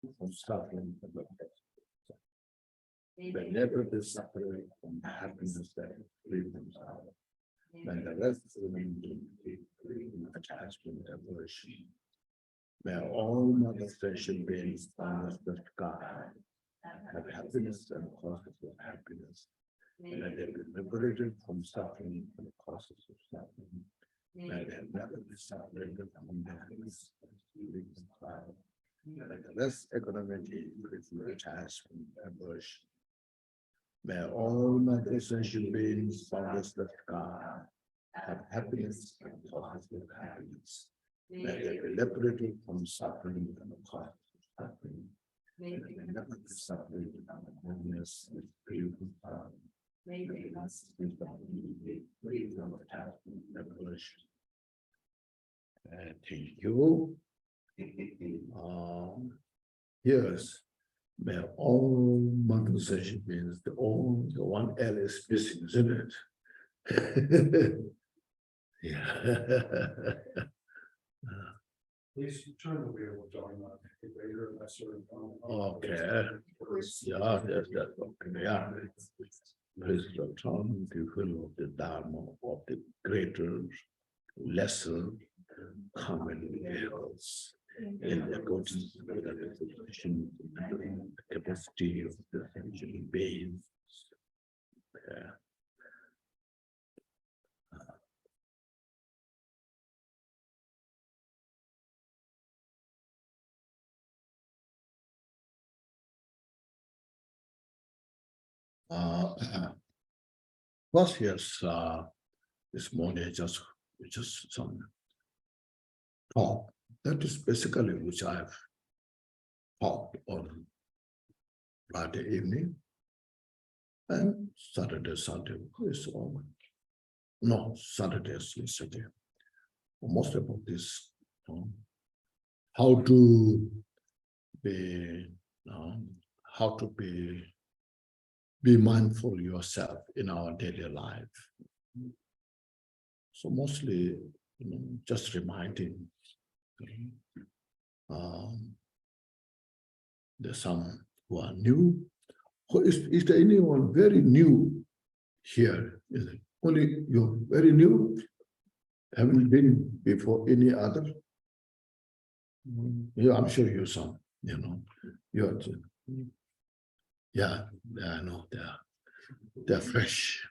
from suffering from the whenever they separate from happiness that frees themselves, then the rest remain in attachment and aversion. May all manifestation beings on the sky have happiness and causes of happiness. May they be liberated from suffering and the causes of suffering. May they never be separated from the happiness and freedom of cloud. May the rest economically free from attachment and aversion. May all manifestation beings on the sky have happiness and causes of happiness. May they be liberated from suffering and the causes of suffering. May they never be separated from the happiness and freedom of cloud. May they must be free from attachment and aversion. Thank you. Yes. May all manifestation means the one L is missing, isn't it? Yeah. Please turn the wheel, John. Okay. Yeah, that's okay. Yeah. Please return the wheel of the Dharma of the greater, lesser common vehicles. In accordance with the position, the capacity of the sentient beings. First, yes, this morning just some talk. That is basically which I've talked on Friday evening and Saturday, Sunday is all. No, Saturday is yesterday. Most about this, how to be mindful yourself in our daily life. So mostly, just reminding. There's some who are new. Is there anyone very new here? Is it only you're very new? Haven't been before any other? Yeah, I'm sure you some, you're yeah, I know they're fresh.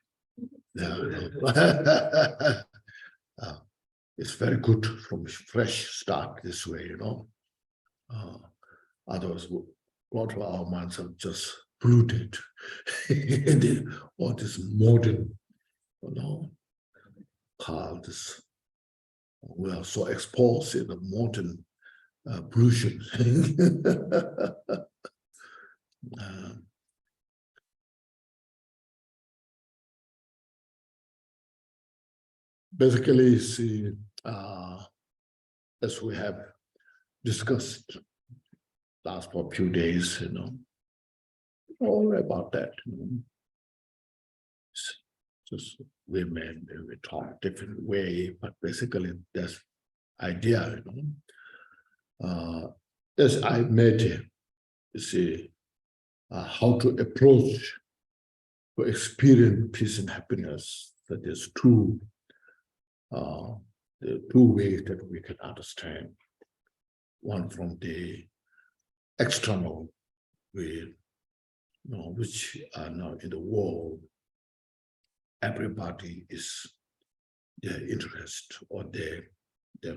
It's very good from fresh start this way, Otherwise, a lot of our minds are just polluted in all this modern, cars. We are so exposed in the modern pollution. Basically, see, as we have discussed last for a few days, all about that. Just women, we talk different way, but basically that's idea. As I made, you see, how to approach to experience peace and happiness. That is the two ways that we can understand. One from the external way, which are now in the world. Everybody is their interest or their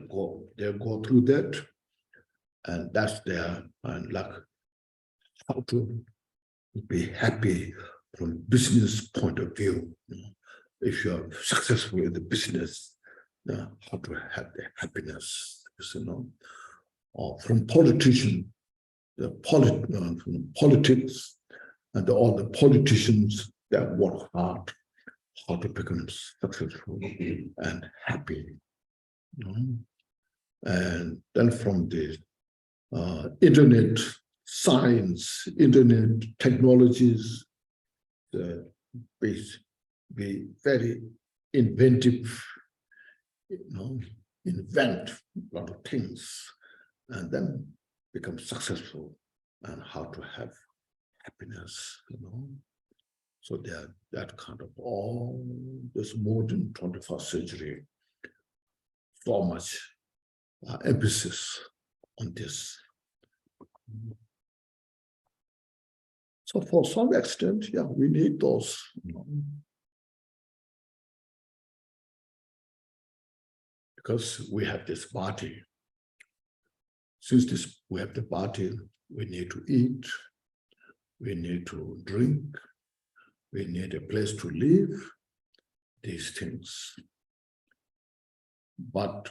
goal. They go through that, and that's their like how to be happy from business point of view. If you are successful in the business, how to have the happiness, or from politician, from politics, and all the politicians that work hard, how to become successful and happy. And then from the internet science, internet technologies, be very inventive, invent a lot of things, and then become successful and how to have happiness, So that kind of all this modern 21st century, so much emphasis on this. So for some extent, yeah, we need those. Because we have this body. Since we have the body, we need to eat, we need to drink, we need a place to live, these things. But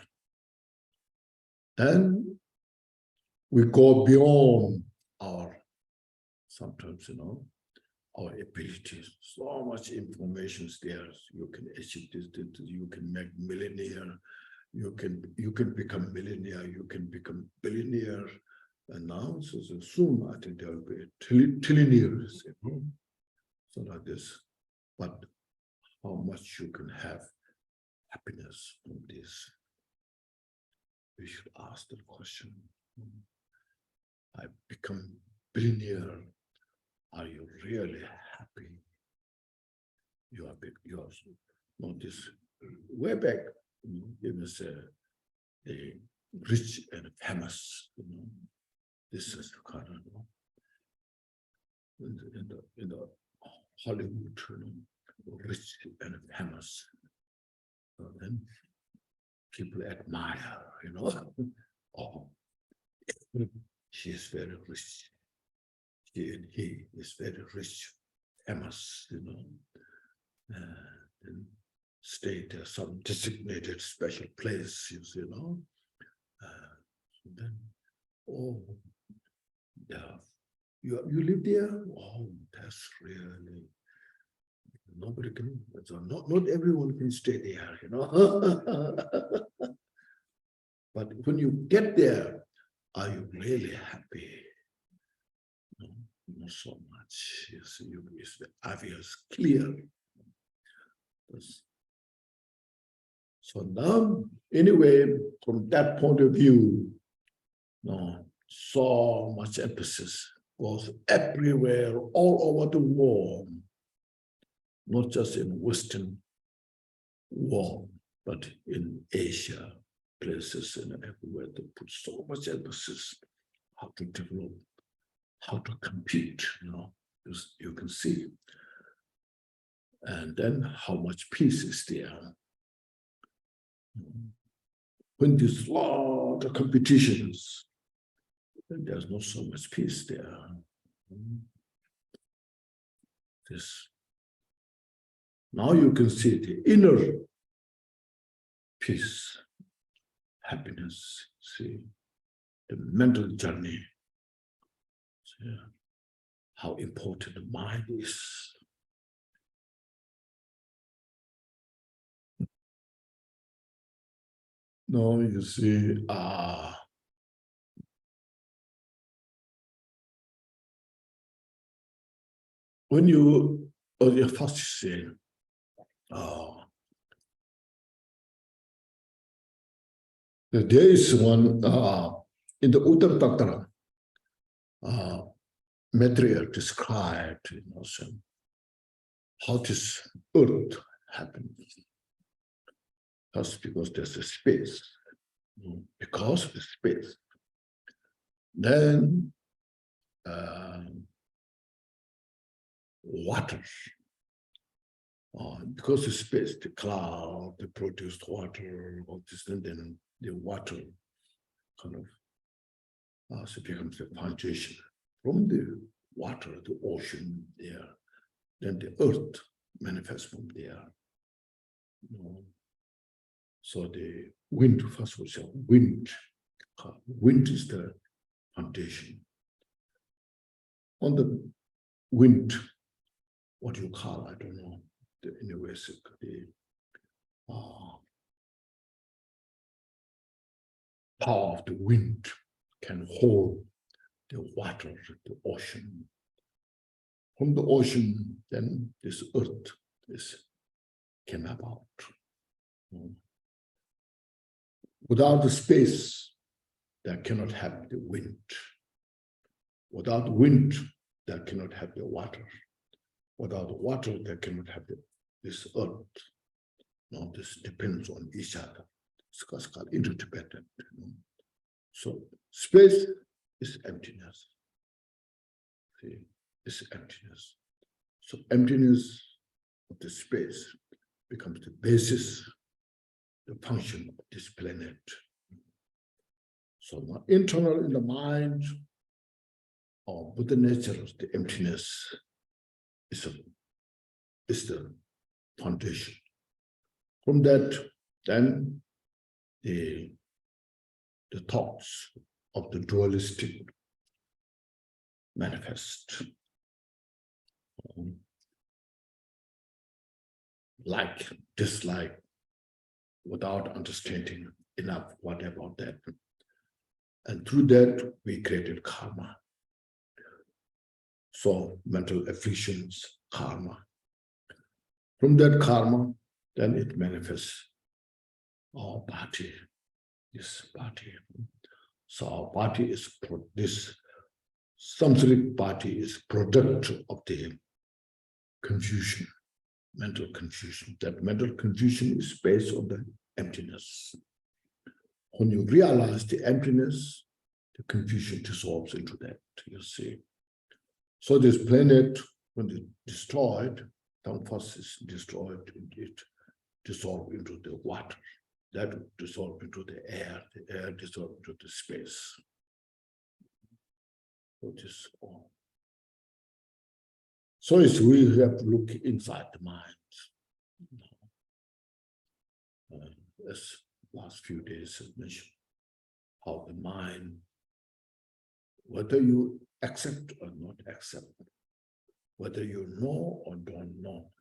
then we go beyond our, sometimes, our abilities. So much information is there. You can achieve this, you can make millionaire, you can become millionaire, you can become billionaire. And now, so soon, I think there will be trillionaires, so like this. But how much you can have happiness from this? We should ask the question. I become billionaire. Are you really happy? You are not this way back. It was a rich and famous. This is kind of in the Hollywood, rich and famous. Then people admire, Oh, she is very rich. She and he is very rich, famous, and stayed at some designated special place, then, oh, yeah, you live there? Oh, that's really, nobody can, not everyone can stay there, But when you get there, are you really happy? No, not so much. It's obvious, clear. So now, anyway, from that point of view, so much emphasis goes everywhere, all over the world, not just in Western world, but in Asia, places and everywhere. They put so much emphasis how to develop, how to compete, you can see. And then how much peace is there. When there's a lot of competitions, then there's not so much peace there. Now you can see the inner peace, happiness, see, the mental journey, see how important the mind is. Now you see, when you first say, there is one in the Uttar Taktara, Maitreya described, how this earth happens. That's because there's a space. Because of the space. Then water. Because of space, the cloud, they produced water, all this, and then the water kind of so becomes the foundation. From the water, the ocean there, then the earth manifests from there. So the wind, first of all, wind. Wind is the foundation. On the wind, what do you call, I don't know, anyways, the power of the wind can hold the water, the ocean. From the ocean, then this earth came about. Without the space, that cannot have the wind. Without wind, they cannot have the water. Without water, they cannot have this earth. No, this depends on each other. It's called interdependent. So space is emptiness. See, it's emptiness. So emptiness of the space becomes the basis, the function of this planet. So internal in the mind, or with the nature of the emptiness is the foundation. From that, then the thoughts of the dualistic manifest. Like, dislike, without understanding enough what about that. And through that, we created karma. So mental afflictions, karma. From that karma, then it manifests our body, this body. So our body is, this samsaric body is product of the confusion, mental confusion. That mental confusion is based on the emptiness. When you realize the emptiness, the confusion dissolves into that, you see. So this planet, when it's destroyed, then first is destroyed, it dissolves into the water, that dissolves into the air dissolves into the space. Which is all. So it's we have to look inside the mind. As last few days have mentioned, how the mind, whether you accept or not accept, whether you know or don't know,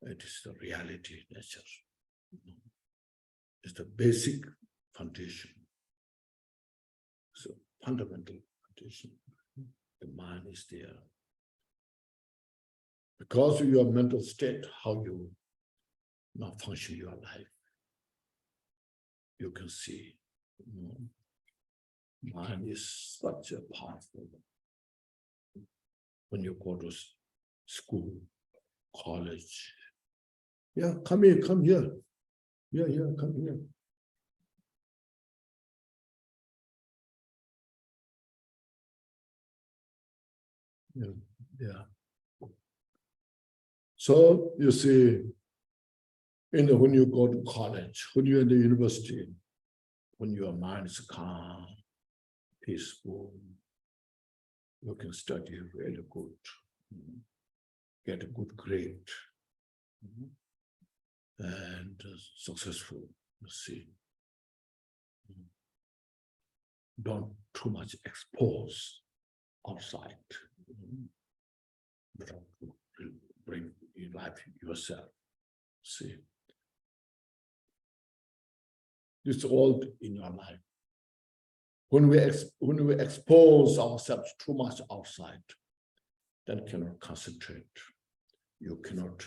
it is the reality nature. It's the basic foundation. It's a fundamental foundation. The mind is there. Because of your mental state, how you now function your life, you can see, mind is such a powerful. When you go to school, college, yeah, come here, come here. Yeah, come here. Yeah. So you see, when you go to college, when you're in the university, when your mind is calm, peaceful, you can study really good, get a good grade, and successful, you see. Don't too much expose outside. Bring your life yourself. See. It's all in your life. When we expose ourselves too much outside, then cannot concentrate. You cannot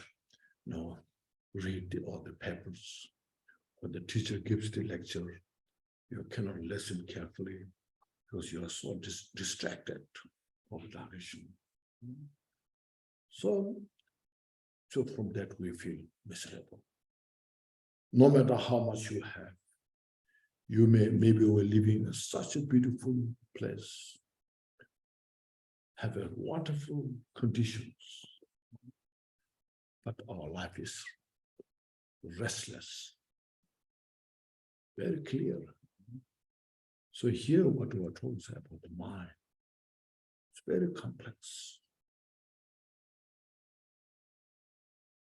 read all the papers. When the teacher gives the lecture, you cannot listen carefully because you are so distracted of direction. So from that we feel miserable. No matter how much you have, you maybe we're living in such a beautiful place, have a wonderful conditions, but our life is restless, very clear. So here what we are talking about the mind, it's very complex.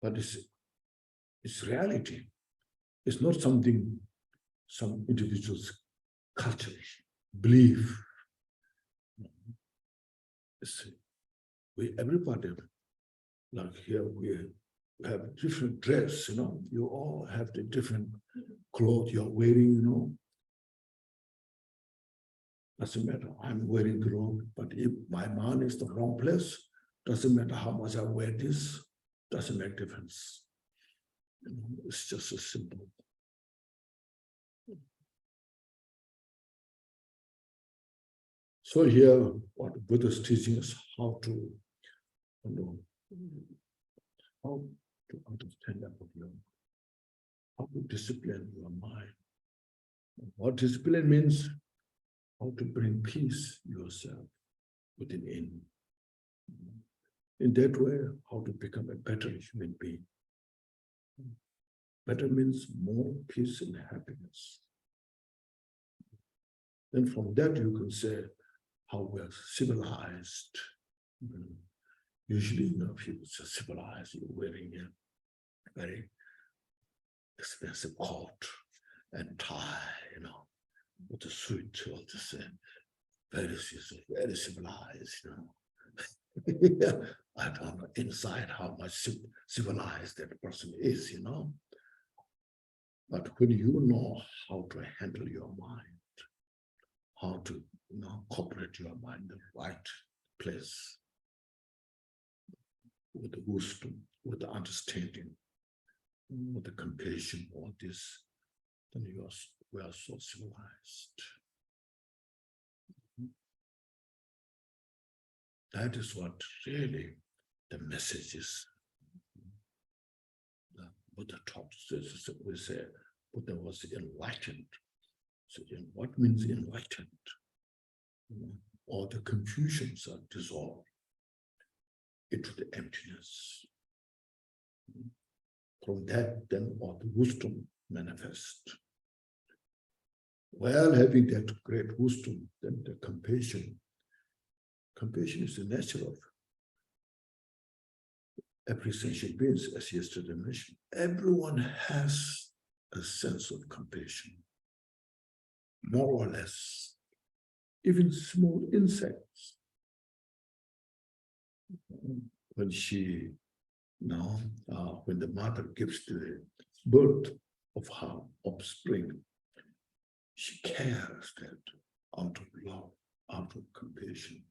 But it's reality. It's not something some individuals' culture, belief. Everybody, like here, we have different dress, you all have the different clothes you're wearing, Doesn't matter, I'm wearing clothes, but if my mind is the wrong place, doesn't matter how much I wear this, doesn't make difference. It's just as simple. So here, what Buddha is teaching us how to, how to understand about your, how to discipline your mind. What discipline means, how to bring peace yourself within. In that way, how to become a better human being. Better means more peace and happiness. Then from that you can say how we're civilized. Usually, people say civilized, you're wearing a very expensive coat and tie, with a suit, or just very civilized, I don't know inside how much civilized that person is, But when you know how to handle your mind, how to incorporate your mind in the right place, with the wisdom, with the understanding, with the compassion, all this, then we are so civilized. That is what really the message is. Buddha taught us, we say Buddha was enlightened. So what means enlightened? All the confusions are dissolved into the emptiness. From that, then all the wisdom manifests. While having that great wisdom, then the compassion. Compassion is the nature of every sentient being, as yesterday mentioned. Everyone has a sense of compassion, more or less. Even small insects. When when the mother gives the birth of her offspring, she cares that out of love, out of compassion.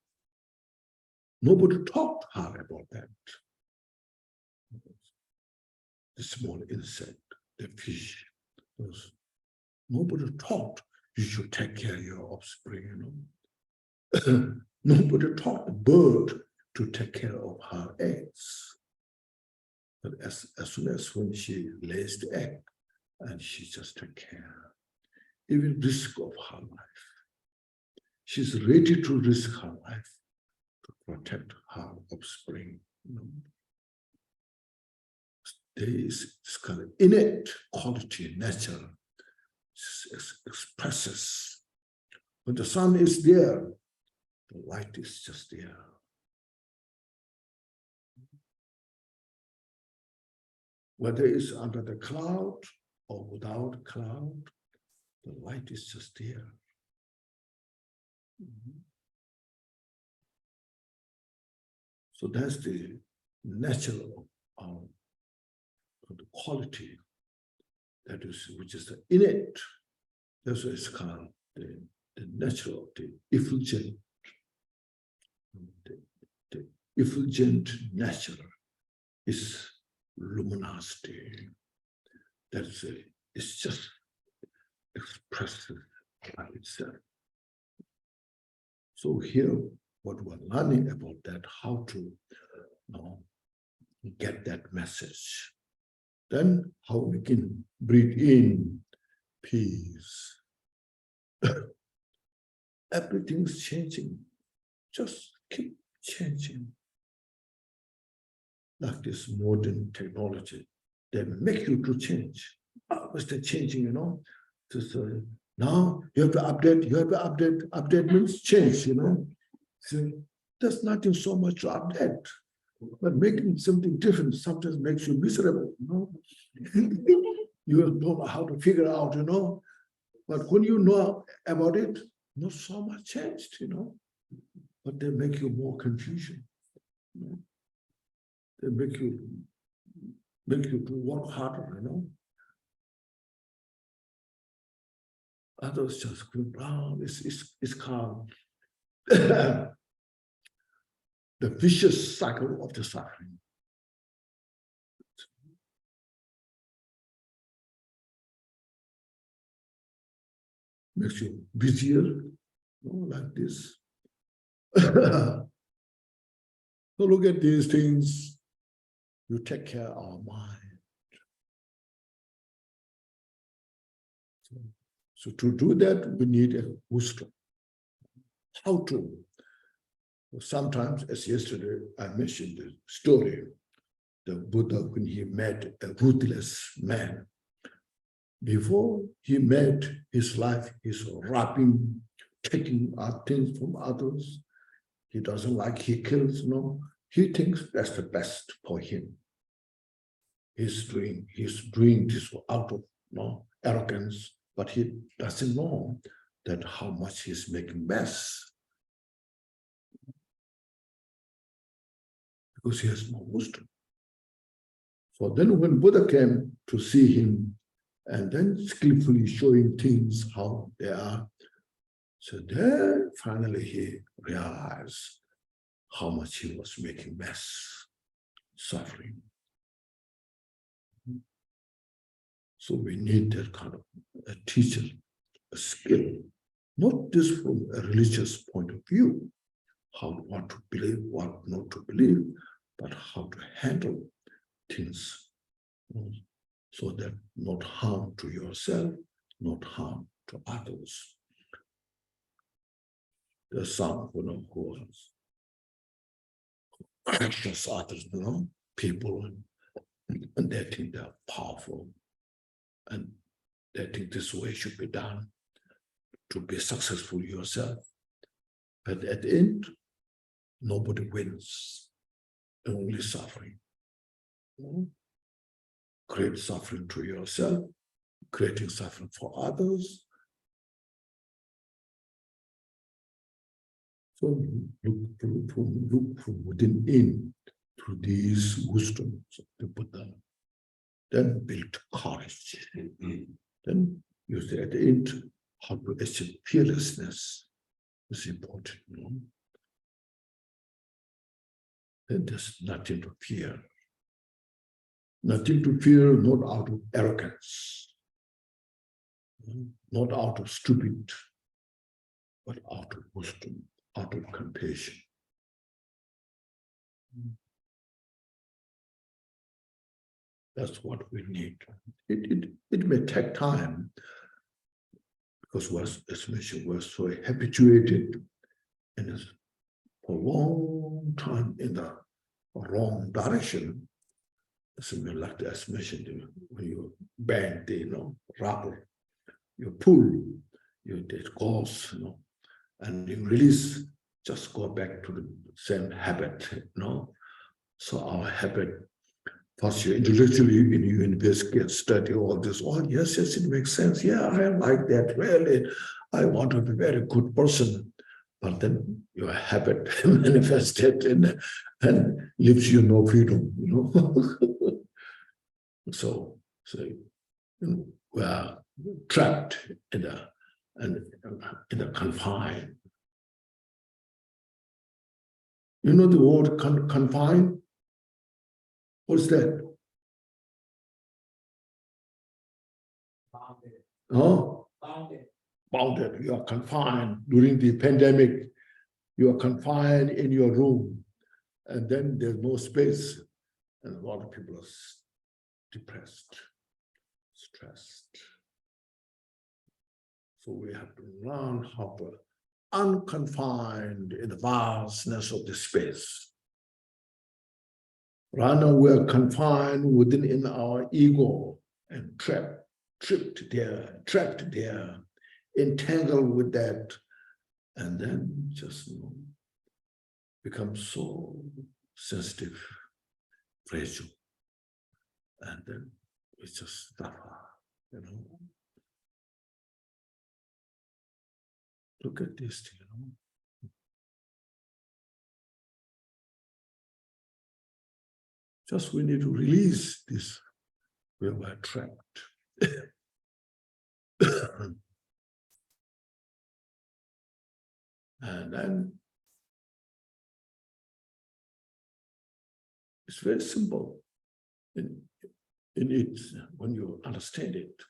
Nobody taught her about that. The small insect, the fish, nobody taught you should take care of your offspring, Nobody taught the bird to take care of her eggs. But as soon as when she lays the egg, and she just takes care, even risk of her life. She's ready to risk her life to protect her offspring. There is this kind of innate quality, nature, expresses. When the sun is there, the light is just there. Whether it's under the cloud or without cloud, the light is just there. So that's the natural the quality that is, which is the innate. That's what it's called the natural, the effulgent, the effulgent nature is luminosity. That's it's just expressive by itself. So here, what we're learning about that, how to get that message. Then how we can breathe in peace. Everything's changing. Just keep changing. Like this modern technology, they make you to change. Always they're changing, Just, now you have to update, Update means change, So there's nothing so much to update. But making something different sometimes makes you miserable, You don't know how to figure out, But when you know about it, not so much changed, But they make you more confusion. They make you to work harder, Others just go down. It's called the vicious cycle of the suffering. Makes you busier, like this. So look at these things. You take care of our mind. So to do that, we need a wisdom. How to? Sometimes, as yesterday, I mentioned the story, the Buddha when he met a ruthless man. Before he met his life, he's robbing, taking things from others. He doesn't like, he kills, no. He thinks that's the best for him. He's doing this out of arrogance, but he doesn't know that how much he's making mess. Because he has no wisdom. So then when Buddha came to see him, and then skillfully showing things how they are, so then finally he realized how much he was making mess, suffering. So we need that kind of a teacher, a skill, not just from a religious point of view, what to believe, what not to believe, but how to handle things so that not harm to yourself, not harm to others. There's some who anxious others, people, and they think they're powerful, and they think this way should be done to be successful yourself. But at the end, nobody wins, only suffering. Create suffering to yourself, creating suffering for others. So look from within in through these wisdoms of the Buddha. Then build courage. Then you say at the end, how to achieve fearlessness is important. Then there's nothing to fear. Nothing to fear, not out of arrogance, not out of stupid, but out of wisdom, out of compassion. That's what we need. It may take time because as mentioned, we're so habituated and for a long time in the wrong direction. Something like as mentioned, when you bang the rubber, you pull, it goes, and you release, just go back to the same habit, So our habit, first you intellectually, when you investigate, study all this, yes, it makes sense. Yeah, I like that, really. I want to be a very good person. But then your habit manifested and leaves you no freedom, So we are trapped in the confine. You know the word confine? What's that? Bounded. Oh? Bounded. Bounded. You are confined. During the pandemic, you are confined in your room. And then there's no space. And a lot of people are depressed, stressed. So we have to learn how to unconfined in the vastness of the space. Right now we're confined within our ego and trapped there, entangled with that, and then just become so sensitive, fragile, and then we just suffer, Look at this, Just we need to release this where we're trapped. And then it's very simple in it when you understand it.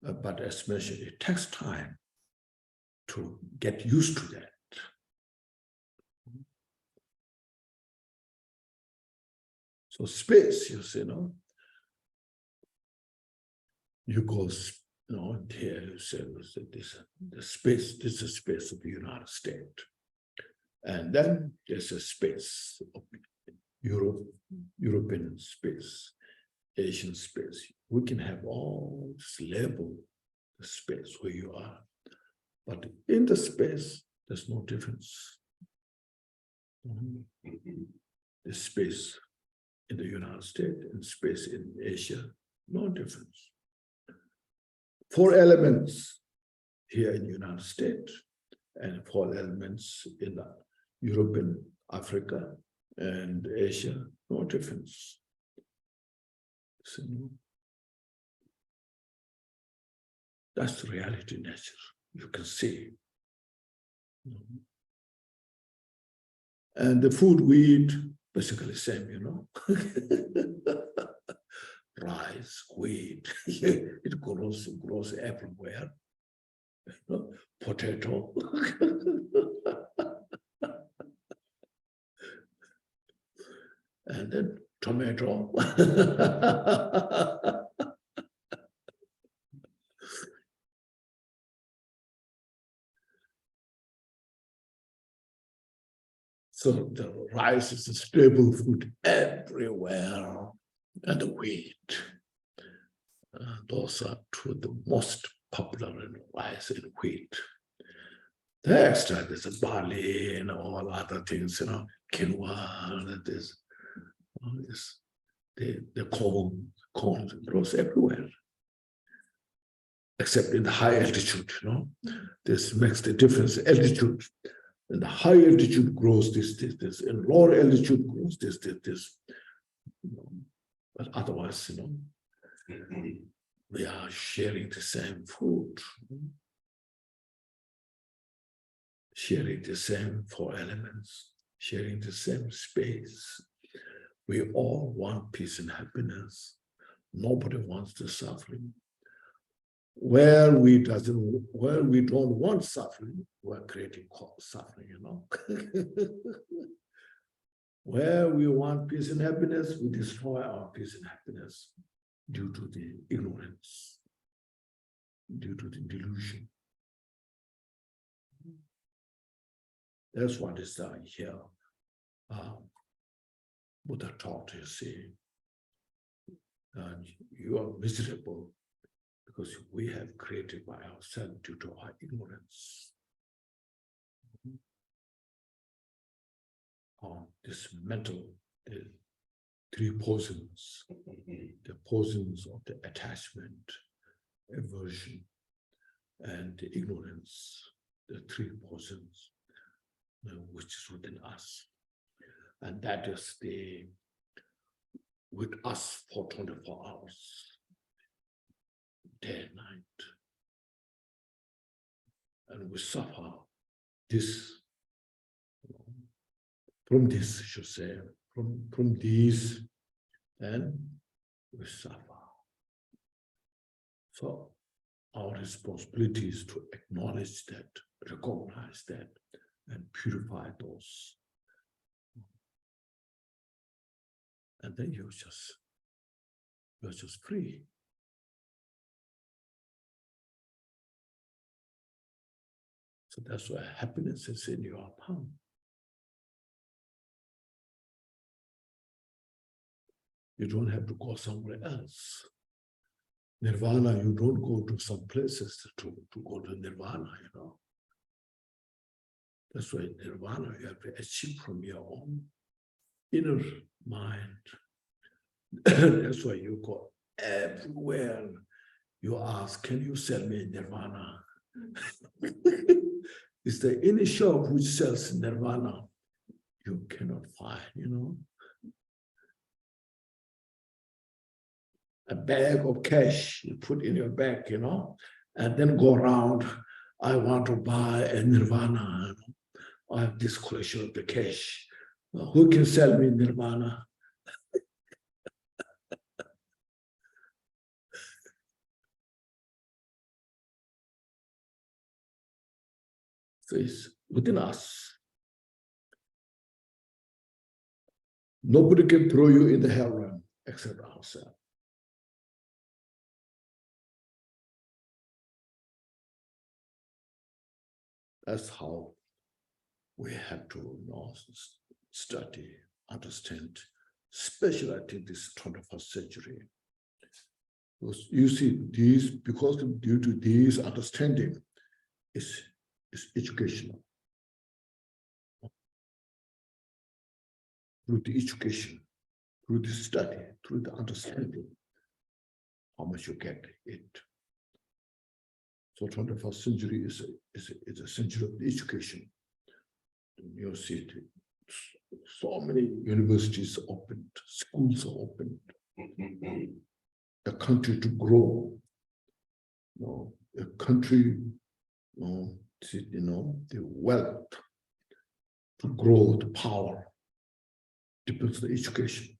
But as mentioned, it takes time to get used to that. So space, you see, no? You go, here you say this, the space, this is the space of the United States. And then there's a space of Europe, European space, Asian space. We can have all this label, the space where you are. But in the space, there's no difference. The space in the United States and space in Asia, no difference. 4 elements here in the United States and 4 elements in the European, Africa, and Asia, no difference. So, that's the reality nature. You can see. And the food we eat, basically same, rice, wheat, it grows everywhere. Potato. And then tomato. So the rice is a staple food everywhere, and the wheat. Those are 2 of the most popular in rice and wheat. The extra is the barley and all other things, quinoa, the corn grows everywhere. Except in the high altitude, This makes the difference, altitude. In the high altitude grows this. In lower altitude grows this. But otherwise, we are sharing the same food. Sharing the same 4 elements, sharing the same space. We all want peace and happiness. Nobody wants the suffering. Where we don't want suffering, we're creating suffering, Where we want peace and happiness, we destroy our peace and happiness due to the ignorance, due to the delusion. That's what is here. Buddha taught, you see, you are miserable because we have created by ourselves due to our ignorance. This mental, the 3 poisons, the poisons of the attachment, aversion, and the ignorance, the 3 poisons, which is within us. And that is with us for 24 hours. Day and night, and we suffer this from this, I should say, from these, and we suffer. So our responsibility is to acknowledge that, recognize that, and purify those. And then you're just free. So that's why happiness is in your palm. You don't have to go somewhere else. Nirvana, you don't go to some places to go to nirvana, That's why nirvana you have to achieve from your own inner mind. That's why you go everywhere. You ask, can you sell me nirvana? Is there any shop which sells nirvana? You cannot find, A bag of cash you put in your bag, and then go around. I want to buy a nirvana. I have this collection of the cash. Who can sell me nirvana? So it's within us. Nobody can throw you in the hell realm except ourselves. That's how we have to study, understand, especially this 21st century. Because you see, because due to this understanding, is educational. Through the education, through the study, through the understanding, how much you get it. So 21st century is a century of education. You see, so many universities opened, schools are opened, a country to grow, a country, the wealth to grow, the power depends on education.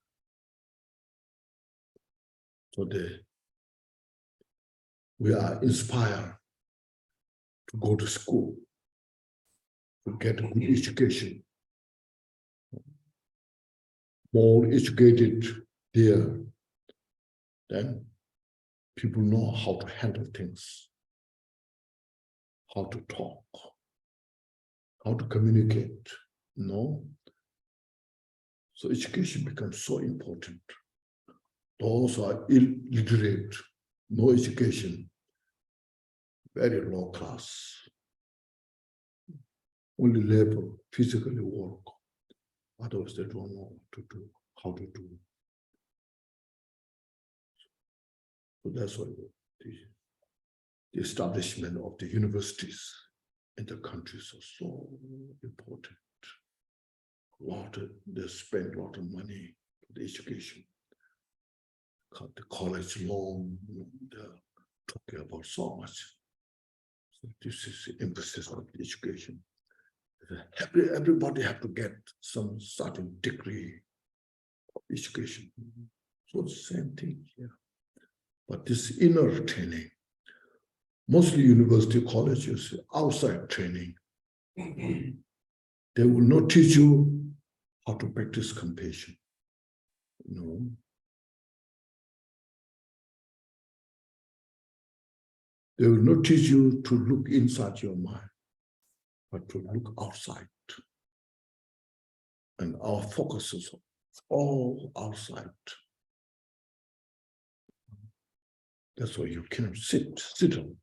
So we are inspired to go to school, to get a good education. More educated there, then people know how to handle things, how to talk, how to communicate, So education becomes so important. Those who are illiterate, no education, very low class, only labor, physically work. Others, they don't know what to do, how to do. So that's why the establishment of the universities in the countries are so important. They spend a lot of money for the education. The college loan, they're talking about so much. So this is the emphasis of the education. Everybody have to get some certain degree of education. So the same thing here. But this inner training, mostly university colleges, outside training, they will not teach you how to practice compassion. They will not teach you to look inside your mind, but to look outside. And our focus is all outside. That's why you cannot sit on.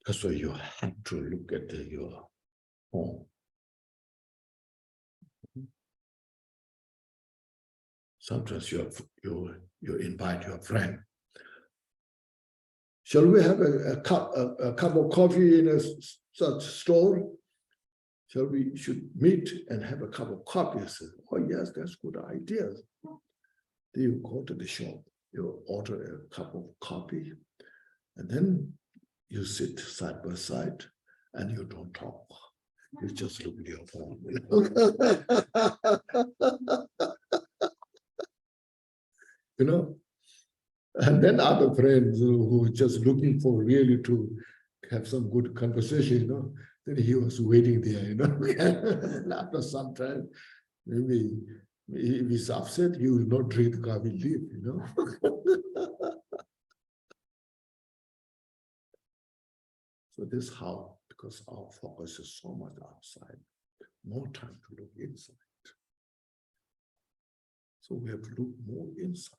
That's why you have to look at your home. Sometimes you invite your friend. Shall we have a cup of coffee in such store? Should meet and have a cup of coffee? I said, oh yes, that's a good idea. Then you go to the shop, you order a cup of coffee, and then you sit side by side and you don't talk. You just look at your phone. And then other friends who are just looking for really to have some good conversation, then he was waiting there, And after some time, maybe if he's upset, he will not drink the coffee, leave, So this is how, because our focus is so much outside, no time to look inside. So we have to look more inside.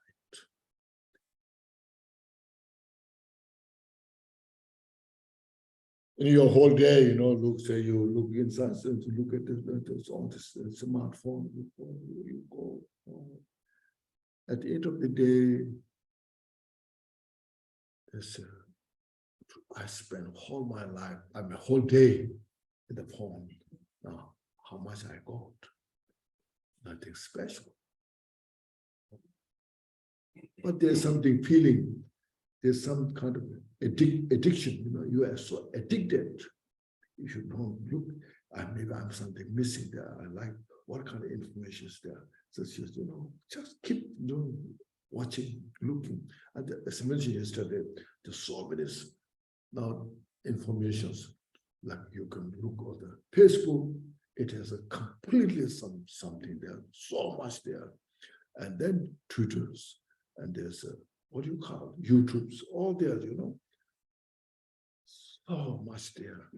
In your whole day, you look inside, and you look at on this smartphone, you go. At the end of the day, I spend all my life, a whole day in the phone. Now, how much I got? Nothing special. But there's something feeling. There's some kind of addiction. You are so addicted. You should know, look, maybe I'm something missing there. I like what kind of information is there. So just keep watching, looking. And as I mentioned yesterday, there's so many now informations. Like you can look at the Facebook, it has a completely something there, so much there. And then tutors, and there's what do you call it? YouTubes, all there, so much there.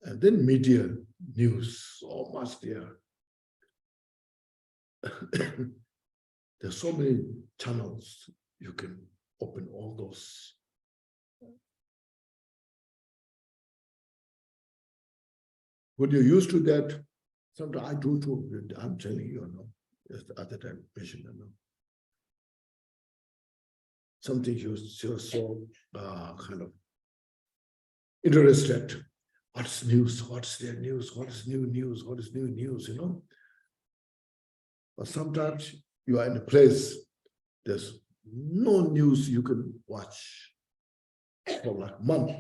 And then media, news, so much there. There's so many channels, you can open all those. When you're used to that, sometimes I do too, I'm telling you, as the other time mentioned, something you're so kind of interested. What's news? What's their news? What is new news? What is new news, But sometimes you are in a place, there's no news you can watch for like a month.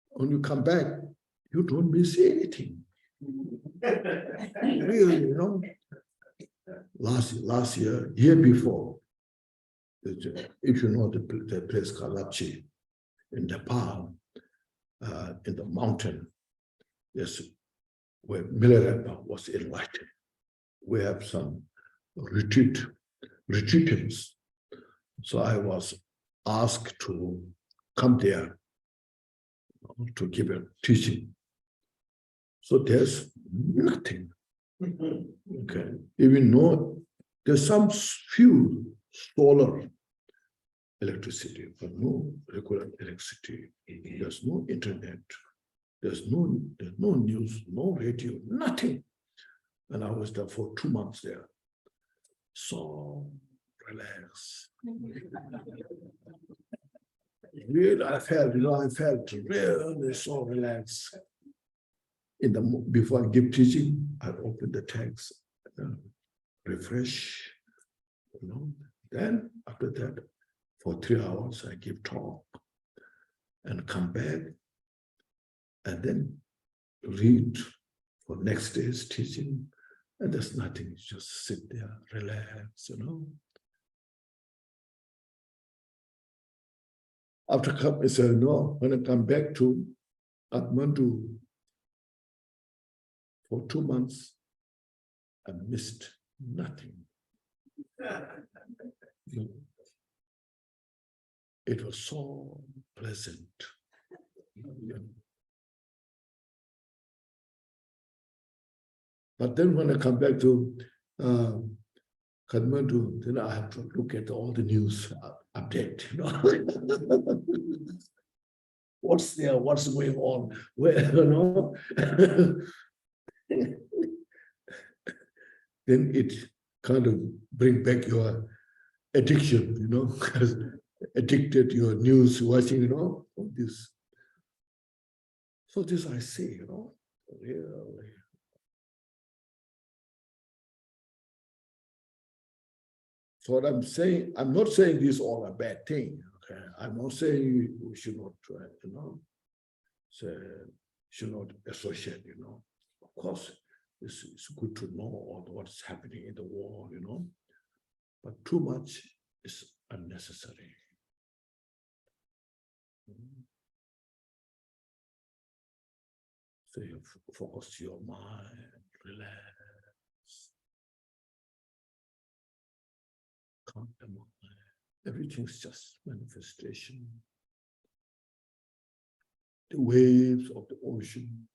When you come back, you don't miss anything. Really, Last year, year before, if you know the place Kalachi in Nepal, in the mountain, yes, where Venerable was invited. We have some retreatants. So I was asked to come there to give a teaching. So there's nothing. Okay, even though there's some few solar electricity, but no regular electricity. There's no internet. There's no news, no radio, nothing. And I was there for 2 months there. So relaxed. Really, I felt really so relaxed. Before I give teaching, I open the text, refresh, Then after that, for 3 hours, I give talk and come back and then read for next day's teaching. And there's nothing, just sit there, relax, After I said, no, when I come back to Kathmandu for 2 months, I missed nothing. It was so pleasant. But then when I come back to Kathmandu, then I have to look at all the news update. What's there? What's going on? Where, Then it kind of bring back your addiction, because addicted your news watching, all this. So this I say, really. So what I'm saying, I'm not saying this is all a bad thing. Okay, I'm not saying we should not try, should not associate, Of course, it's good to know all what's happening in the world, but too much is unnecessary. So you focus your mind, relax, calm the mind. Everything's just manifestation. The waves of the ocean.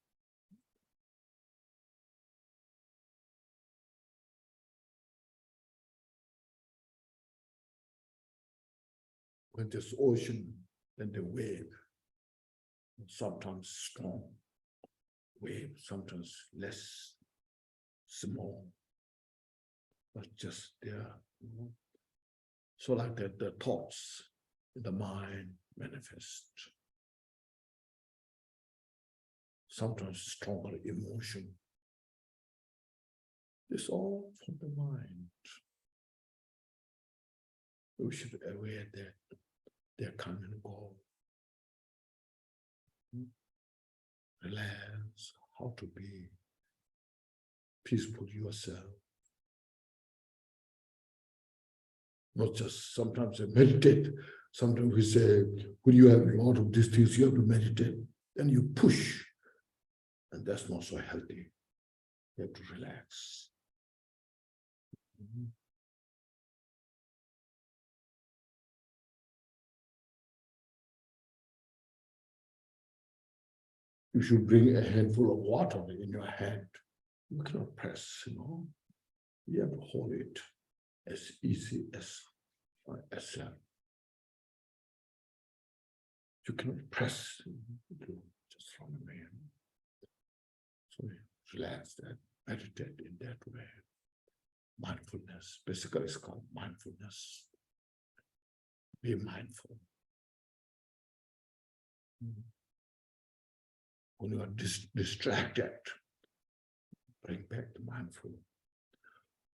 When there's ocean, then the wave, sometimes strong wave, sometimes less small, but just there. So like that, the thoughts in the mind manifest. Sometimes stronger emotion. It's all from the mind. We should be aware that they come and go. Relax, how to be peaceful yourself. Not just sometimes meditate. Sometimes we say, when you have a lot of these things, you have to meditate. then you push, and that's not so healthy. You have to relax. You should bring a handful of water in your hand. You cannot press, You have to hold it as easy as you cannot press. Just from the man. So relax that, meditate in that way. Mindfulness, basically it's called mindfulness. Be mindful. When you are distracted, bring back the mindful.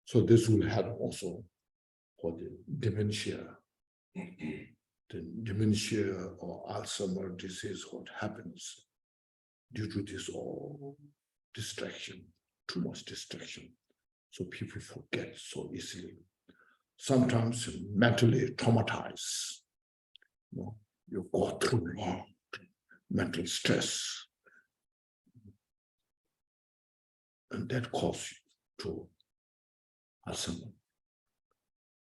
So this will help also for the dementia. The dementia or Alzheimer's disease, what happens due to this all distraction, too much distraction. So people forget so easily. Sometimes mentally traumatized. You go through long mental stress. And that causes you to Alzheimer's.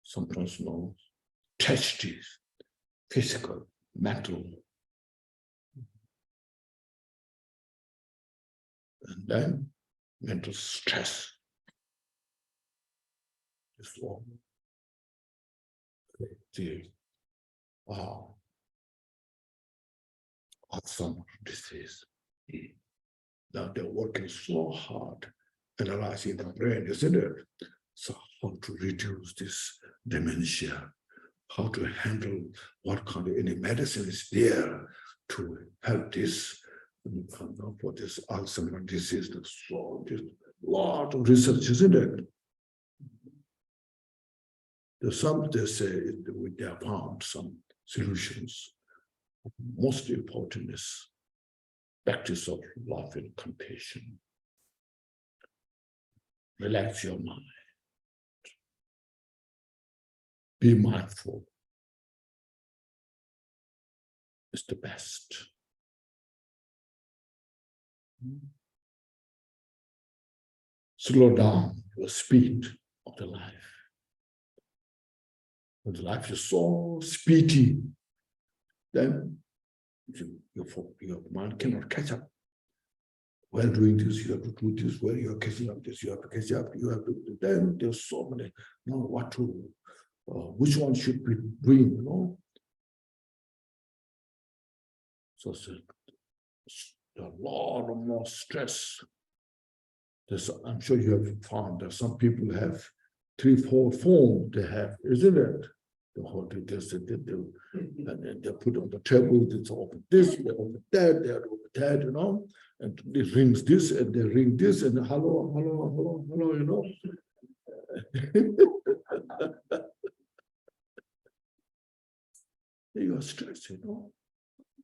Sometimes tragedies, physical, mental. And then mental stress is all the Alzheimer's disease. Now they're working so hard analyzing the brain, isn't it? So how to reduce this dementia, how to handle what kind of any medicine is there to help this for this Alzheimer's disease. So there's a lot of research, isn't it? Some they say they have found some solutions. Most important is practice of love and compassion. Relax your mind. Be mindful. It's the best. Slow down your speed of the life. When the life is so speedy, then your mind cannot catch up. While doing this, you have to do this. While you are catching up this, you have to catch up. You have to. Then there's so many. What to? Which one should be doing? So a lot of more stress. I'm sure you have found that some people have 3-4 phones. They have, isn't it? The whole this and then they put on the table. It's open this, they open that, they open that, and it rings this and they ring this and hello. You are stressed,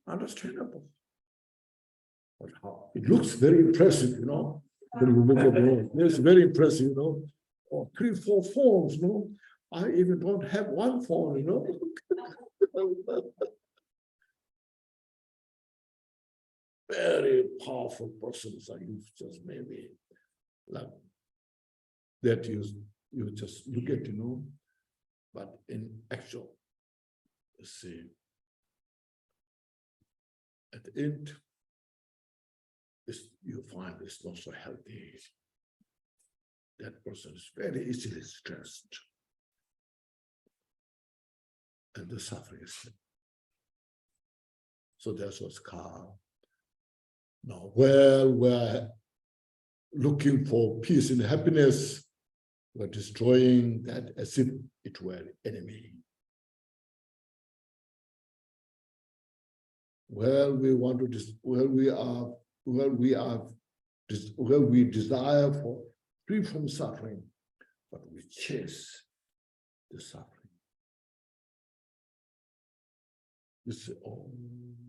understandable. But how it looks very impressive, when you look at it, it's very impressive, Or 3-4 phones, I even don't have one phone, Very powerful persons are you just maybe like that you just look at, but in actual, see, at the end, you find it's not so healthy. That person is very easily stressed. And the suffering is. So that's what's called. Now, we're looking for peace and happiness, we're destroying that as if it were an enemy. We desire for free from suffering, but we chase the suffering. This is all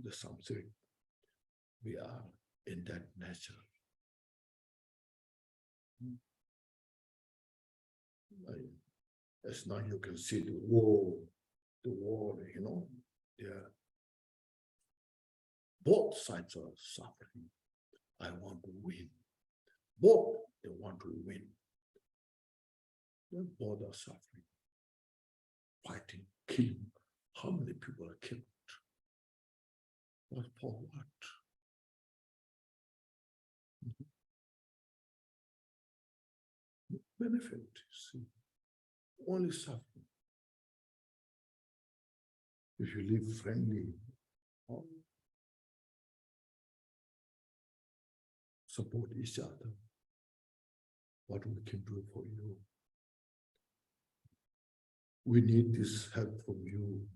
the something. We are in that nature. As now you can see the wall, yeah. both sides are suffering. I want to win. Both they want to win. Then both are suffering, fighting, killing. How many people are killed? What for what? Benefit, you see. Only suffering. If you live friendly, support each other, what we can do for you. We need this help from you.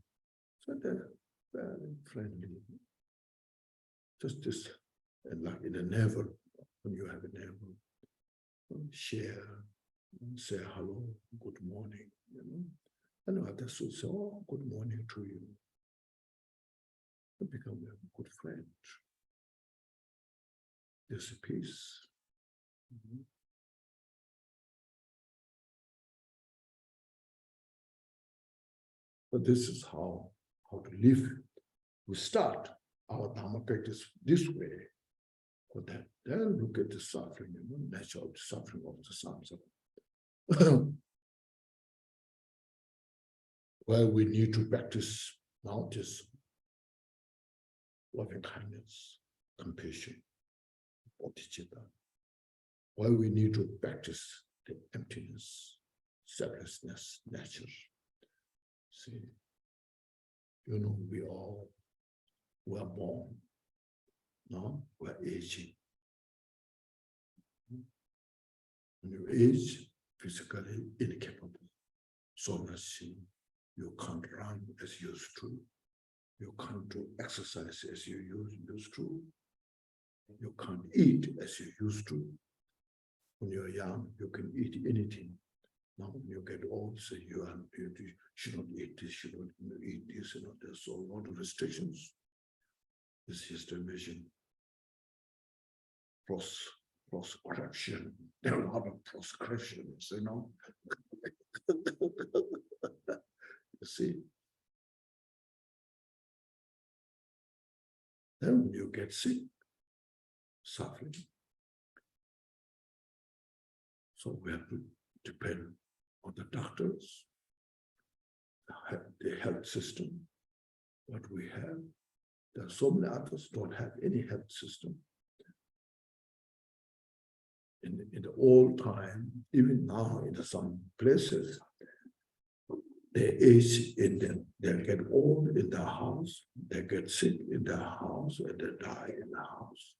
So they're very friendly. Just this, and like in a neighbor, when you have a neighbor, share, say hello, good morning, you know. And others will say, oh, good morning to you. You become a good friend. There's a peace. But this is how to live. We start our Dharma practice this way. For that, then look at the suffering, you know, nature of the suffering of the samsara. Well, we need to practice now this loving kindness, compassion, Bodhichitta. Well, we need to practice the emptiness, selflessness, nature. See, you know, we are born, no, we're aging. When you age, physically incapable, so much you can't run as you used to, you can't do exercise as you used to, you can't eat as you used to. When you're young, you can eat anything. Now when you get old, say you should not eat this, should not eat this, and there's a lot of restrictions. This is the vision. Proscription. There are a lot of proscriptions, you know. You see. Then when you get sick, suffering. So we have to depend on the doctors, the health system, what we have. There are so many others don't have any health system. In the old time, even now in some places, they age in them, they get old in their house, they get sick in their house, and they die in the house.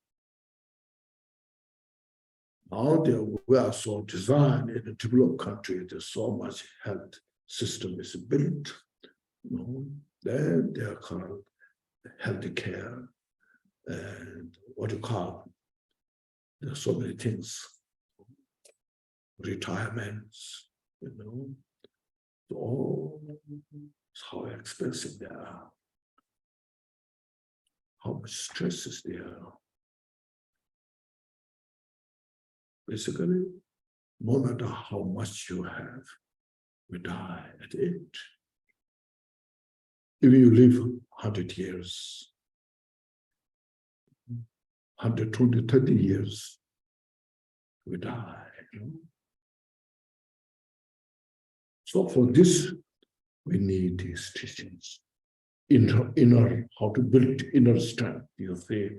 Now we are so designed in a developed country, there's so much health system is built, you know, then they are called healthy care and what you call, there are so many things, retirements, you know, so how expensive they are, how much stress is there. Basically, no matter how much you have, we die at it. If you live 100 years, 120, 30 years, we die. You know? So for this, we need these teachings. Inner, how to build inner strength, you see.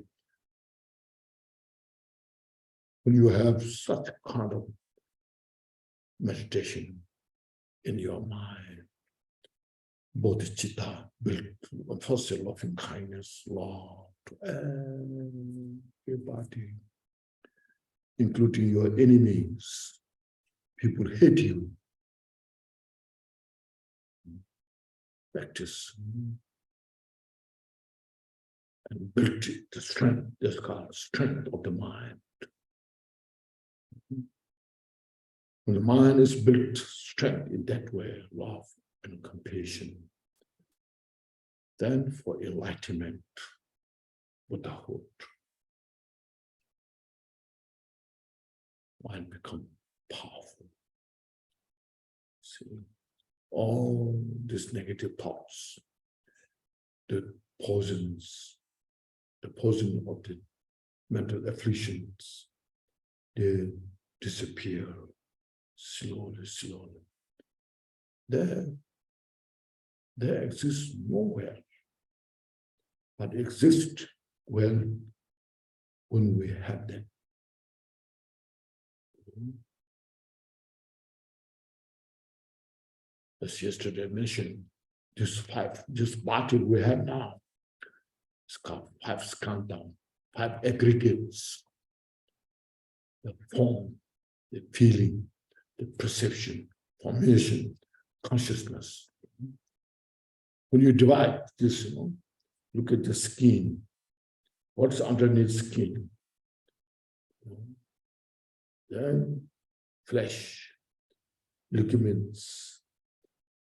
When you have such kind of meditation in your mind, Bodhichitta built first a loving kindness, love to everybody, including your enemies. People hate you. Practice and build the strength, that's called strength of the mind. When the mind is built strength in that way, love and compassion, then for enlightenment, Buddhahood, mind become powerful. See, all these negative thoughts, the poisons, the posing of the mental afflictions, they disappear slowly, slowly. They exist nowhere, but exist when we have them. As yesterday mentioned, this body we have now, it's called 5 skandha, 5 aggregates: the form, the feeling, the perception, formation, consciousness. When you divide this, look at the skin. What's underneath skin? Then flesh, ligaments.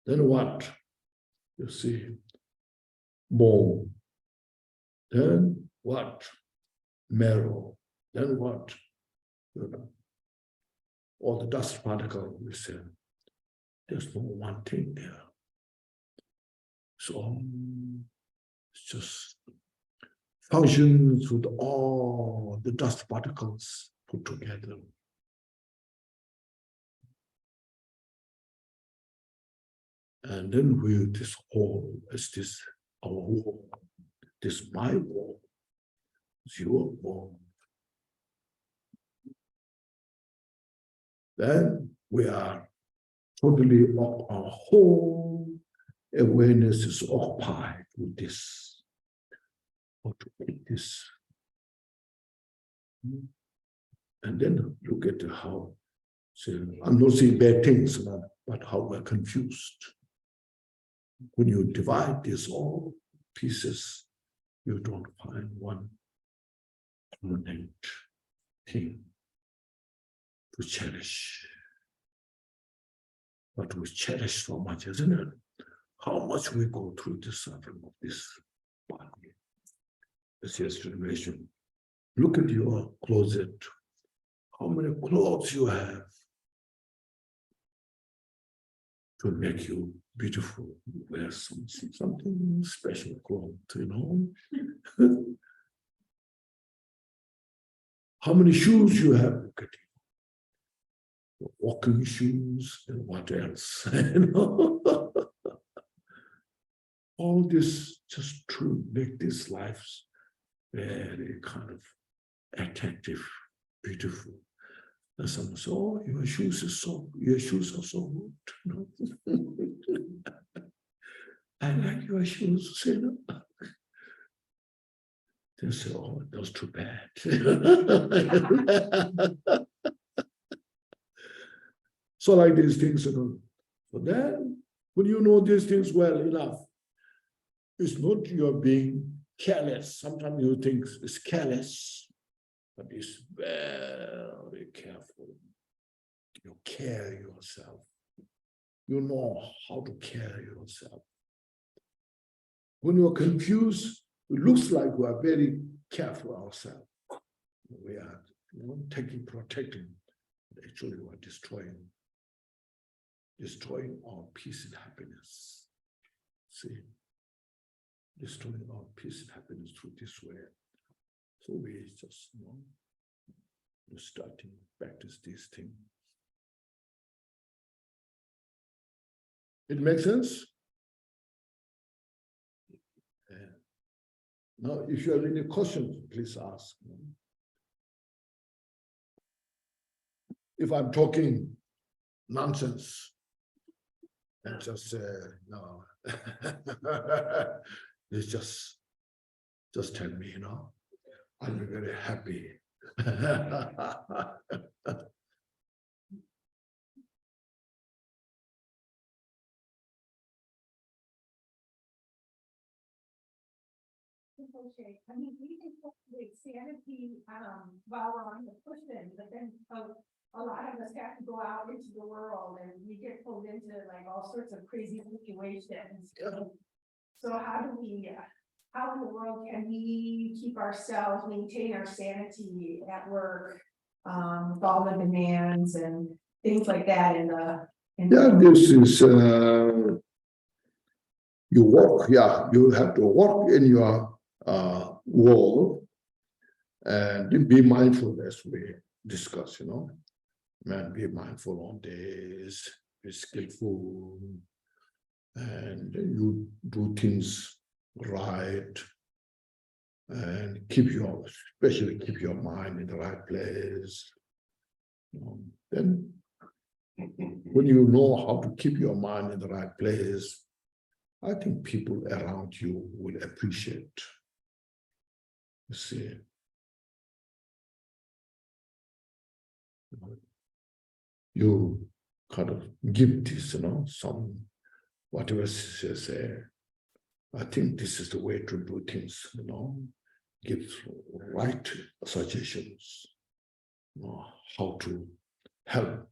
Then what? You see, bone. Then what? Marrow. Then what? All the dust particles, we say. There's no one thing there. So it's just functions with all the dust particles put together. And then we, this whole, is this our whole, this my whole, it's your whole. Then we are totally, our whole awareness is occupied with this, or to make this. And then look at how, so I'm not saying bad things, but how we're confused. When you divide these all pieces, you don't find one permanent thing to cherish. But we cherish so much, isn't it? How much we go through the suffering of this body. This yesterday mentioned. Look at your closet. How many clothes you have to make you beautiful? Wear something special clothes, How many shoes you have? Look at you. Walking shoes and what else? All this just to make this life very kind of attractive, beautiful. And someone says, "Oh, your shoes are so good." I like your shoes, They say, "Oh, that's too bad." So like these things, So then, when you know these things well enough, it's not you're being careless. Sometimes you think it's careless, but it's very careful. You care yourself. You know how to care yourself. When you're confused, it looks like we are very careful ourselves. We are protecting. Actually, we are destroying our peace and happiness. See? Destroying our peace and happiness through this way. So we just starting to practice this thing. It makes sense? Now, if you have any questions, please ask. If I'm talking nonsense, and just say, no. It's just tell me, I'll be very happy. I mean, we can cultivate sanity while we're on the cushion, but then a lot of us have to go out into the world and we get pulled into like all sorts of crazy situations. So how in the world can we keep ourselves, maintain our sanity at work, with all the demands and things like that This is you work, you have to work in your world, and be mindful as we discuss, man, be mindful on this, be skillful, and you do things right, and especially keep your mind in the right place. Then when you know how to keep your mind in the right place, I think people around you will appreciate. You see, you kind of give this, some whatever say. I think this is the way to do things, give right suggestions, how to help,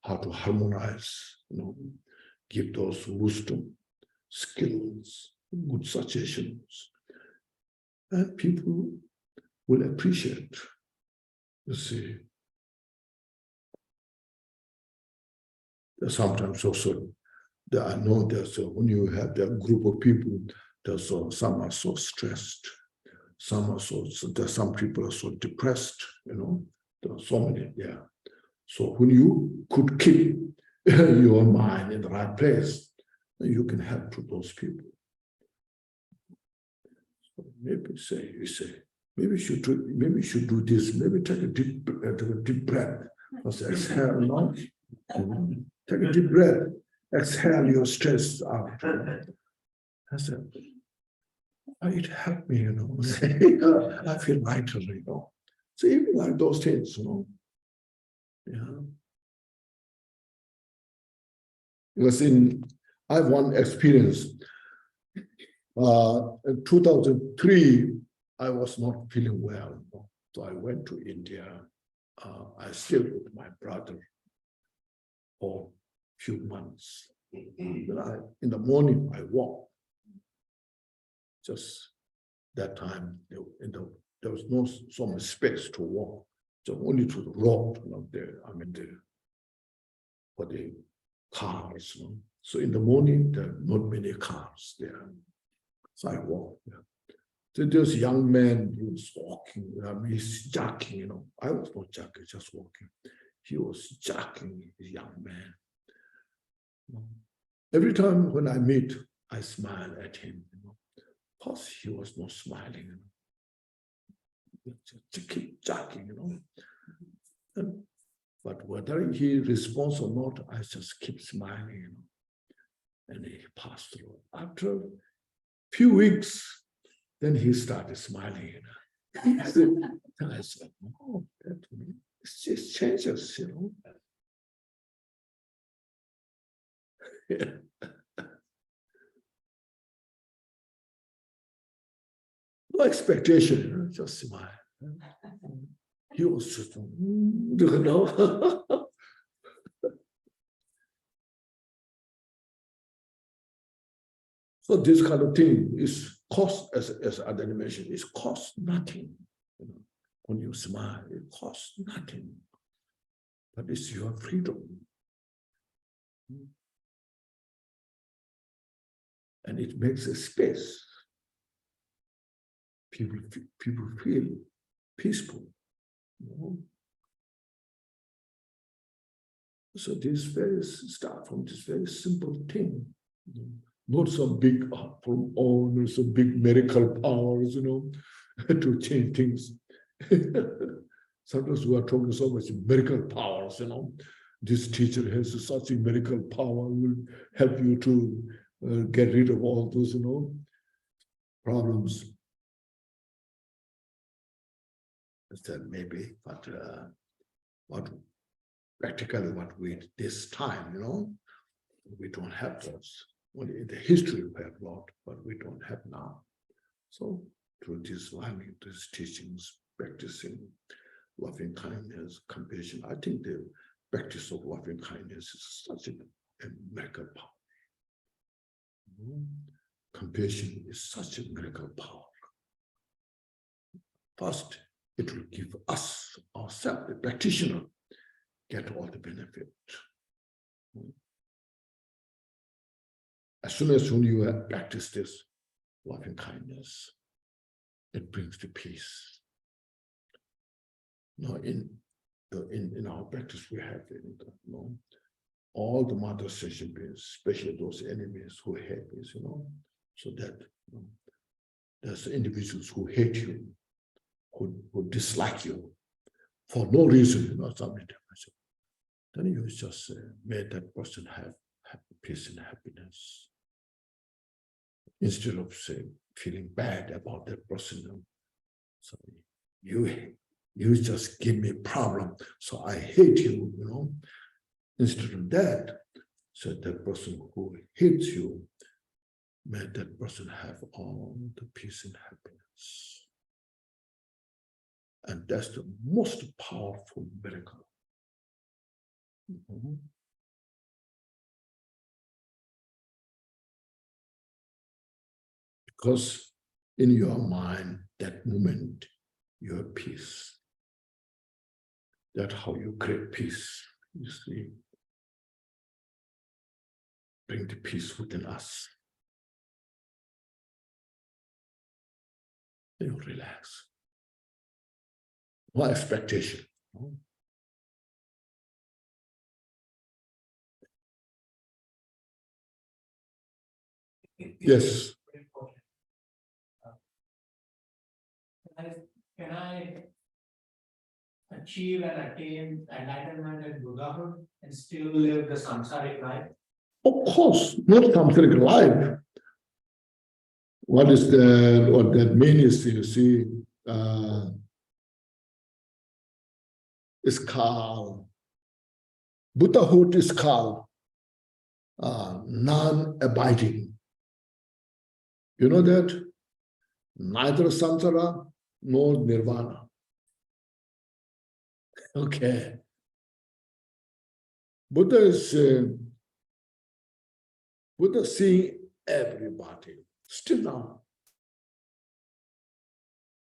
how to harmonize, give those wisdom, skills, good suggestions, and people will appreciate. You see, sometimes also, I know there's when you have that group of people, there's some are so stressed, some people are so depressed, there are so many there. So when you could keep your mind in the right place, you can help to those people. So maybe you say, maybe you should do this, maybe take a deep breath. I say, exhale, take a deep breath, exhale your stress out. I said, it helped me, I feel lighter, So even like those things, Because I have one experience. In 2003, I was not feeling well. So I went to India. I stayed with my brother for a few months. But in the morning, I walked. Just that time, there was no so much space to walk. So only to the road, for the cars. So in the morning, there are not many cars there. So I walked. So there's a young man, he was walking, he's jogging, I was not jogging, just walking. He was jogging, a young man. Every time when I meet, I smile at him, because he was not smiling. To keep jogging, But whether he responds or not, I just keep smiling, And he passed through. After a few weeks, then he started smiling, And I said, oh, it just changes, Yeah. No expectation, just smile. He was just, So this kind of thing is cost, as I mentioned, it costs nothing. When you smile, it costs nothing. But it's your freedom. And it makes a space. People feel peaceful. So this start from this very simple thing. Not some big from all, some big miracle powers, to change things. Sometimes we are talking so much miracle powers, This teacher has such a miracle power, will help you to get rid of all those, problems. That maybe, but practically what we this time, we don't have those. Only in the history we have a lot, but we don't have now. So through this learning, these teachings, practicing loving kindness, compassion, I think the practice of loving kindness is such a miracle power. Compassion is such a miracle power. First, it will give us, ourselves, the practitioner, get all the benefit. As soon as when you have practiced this loving kindness, it brings the peace. Now, in our practice, we have all the mother session beings, especially those enemies who hate us, so that there's individuals who hate you, who dislike you for no reason, something. Then you just make that person have peace and happiness. Instead of feeling bad about that person. So you just give me a problem, so I hate you, Instead of that, so that person who hates you, may that person have all the peace and happiness. And that's the most powerful miracle. Because in your mind, that moment, you have peace. That's how you create peace, you see. Bring the peace within us. You relax. No expectation. Yes. Can I achieve and attain enlightenment and Buddhahood and still live the samsaric life? Of course, not samsaric life. What that means, you see, is called, Buddhahood is called non-abiding. You know that? Neither samsara nor nirvana. Okay. Buddha seeing everybody still now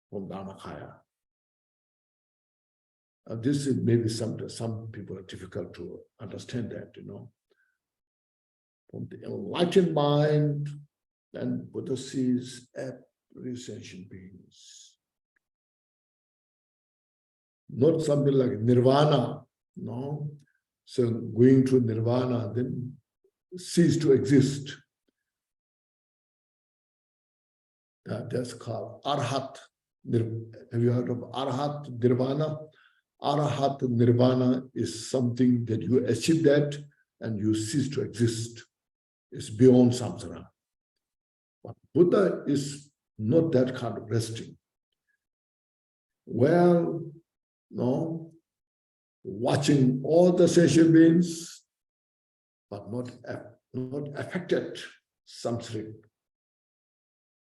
from Dharmakaya. This is maybe some people are difficult to understand that, From the enlightened mind, then Buddha sees every sentient beings. Not something like nirvana, no. So going to nirvana, then cease to exist. That's called arhat. Have you heard of arhat nirvana? Arhat nirvana is something that you achieve that and you cease to exist. It's beyond samsara. But Buddha is not that kind of resting. Well, no, watching all the sentient beings, but not affected samsaric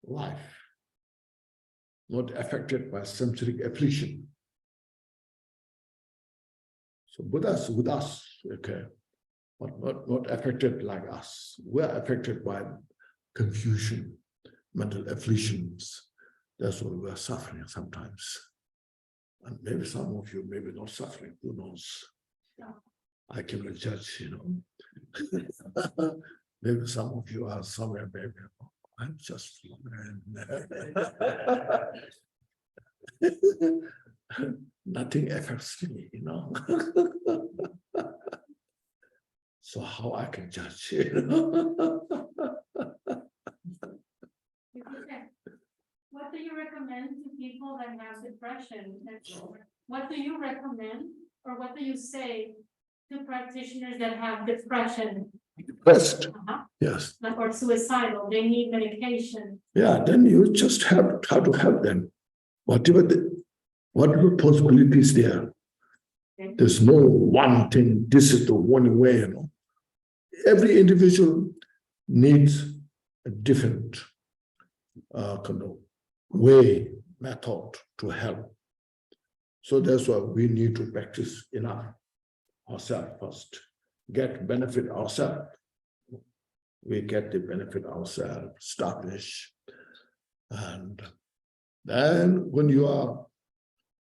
life, not affected by samsaric affliction. So Buddha is with us, okay, but not affected like us. We're affected by confusion, mental afflictions. That's why we're suffering sometimes. And maybe some of you may be not suffering, who knows? I cannot judge, Maybe some of you are somewhere, maybe I'm just nothing affects me, So how I can judge? What do you recommend to people that have depression? What do you recommend, or what do you say to practitioners that have depression? Depressed, yes. Or suicidal, they need medication. Yeah, then you just have to help them. Whatever possibilities there. Okay. There's no one thing, this is the one way, Every individual needs a different kind of way, method to help. So that's why we need to practice enough ourselves first. Get benefit ourselves. We get the benefit ourselves, establish. And then when you are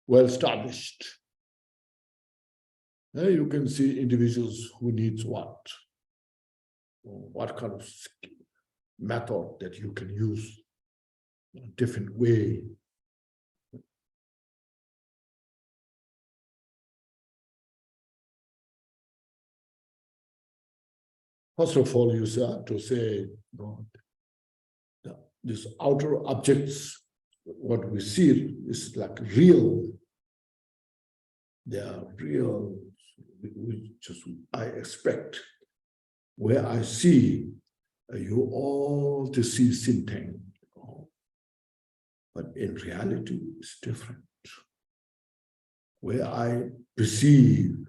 well established, then you can see individuals who needs what kind of method that you can use, a different way First of all, you have to say, these outer objects, what we see is like real. They are real, I expect. Where I see, you all to see Sinteng. But in reality, it's different. Where I perceive,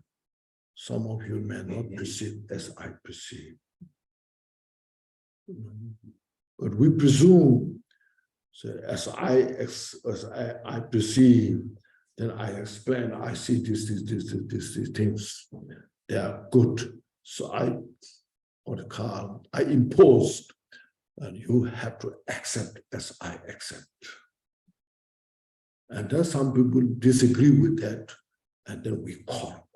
some of you may not perceive as I perceive. But we presume, so as I perceive, then I explain, I see these things, they are good. So I imposed, and you have to accept as I accept. And then some people disagree with that, and then we call.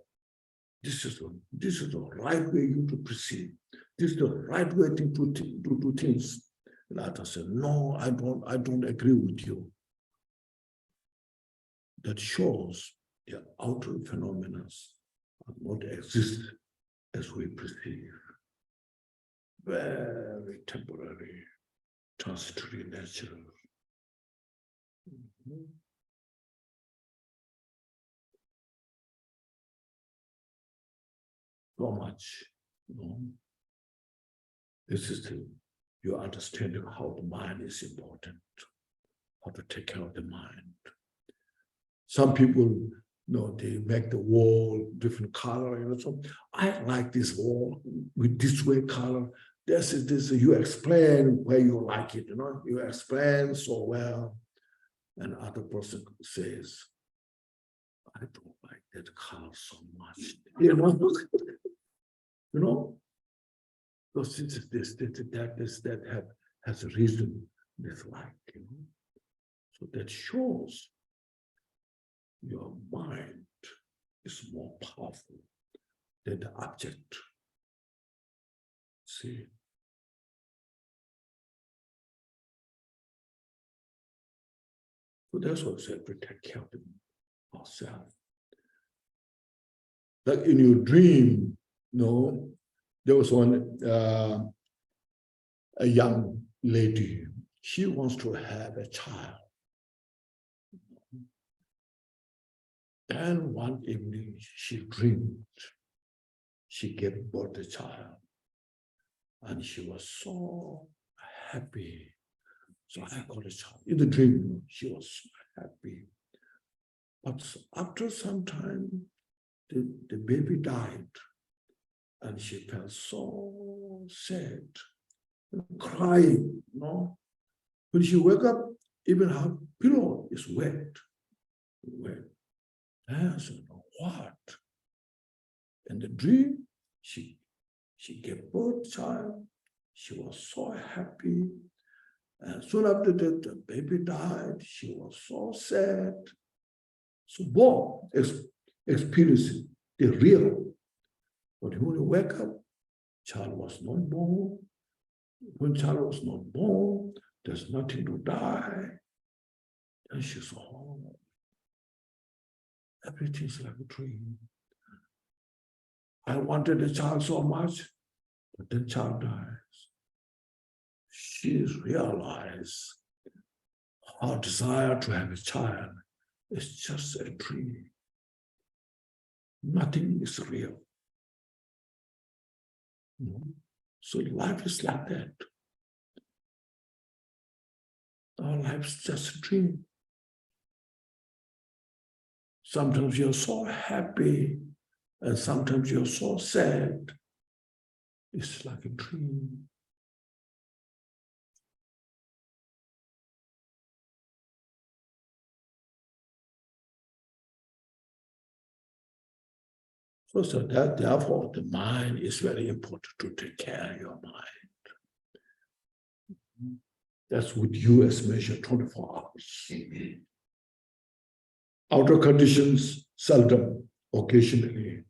This is the right way you to perceive. This is the right way to do things. And others say, no, I don't agree with you. That shows the outer phenomena do not exist as we perceive. Very temporary, transitory nature. So much. This is your understanding how the mind is important, how to take care of the mind. Some people, they make the wall different color, so I like this wall with this way color. This, you explain where you like it, you explain so well. And other person says, I don't like that color so much, because that has a reason, dislike, So that shows your mind is more powerful than the object. See? So that's what I said, protect care of ourselves. Like in your dream, there was one a young lady. She wants to have a child. And one evening she dreamed. She gave birth to a child. And she was so happy. So I call a child. In the dream, she was so happy. But after some time, the baby died. And she felt so sad, crying, When she woke up, even her pillow is wet. And I said, what? In the dream, she gave birth to a child. She was so happy. And soon after that, the baby died. She was so sad. So both experiencing the real. But when you wake up, child was not born. When child was not born, there's nothing to die. And she said, everything's like a dream. I wanted a child so much, but then child dies. She's realized her desire to have a child is just a dream. Nothing is real. So life is like that. Our life is just a dream. Sometimes you're so happy, and sometimes you're so sad. It's like a dream. So that therefore the mind is very important to take care of your mind. That's with you as measured 24 hours. Outer conditions seldom, occasionally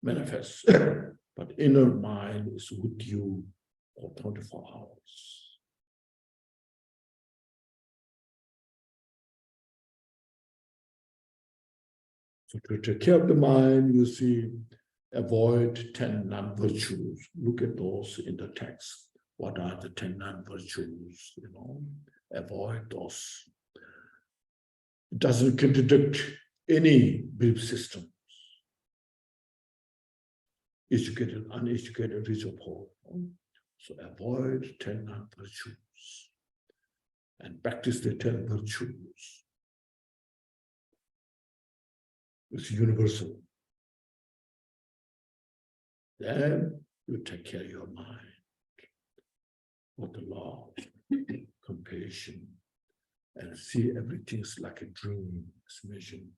manifest, but inner mind is with you for 24 hours. So to take care of the mind, you see, avoid 10 non-virtues. Look at those in the text. What are the 10 non-virtues? Avoid those. It doesn't contradict any belief system. Educated, uneducated, rich or poor. So avoid 10 non-virtues and practice the 10 virtues. It's universal. Then you take care of your mind. What the love, compassion, and see everything's like a dream, vision.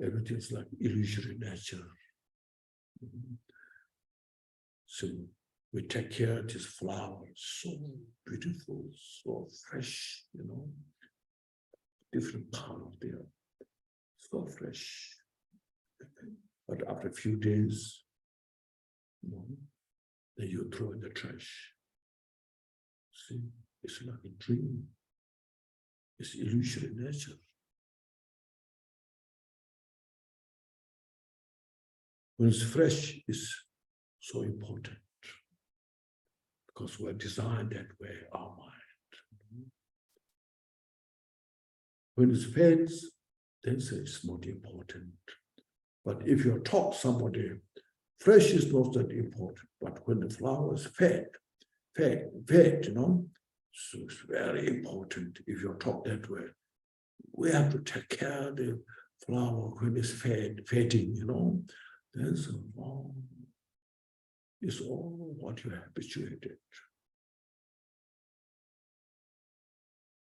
Everything's like illusory nature. So we take care of these flowers, so beautiful, so fresh, different color there, so fresh. But after a few days, then you throw in the trash. See, it's like a dream. It's illusory nature. When it's fresh, it's so important because we're designed that way, our mind. When it fades, then it's not important. But if you're taught somebody, fresh is not that important, but when the flowers fade, so it's very important if you're taught that way. We have to take care of the flower when it's fading, There's it's all what you are habituated.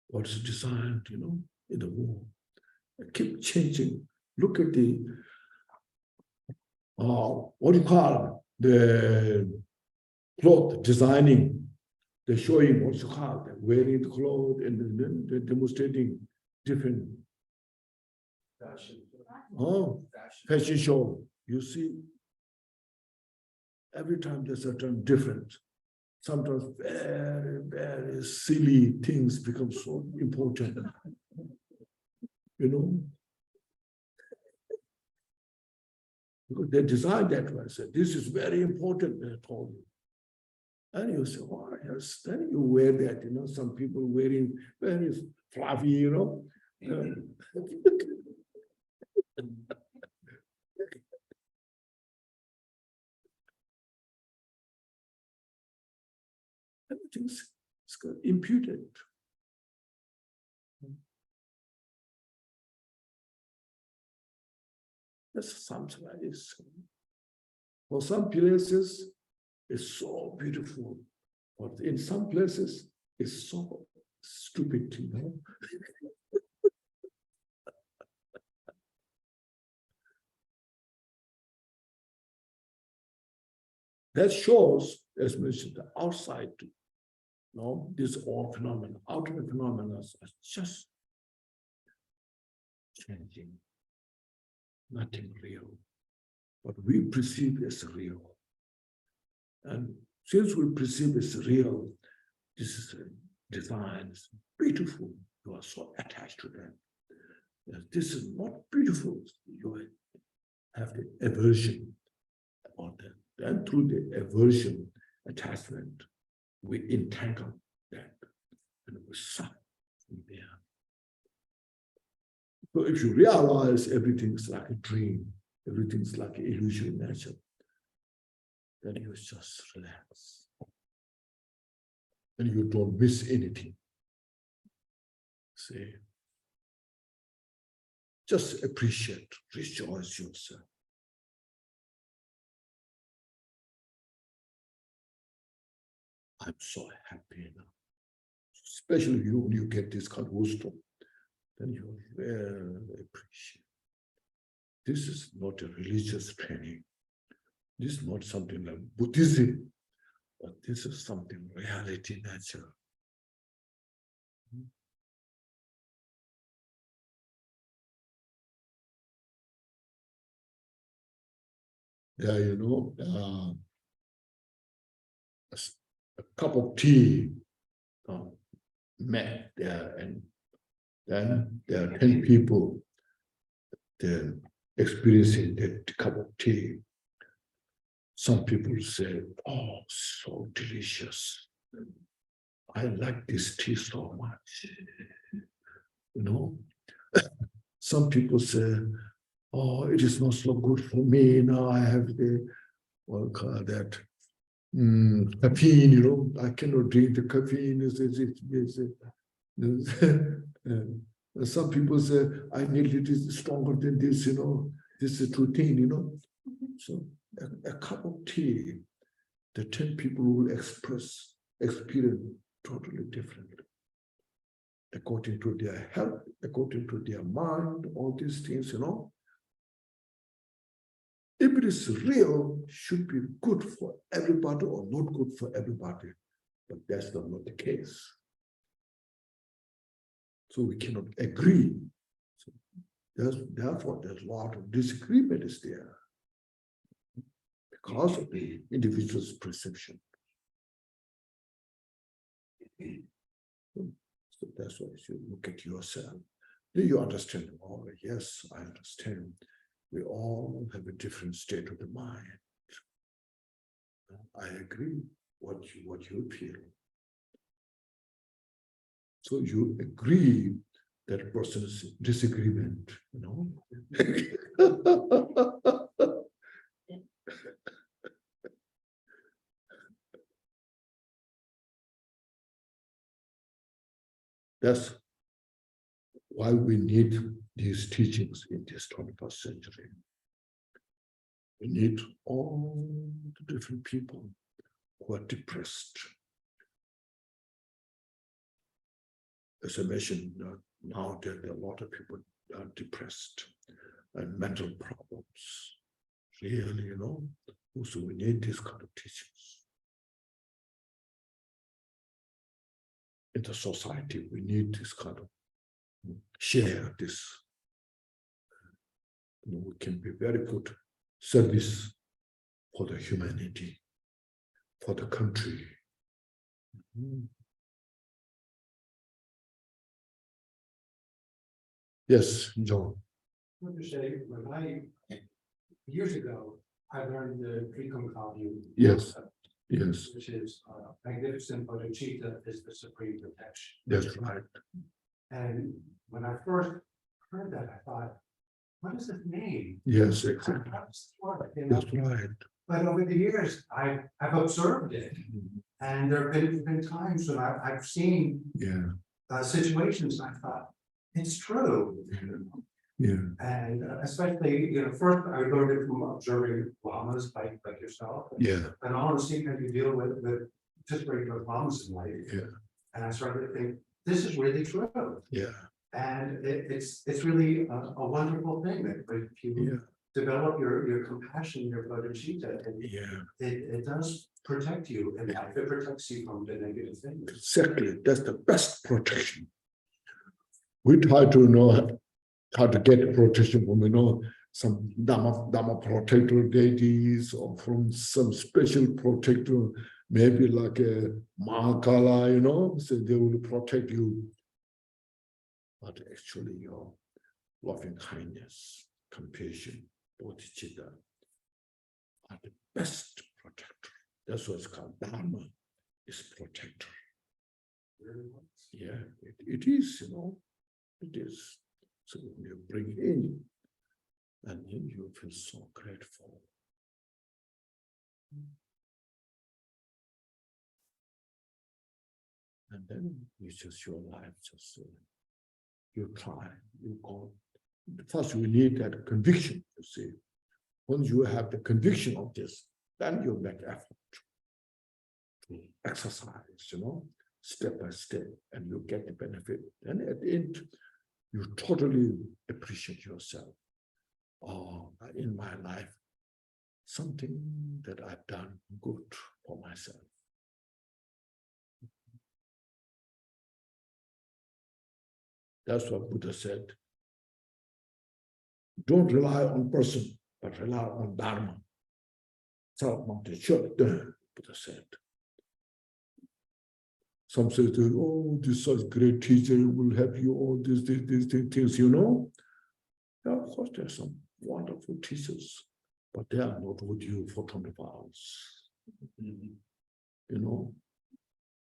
What's designed, in the world. Keep changing. Look at the what do you call it? The cloth designing. They're showing what you call it, wearing the clothes and then they're demonstrating different fashion show. You see, every time there's a term different. Sometimes very, very silly things become so important. Because they designed that way. I said, this is very important, they told you. And you say, oh, yes, then you wear that, some people wearing very fluffy, Everything's imputed. That's something like this. For some places, it's so beautiful, but in some places, it's so stupid, That shows, as mentioned, the outside. This all phenomena, outer phenomena are just changing. Nothing real. But we perceive as real. And since we perceive as real, this is design, it's beautiful. You are so attached to that. If this is not beautiful, you have the aversion on that. And through the aversion, attachment, we entangle that and we suffer from there. So if you realize everything's like a dream, everything's like an illusion nature, then you just relax. And you don't miss anything. See? Just appreciate, rejoice yourself. I'm so happy now. Especially you, when you get this kind of wisdom, then you very appreciate. This is not a religious training. This is not something like Buddhism, but this is something reality nature. Yeah, a cup of tea met there, and then there are 10 people they're experiencing that cup of tea. Some people say, oh, so delicious. I like this tea so much. You know, some people say, oh, it is not so good for me. Now I have the, what we call that, caffeine, you know, I cannot drink the caffeine. Some people say, I need it is stronger than this, you know, this is too thin, you know. So a cup of tea, the 10 people will experience totally differently. According to their health, according to their mind, all these things, you know. If it is real, should be good for everybody or not good for everybody. But that's not the case. So we cannot agree. So therefore, there's a lot of disagreement is there because of the individual's perception. So that's why you should look at yourself. Do you understand? Oh, yes, I understand. We all have a different state of the mind. I agree what you feel. So you agree that person's disagreement, you know. That's why we need these teachings in this 21st century. We need all the different people who are depressed. As I mentioned, now there are a lot of people are depressed and mental problems. Really, you know, so we need this kind of teachings. In the society, we need this kind of share this. You know, we can be very good service for the humanity, for the country. Yes, John. I want to say, years ago, I learned the Drikung Kagyu. Yes. Yes. Which is magnificent Bodhichitta is the supreme protection. That's right. And when I first heard that, I thought, what does it mean? Yes, exactly. How does it work, you know? That's right. But over the years, I've observed it. And there have been times when I've seen situations and I thought, it's true. Yeah. And especially, you know, first I learned it from observing lamas like yourself. Yeah. And all the see how you deal with just regular lamas in life. Yeah. And I started to think, this is really true. Yeah. And it's really a wonderful thing that if you develop your compassion, your bodhichitta, and it does protect you in life. It protects you from the negative things. Exactly. That's the best protection. We try to know how to get protection from, you know, some Dhamma protector deities or from some special protector, maybe like a Mahakala, you know, so they will protect you. But actually your loving kindness, compassion, bodhicitta are the best protector. That's what it's called. Dharma is protector. Yeah, it is, you know, it is. So when you bring in, and then you feel so grateful. And then it's just your life, just you try, you go. First, you need that conviction, you see. Once you have the conviction of this, then you make effort to exercise, you know, step by step, and you get the benefit. And at the end, you totally appreciate yourself. Oh, in my life, something that I've done good for myself. That's what Buddha said. Don't rely on person, but rely on Dharma. Buddha said. Some say, oh, this is a great teacher will help you, all these things, you know. Yeah, of course, there are some wonderful teachers. but they are not with you for 24 hours. You know,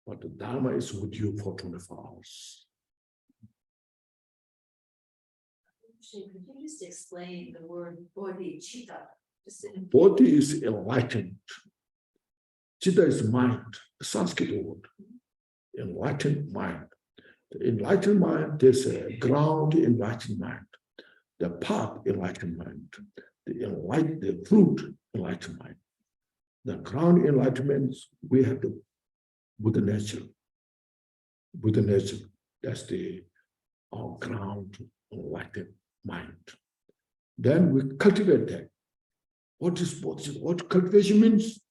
but the Dharma is with you for 24 hours. Could you just explain the word bodhichitta? Bodhi is enlightened. Chitta is mind, the Sanskrit word. Enlightened mind. The enlightened mind, there's a ground enlightened mind, the path enlightened mind, the fruit enlightened mind. The ground enlightenment, we have the Buddha nature. Buddha nature, that's our ground enlightened mind. Then we cultivate that. What cultivation means?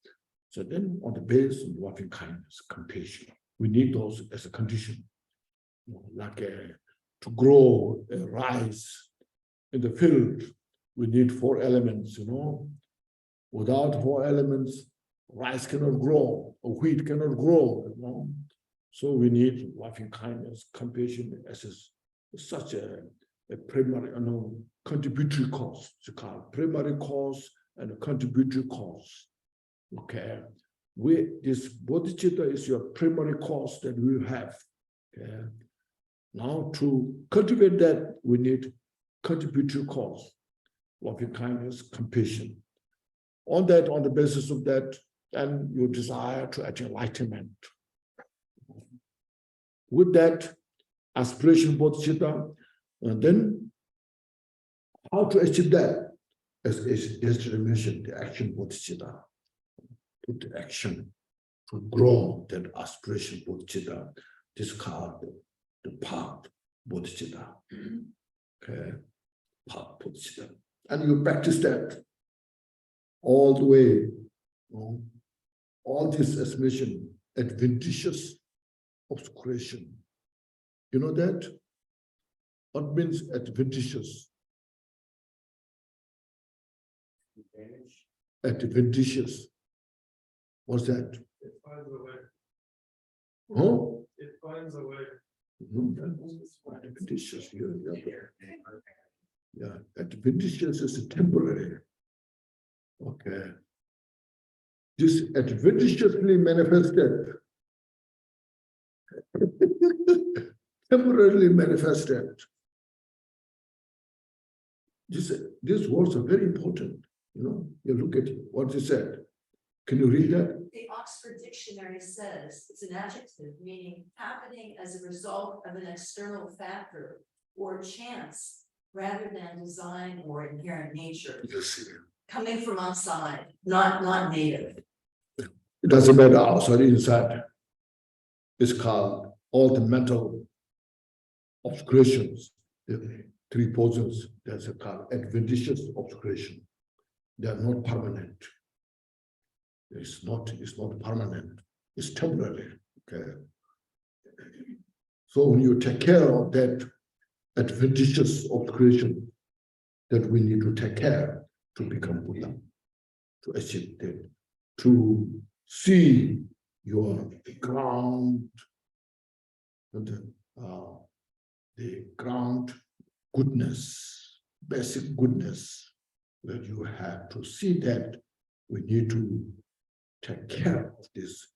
So then on the basis of loving kindness, compassion, we need those as a condition. Like to grow a rice in the field, we need 4 elements, Without 4 elements, rice cannot grow, or wheat cannot grow, So we need loving kindness, compassion as such a primary, contributory cause. It's called primary cause and a contributory cause. Okay. This bodhicitta is your primary cause that we have. Okay. Now to cultivate that, we need contributory cause, loving kindness, compassion. On the basis of that, then you desire to attain enlightenment. With that aspiration bodhicitta, and then how to achieve that? As yesterday mentioned, the action bodhicitta. Put the action to grow that aspiration bodhicitta. This is called the path bodhicitta. Okay, path bodhicitta. And you practice that all the way. All this as mentioned, adventitious obscuration. You know that? What means adventitious? Adventitious. What's that? It finds a way. Huh? It finds a way. Adventitious. Yeah, adventitious is temporary. Okay. This adventitiously manifested, temporarily manifested. These words are very important. You look at what he said. Can you read that? The Oxford Dictionary says it's an adjective meaning happening as a result of an external factor or chance rather than design or inherent nature. Yes. Coming from outside, not native. It doesn't matter outside, inside. It's called all the mental obscurations, the 3 poisons, that's called adventitious obscuration. They are not permanent. It's not permanent, it's temporary. Okay. So when you take care of that adventitious obscuration that we need to take care to become Buddha, to achieve that, to see your ground, the ground goodness, basic goodness that you have. To see that, we need to take care of this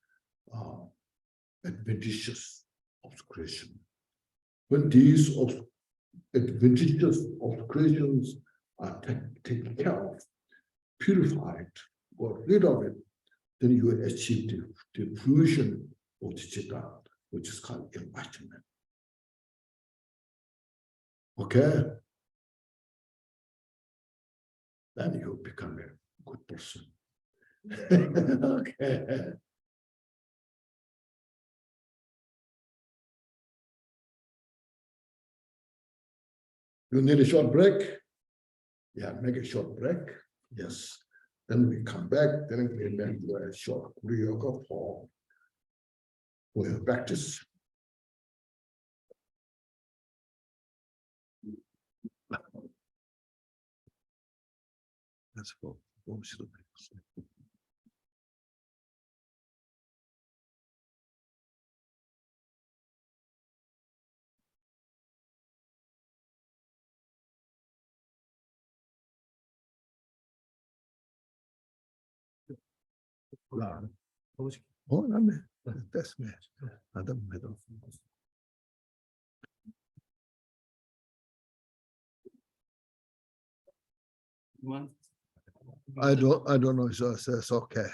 adventitious obscuration. When these adventitious obscurations are taken care of, purified, got rid of it, then you achieve the fruition of the Chitta, which is called enlightenment. Okay? Then you become a good person. Okay. You need a short break? Yeah, make a short break. Yes. Then we come back, then we make a short Guru Yoga for your practice. Let's go. Claro. Órale, that's me. Adam Meadow. I don't know, it's okay.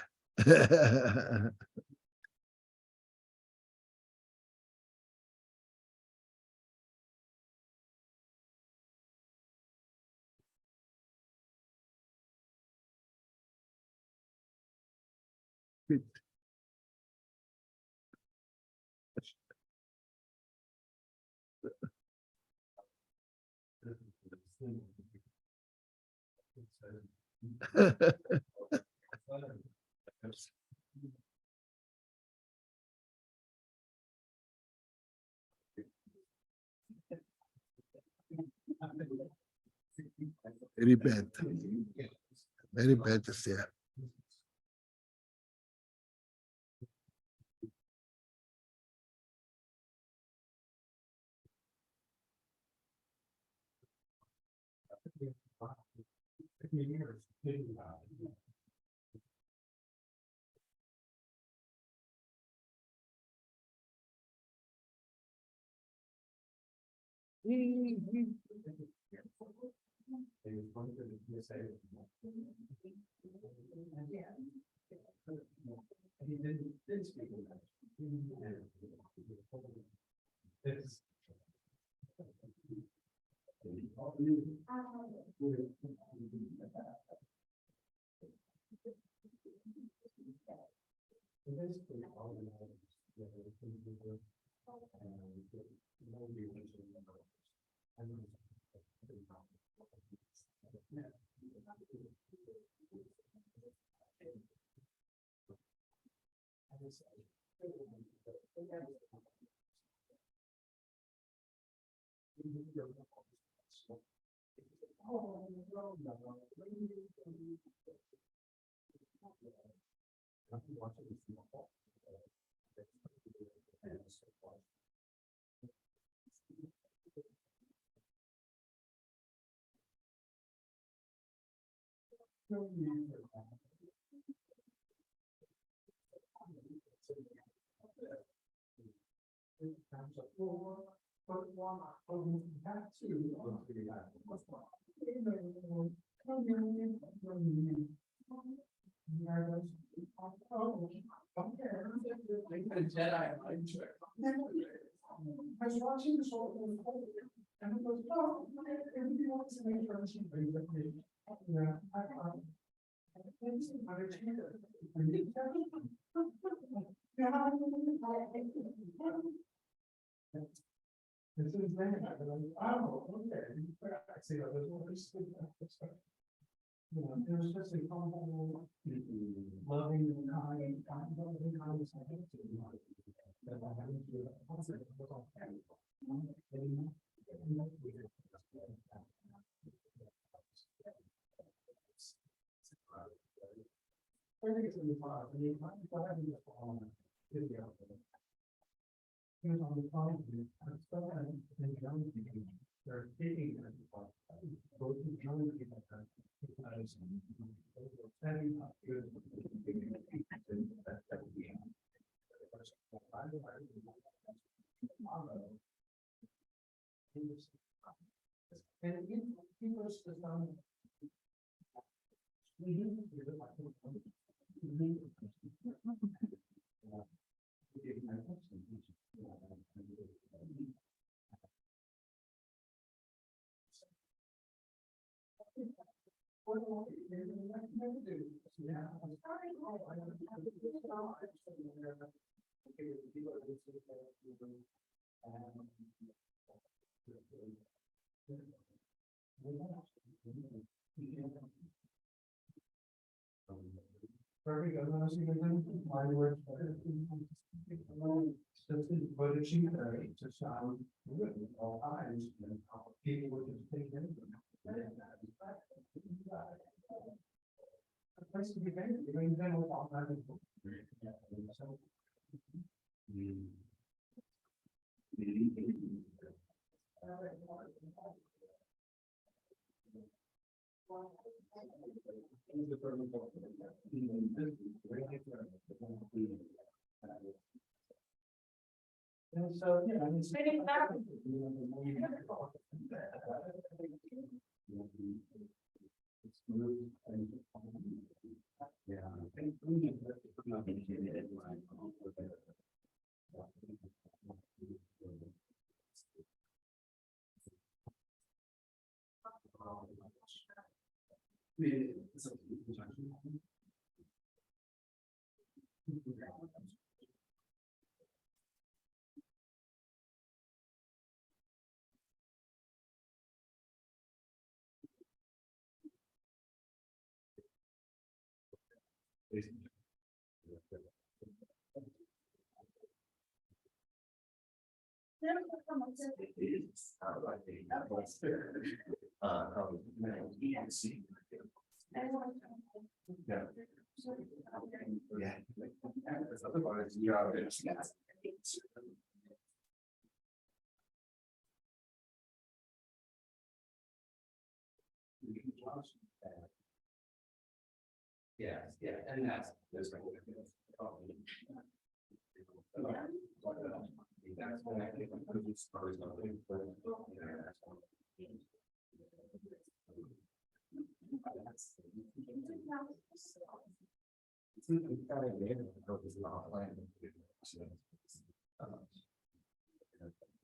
Very bad. Very bad to see. Bodhichitta to sound good at all times, and people would just take it. A place to be very, very general all time. And so, you know, it's. Yeah, I think we need to put up in here, like, Yeah. Yeah. Otherwise, you are. Yeah, yeah, and that's. That's when I think it's probably something.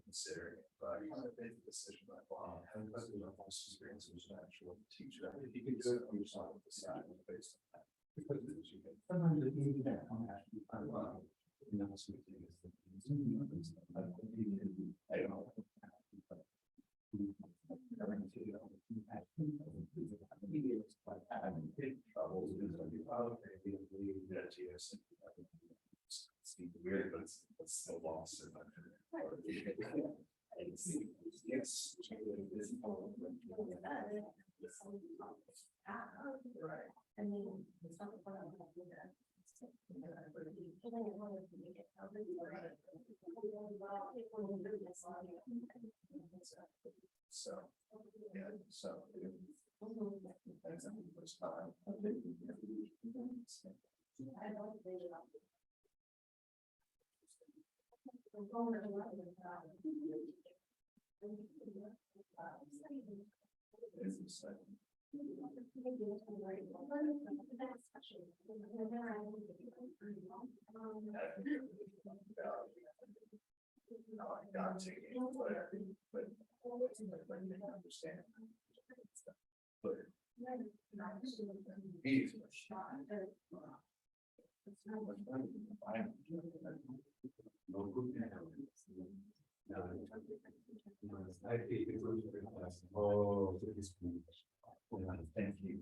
Consider it, but the decision like, wow, how does it experience was an actual teacher? If you can do it on yourself, decide based on that. Because you can sometimes it can be that one actually, you know, sweet thing is that I don't know. Weird, but it's still lost. Yes. So, yeah, so. God taking whatever, but I understand. But he's thank you.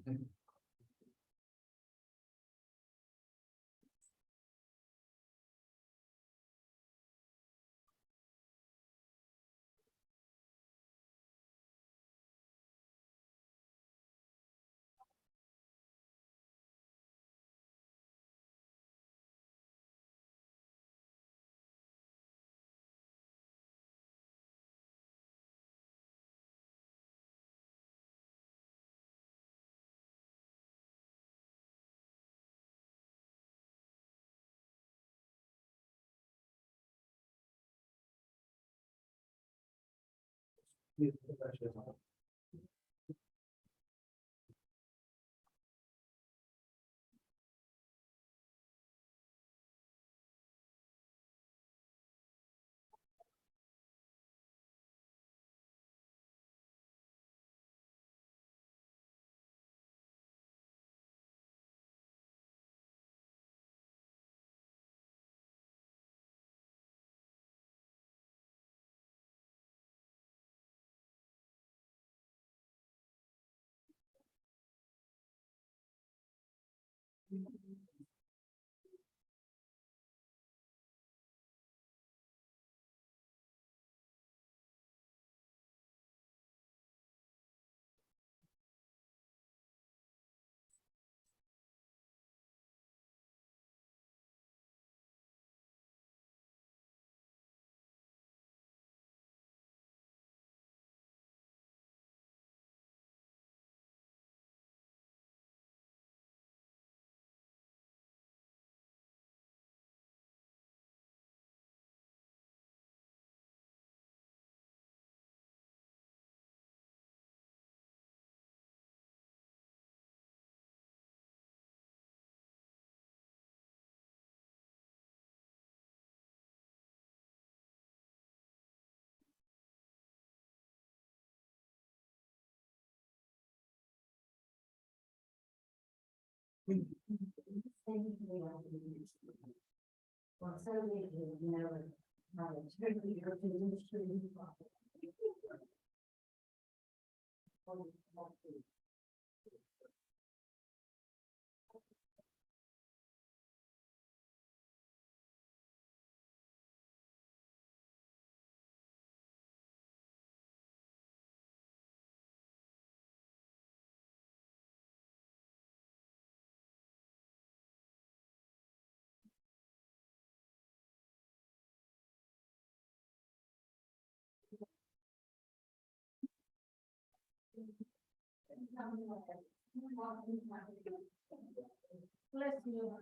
Bless you.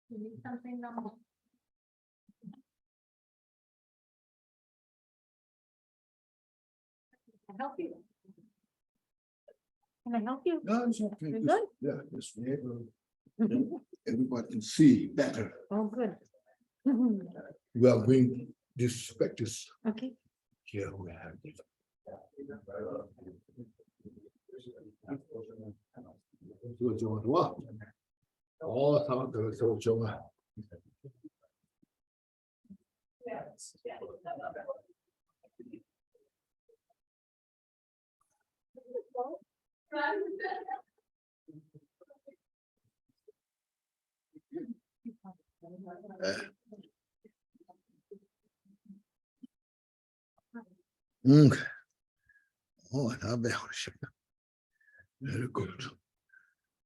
You need something number. Can I help you? Can I help you? No, it's okay. You're Just- good? Yeah, just everybody can see better. Oh, good. We are bring this practice Okay. here. We have it. 做钟是吧？哦，他们都做钟啊。Okay. Oh, now very good.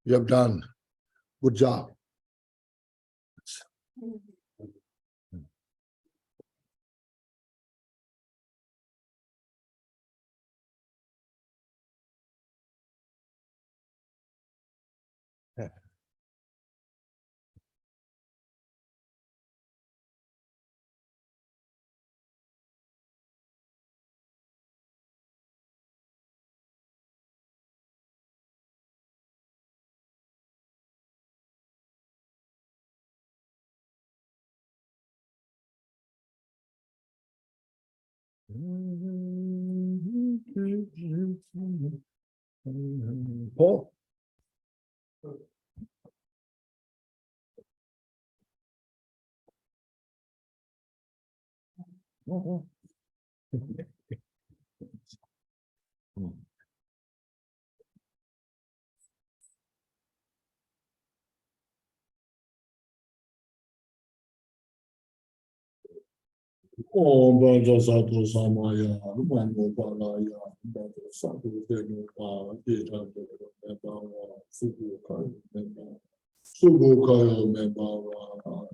You have done good job. Paul? Om Bhaja Sato Samaya, Mano Balaya, Bhaja Sato Venuka, Ita Membawa, Subukayo Membawa, Subukayo Membawa,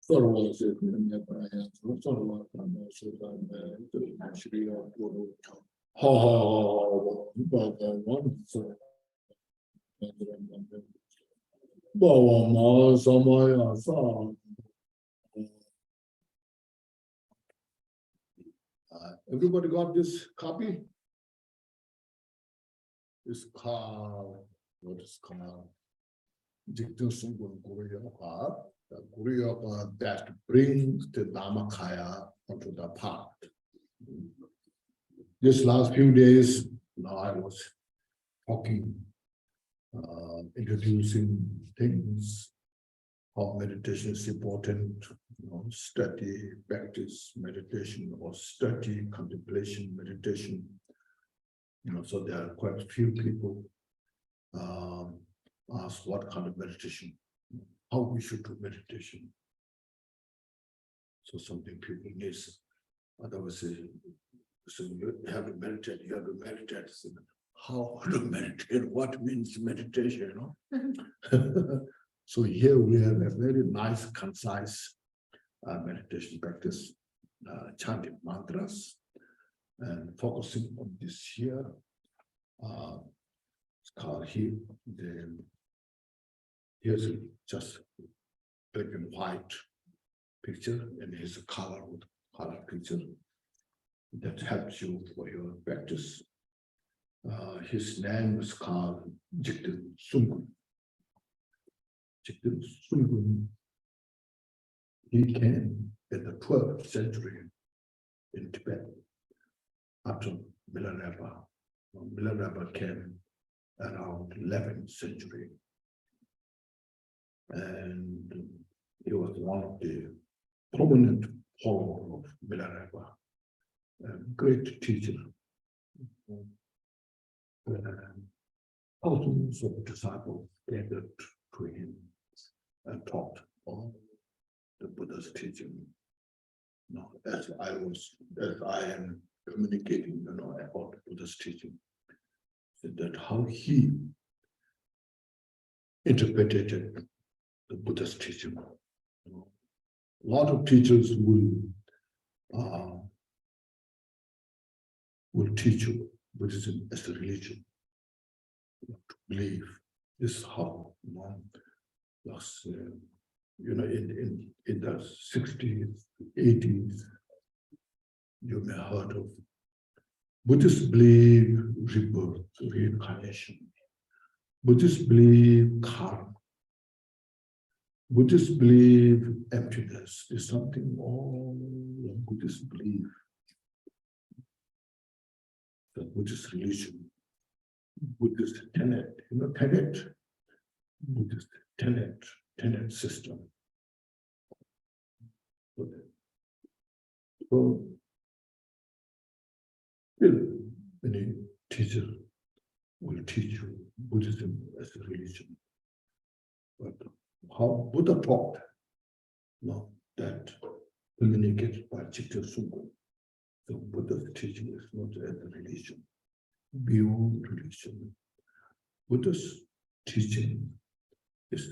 Sarvasik Membawa, Sarvakana Sudan, Shri Guru. Ha ha ha, Bhaja One. Bawa Ma Samaya Sa. Everybody got this copy? It's called, what is called? Jigten Sumgon Guru Yoga. The Guru Yoga that brings the Dhammakaya onto the path. This last few days, now I was talking, introducing things, how meditation is important, study, practice meditation, or study, contemplation, meditation. So there are quite a few people ask what kind of meditation, how we should do meditation. So something people need. Otherwise, so you have to meditate, you have to meditate. So how to meditate? What means meditation? So here we have a very nice, concise meditation practice, chanting mantras and focusing on this here. It's called here. Here's just black and white picture, and here's a color picture that helps you for your practice. His name is called Jigten Sumgon. Jigten Sumgon. He came in the 12th century in Tibet after Venerable. Venerable came around 11th century. And he was one of the prominent followers of Venerable, a great teacher. Thousands of disciples gathered to him and taught all the Buddha's teaching. As I am communicating, about Buddha's teaching, so that how he interpreted the Buddha's teaching. A lot of teachers will teach you Buddhism as a religion. To believe this is how, in the 60s, 80s, you may have heard of Buddhists believe rebirth, reincarnation. Buddhists believe karma. Buddhists believe emptiness is something all Buddhists believe. The Buddhist religion, Buddhist tenet, tenet, Buddhist tenet system. So, any teacher will teach you Buddhism as a religion. But how Buddha taught, that communicated by Jigten Sumgon. So Buddha's teaching is not as a religion, beyond religion. Buddha's teaching is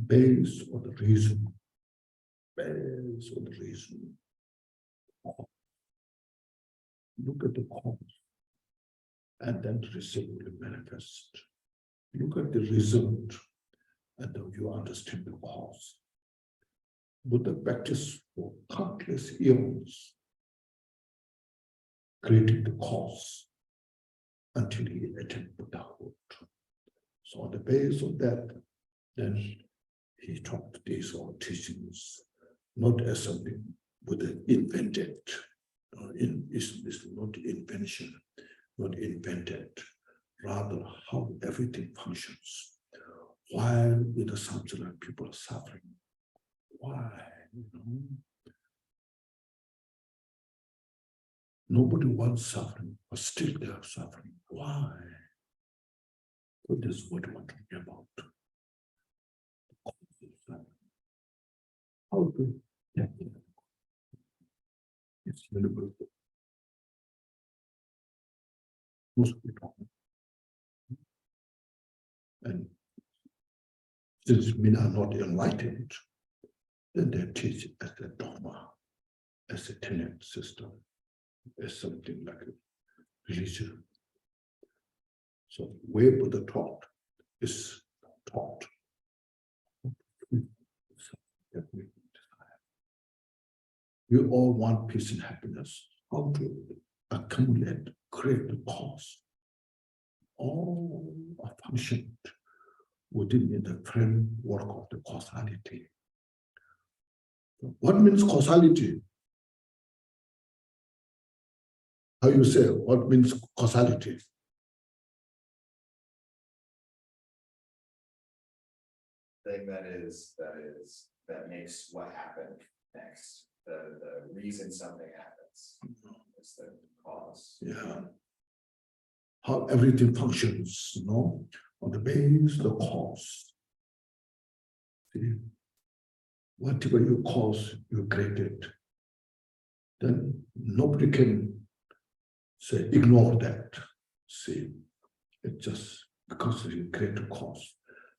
based on the reason, Look at the cause, and then the result will manifest. Look at the result, and then you understand the cause. Buddha practiced for countless eons, creating the cause until he attained Buddhahood. So on the basis of that, then he taught these all teachings, not as something Buddha invented. It's not invention, not invented. Rather, how everything functions. While in the samsara, people are suffering. Why? Nobody wants suffering, but still they are suffering. Why? So this is what we're talking about. How to get it? It's universal. Most people. And since men are not enlightened, then they teach as a dogma, as a tenet system, as something like a religion. So where Buddha taught is taught. You all want peace and happiness. How to accumulate, create the cause. All are functioned within the framework of the causality. What means causality? How you say, what means causality? Thing that makes what happened next. The reason something happens is the cause. Yeah. How everything functions, on the base, the cause. See, whatever you cause, you create it. Then nobody can say, ignore that. See, it's just because you create a cause.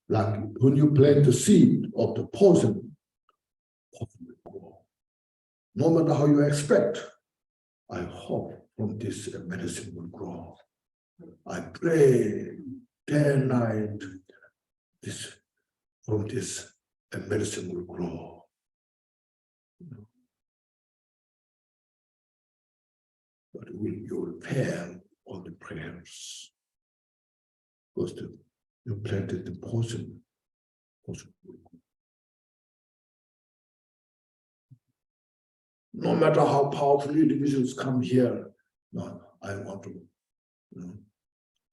Like when you plant the seed of the poison will grow. No matter how you expect, I hope from this medicine will grow. I pray day and night, from this medicine will grow. But you will fail all the prayers. Because you planted the poison will grow. No matter how powerful individuals come here, no, I want to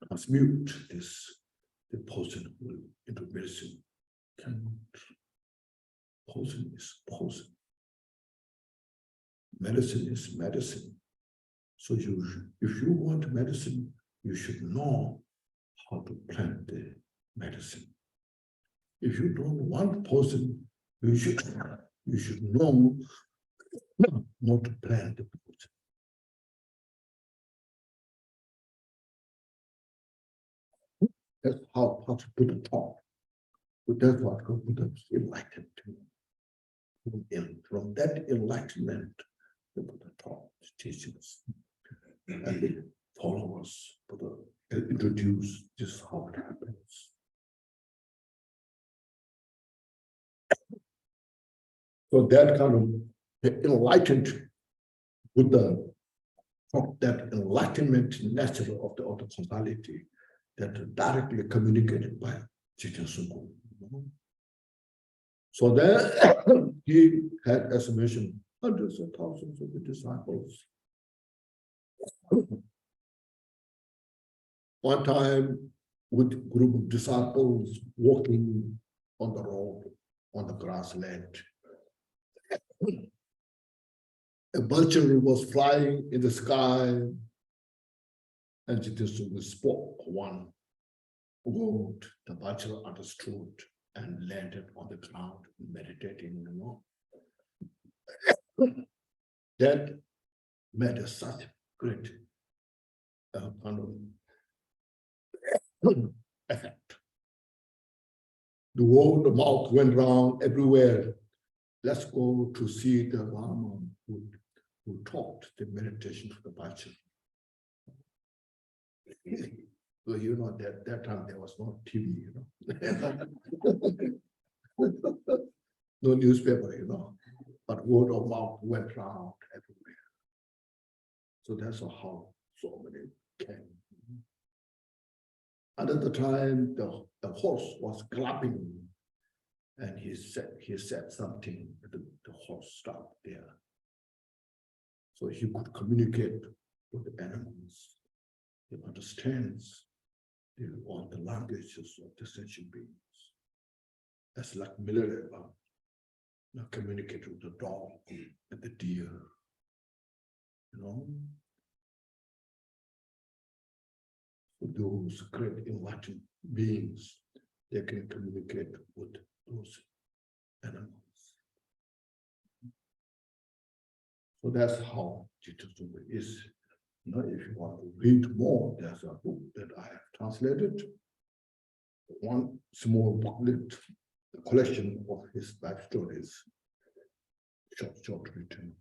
transmute the poison into medicine. Cannot. Poison is poison. Medicine is medicine. So if you want medicine, you should know how to plant the medicine. If you don't want poison, you should know not to plant the poison. That's how Buddha taught. But that's what Buddha was enlightened to. From that enlightenment, the Buddha taught the teachings. And the followers, Buddha introduced this is how it happens. So that kind of enlightened Buddha taught that enlightenment nature of the causality that directly communicated by Jigten Sumgon. So then he had, as mentioned, hundreds of thousands of the disciples. One time, with a group of disciples walking on the road, on the grassland, a vulture was flying in the sky, and Jigten Sumgon spoke one word. The vulture understood and landed on the ground, meditating, That made such great effect. The word of mouth went round everywhere. Let's go to see the Lama who taught the meditation to the vulture. So that time there was no TV, no newspaper, but word of mouth went round everywhere. So that's how so many came. And at the time, the horse was galloping, and he said something. The horse stopped there. So he could communicate with the animals. He understands all the languages of the sentient beings. That's like Minerva, communicate with the dog and the deer. So those great enlightened beings, they can communicate with those animals. So that's how Jigten Sumgon is. If you want to read more, there's a book that I have translated. One small booklet, a collection of his life stories, short written.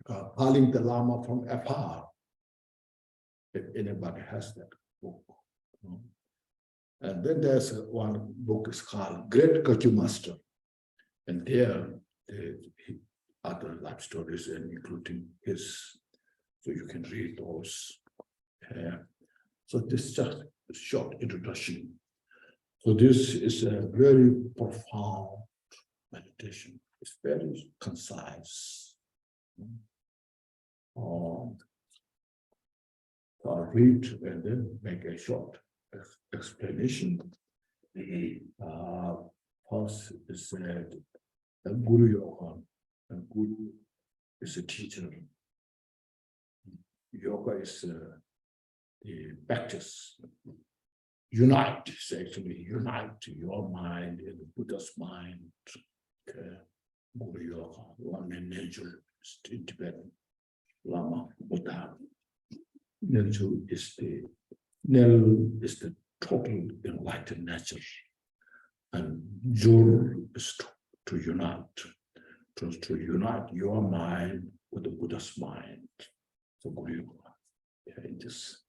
Calling the Lama from afar. If anybody has that book. And then there's one book is called Great Kagyu Master. And there, other life stories and including his, so you can read those. So this is just a short introduction. So this is a very profound meditation. It's very concise. I'll read and then make a short explanation. First is Guru Yoga. And Guru is a teacher. Yoga is the practice. Unite, is actually unite your mind and the Buddha's mind. Guru Yoga, one in nature, in Tibet, Lama, Buddha. Nature is the total enlightened nature. And Jur is to unite. To unite your mind with the Buddha's mind. So Guru Yoga, it is.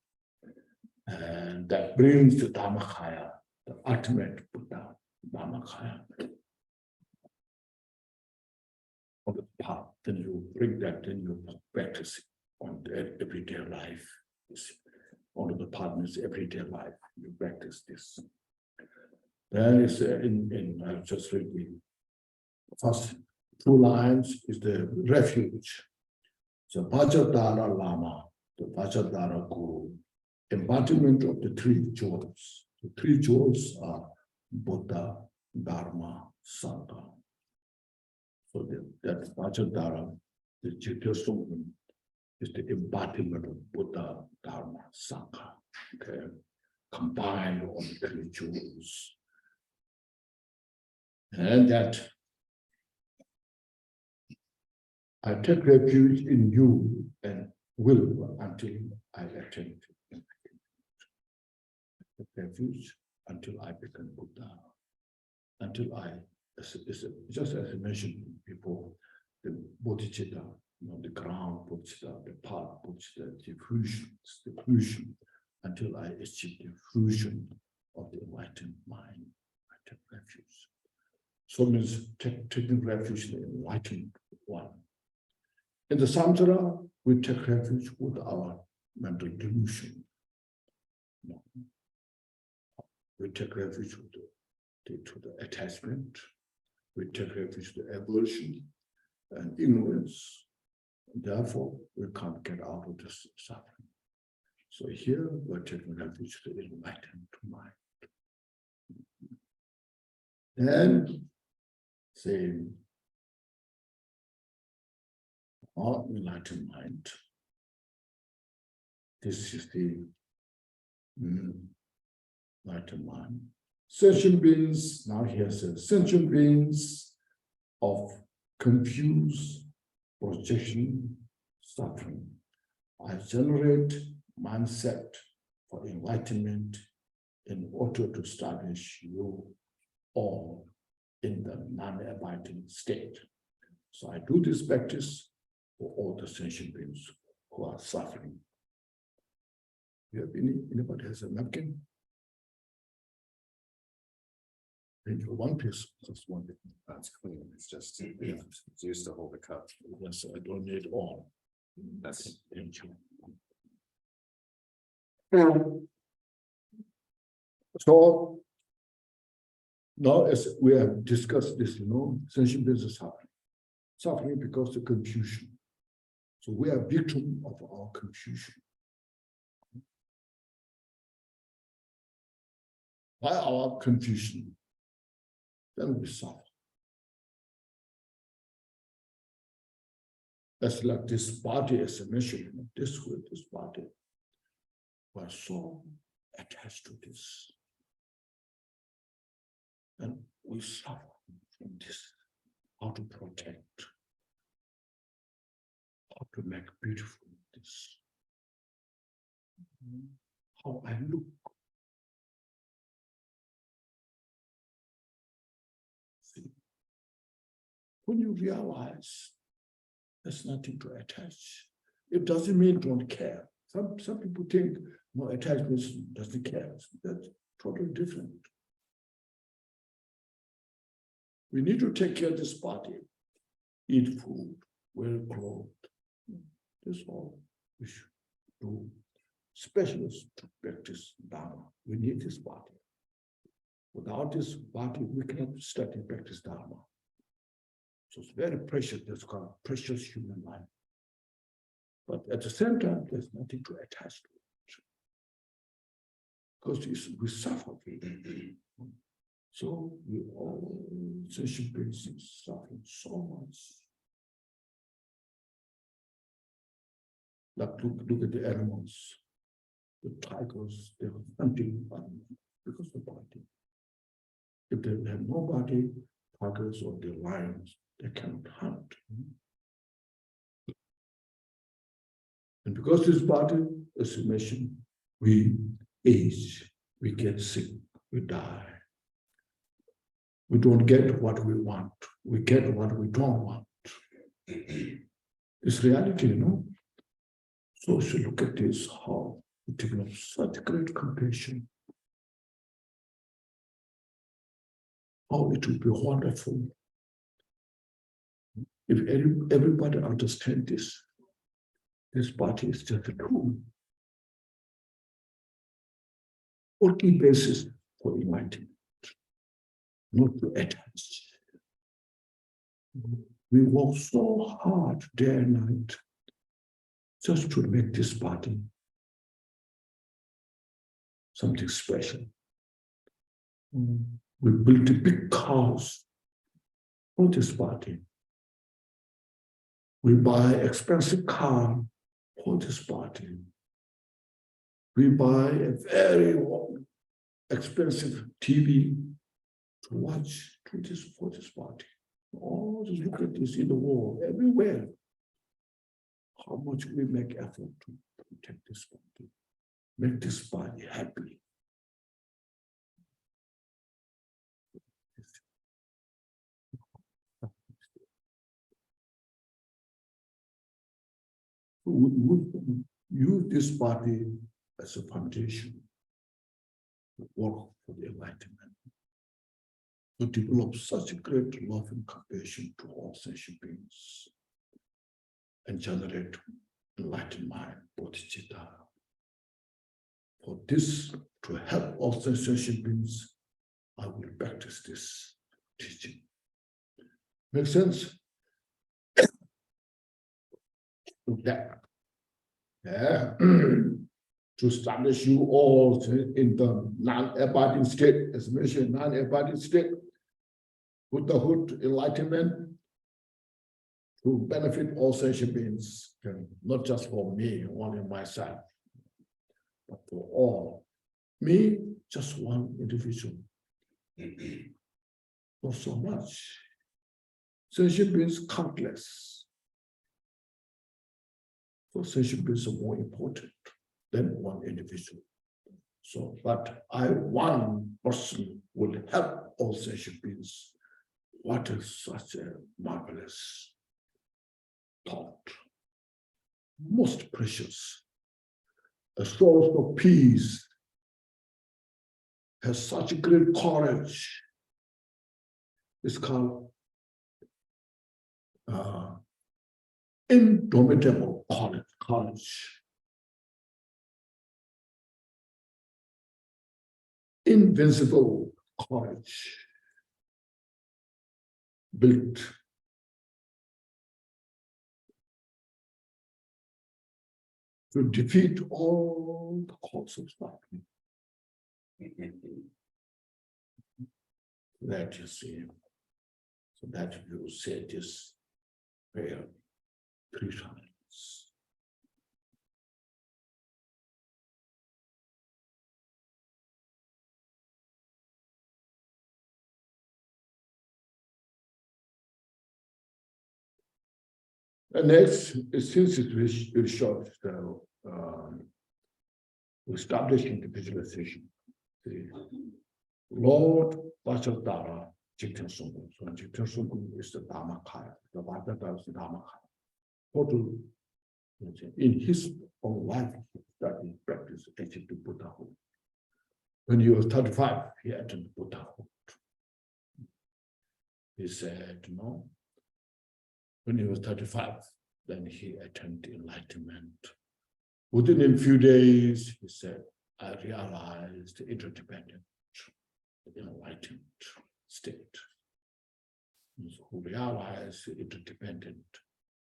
And that brings the Dharmakaya, the ultimate Buddha, Dharmakaya. On the path, then you bring that, then you practice it on the everyday life. On the path means everyday life, you practice this. Then it's I just read the first 2 lines is the refuge. So VajraPub Lama, the VajraPub Guru, embodiment of the 3 jewels. The 3 jewels are Buddha, Dharma, Sangha. So that VajraPub, the Jigten Sumgon, is the embodiment of Buddha, Dharma, Sangha. Okay, combined all the 3 jewels. And that I take refuge in you and will until I attain. I take refuge until I become Buddha. Until I, just as I mentioned before, the Bodhichitta, the ground Bodhichitta, the path Bodhichitta, the fruition, until I achieve the fruition of the enlightened mind. I take refuge. So means taking refuge in the enlightened one. In the samsara, we take refuge with our mental delusion. We take refuge to the attachment. We take refuge to aversion and ignorance. And therefore, we can't get out of this suffering. So here, we're taking refuge to the enlightened mind. Then, saying, our enlightened mind. This is the enlightened mind. Sentient beings, now here says, sentient beings of confused projection, suffering. I generate mindset for enlightenment in order to establish you all in the non-abiding state. So I do this practice for all the sentient beings who are suffering. You have anybody has a napkin? And one piece, just one bit. That's clean. It's just, it's used to hold the cup. Yes, I don't need all. That's Thank you. So now, as we have discussed this, sentient beings are suffering. Suffering because of confusion. So we are victim of our confusion. By our confusion, then we suffer. That's like this body as a measurement, this body. We're so attached to this. And we suffer from this. How to protect, how to make beautiful this. How I look. See, when you realize there's nothing to attach, it doesn't mean don't care. Some people think no attachment doesn't care. That's totally different. We need to take care of this body, eat food, wear clothes. That's all we should do. Especially to practice Dharma. We need this body. Without this body, we cannot study and practice Dharma. So it's very precious, that's called precious human life. But at the same time, there's nothing to attach to it. Because we suffer. So we all sensation beings suffering so much. Like look at the animals, the tigers, they are hunting because of the body. If they have no body, tigers or the lions, they cannot hunt. And because this body, as you mentioned, we age, we get sick, we die. We don't get what we want. We get what we don't want. It's reality, you know? So we should look at this, how we develop such great compassion. How it would be wonderful if everybody understands this body is just a tool. Working basis for enlightenment. Not to attach. We work so hard day and night just to make this body something special. We built a big house for this body. We buy expensive car for this body. We buy a very expensive TV to watch for this body. Oh, just look at this in the world, everywhere. How much we make effort to protect this body, make this body happy. We use this body as a foundation to work for the enlightenment. To develop such a great love and compassion to all sentient beings and generate enlightened mind, Bodhichitta. For this, to help all sentient beings, I will practice this teaching. Make sense? That. Yeah. To establish you all in the non-abiding state, as mentioned, non-abiding state, Buddhahood, enlightenment, to benefit all sentient beings, not just for me, only myself, but for all. Me, just one individual. Not so much. Sentient beings, countless. So sentient beings are more important than one individual. So, but one person will help all sentient beings. What is such a marvelous thought? Most precious. A source of peace has such great courage. It's called indomitable courage. Invincible courage. Built to defeat all the cause of suffering. That you see, so that you say this prayer 3 times. And next, since it's very short, so establishing the visualization. The Lord Vajradhara Jigten Sumgon. So Jigten Sumgon is the Dharma Kaya. The Vajradhara is the Dharma Kaya. Total, in his own life, study, practice, achieved the Buddhahood. When he was 35, he attained Buddhahood. He said, no. When he was 35, then he attained enlightenment. Within a few days, he said, I realized the interdependent, enlightened state. So who realized the interdependent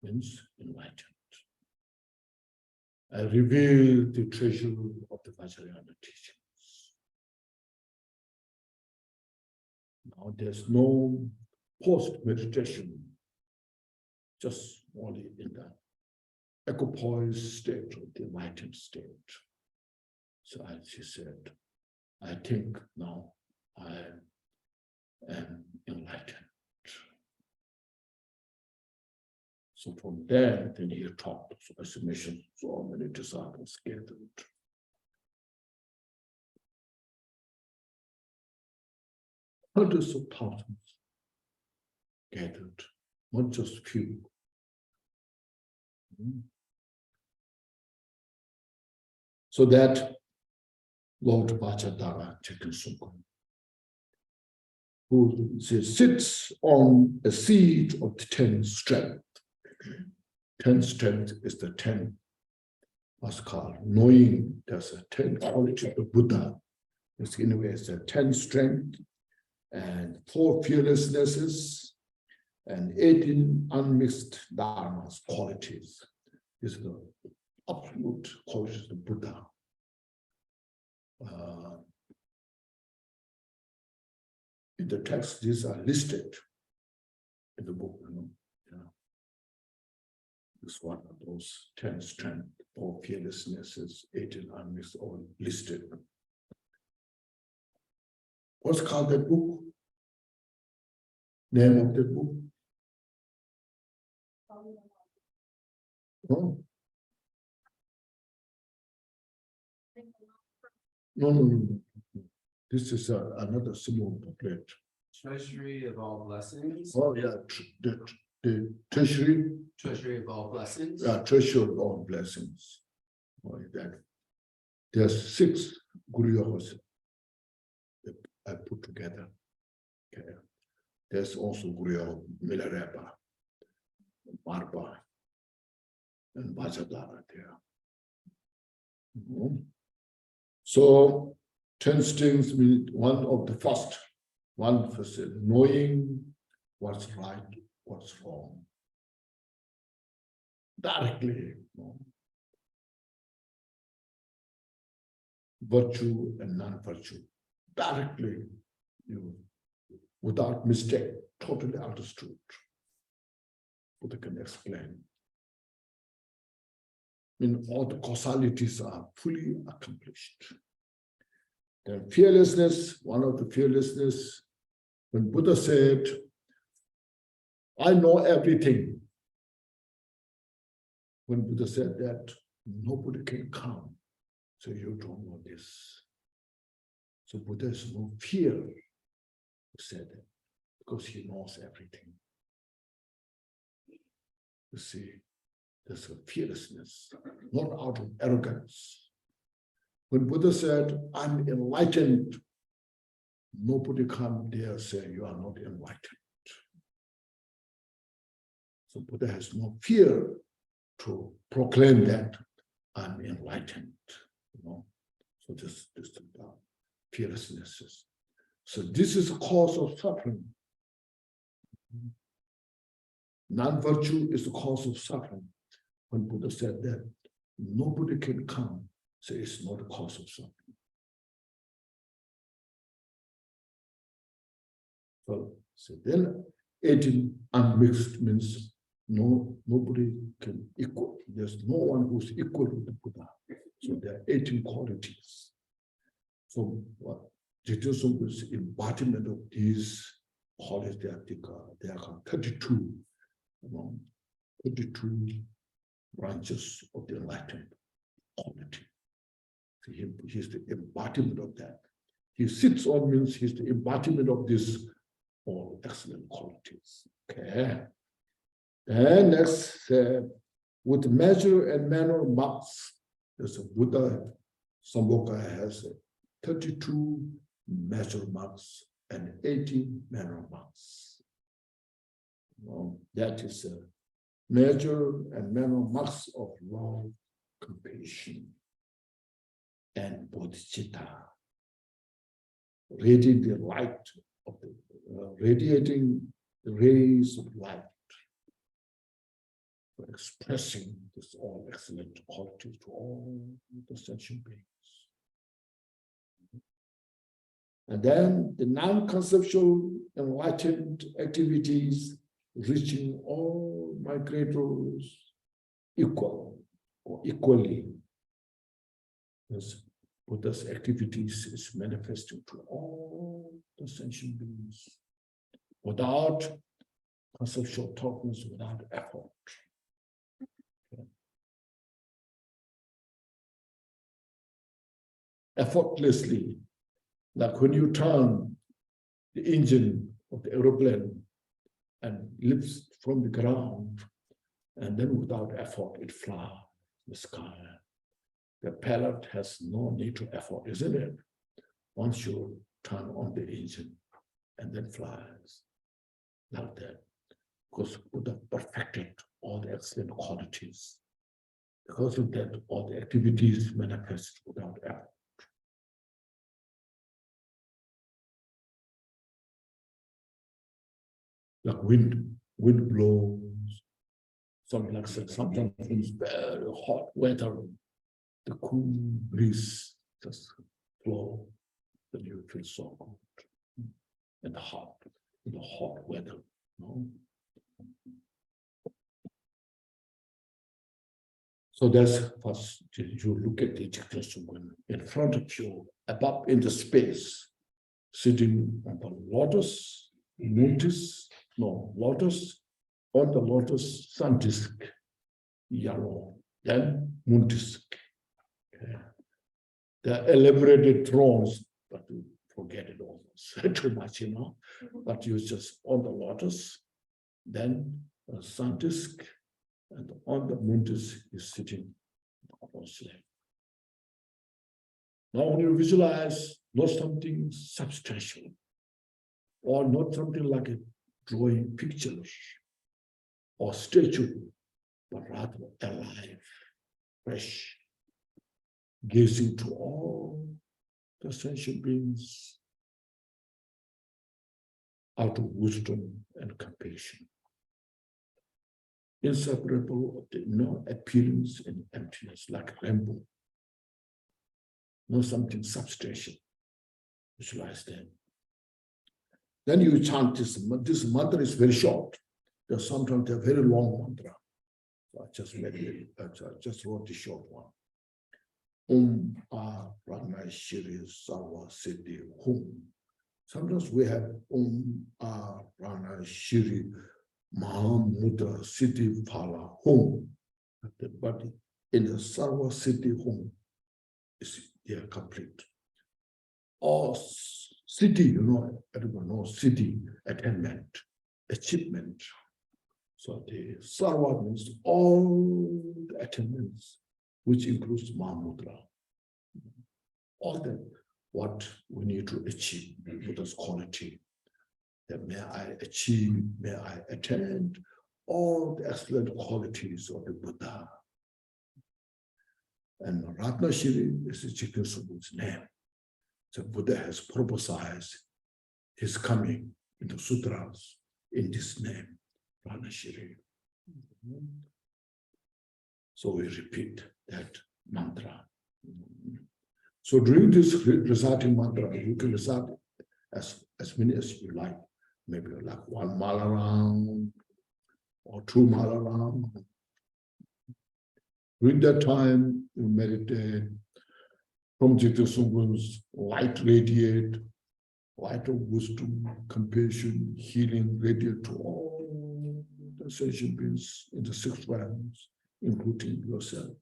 means enlightened. I revealed the treasure of the Vajrayana teachings. Now there's no post-meditation, just only in the equipoise state or the enlightened state. So as he said, I think now I am enlightened. So from there, then he taught as a mission, so many disciples gathered. Hundreds of thousands gathered, not just few. So that Lord Vajradhara Jigten Sumgon, who sits on a seat of the 10 strength. 10 strength is the 10, what's called knowing. There's a 10 quality of the Buddha. It's in a way, it's a 10 strength and 4 fearlessnesses and 18 unmixed dharmas qualities. This is the absolute qualities of the Buddha. In the text, these are listed in the book. This one of those 10 strength, 4 fearlessnesses, 18 unmixed, all listed. What's called that book? Name of that book? Oh. No. This is another small booklet. Treasury of All Blessings. Oh yeah, the Treasury. Treasury of All Blessings. Treasury of All Blessings. Oh, that. There's 6 Guru Yogas that I put together. Okay. There's also Guru Yoga Milarepa, Marpa, and Vajradhara there. So 10 strings mean one of the first. One first knowing what's right, what's wrong. Directly. Virtue and non-virtue. Directly, without mistake, totally understood. Buddha can explain. All the causalities are fully accomplished. Then fearlessness, one of the fearlessness, when Buddha said, I know everything. When Buddha said that, nobody can come, so you don't know this. So Buddha has no fear to say that, because he knows everything. You see, there's a fearlessness, not out of arrogance. When Buddha said, I'm enlightened, nobody come there say you are not enlightened. So Buddha has no fear to proclaim that I'm enlightened. So this fearlessness. So this is the cause of suffering. Non-virtue is the cause of suffering. When Buddha said that, nobody can come, so it's not a cause of suffering. So then 18 unmixed means nobody can equal. There's no one who's equal to the Buddha. So there are 18 qualities. So what Jigten Sumgon's embodiment of these qualities, there are 32, 32 branches of the enlightened quality. So he's the embodiment of that. He sits on means he's the embodiment of these all excellent qualities. Okay. And next, with measure and manner marks, there's a Buddha Sambhoga has 32 measure marks and 18 manner marks. That is a measure and manner marks of love, compassion, and bodhicitta, radiating the light of the radiating the rays of light, for expressing this all excellent qualities to all the sentient beings. And then the non-conceptual enlightened activities reaching all migrators equal or equally. As Buddha's activities is manifesting to all the sentient beings without conceptual toughness, without effort. Effortlessly, like when you turn the engine of the aeroplane and lifts from the ground, and then without effort it flies in the sky. The pilot has no need to effort, isn't it? Once you turn on the engine and then flies like that, because Buddha perfected all the excellent qualities. Because of that, all the activities manifest without effort. Like wind blows, something like that. Sometimes it's very hot weather, the cool breeze just blow, then you feel so good and hot in the hot weather. So that's first. You look at the Jigten Sumgon in front of you, above in the space, sitting on the lotus, lotus, on the lotus sun disk, yellow, then moon disk. Okay. The elaborated thrones, but you forget it almost too much, but you just on the lotus, then a sun disk, and on the moon disk is sitting on slave. Now when you visualize not something substantial, or not something like a drawing pictures or statue, but rather alive, fresh, gazing to all the sentient beings out of wisdom and compassion, inseparable of the no appearance and emptiness, like a rainbow, not something substantial. Visualize that. Then you chant this. This mantra is very short. There's sometimes a very long mantra. So I just made it. I just wrote the short one. Rana Shiri Sarva Siddhi Hum. Sometimes we have Rana Shiri Mahamudra Siddhi Phala Hum. But in the Sarva Siddhi Hum, they are complete. Or city, everyone knows city, attainment, achievement. So the sarva means all the attainments, which includes Mahamudra. All that what we need to achieve with this quality. That may I achieve, may I attain all the excellent qualities of the Buddha. And Ratnashiri is the Jigten Sumgon's name. The Buddha has prophesied his coming in the sutras in this name, Ratnashiri. So we repeat that mantra. So during this reciting mantra, you can recite as many as you like, maybe like 1 mile around or 2 mile around. During that time, you meditate. From Jigten Sumgon's light radiate, light of wisdom, compassion, healing radiate to all the sentient beings in the 6 realms, including yourself.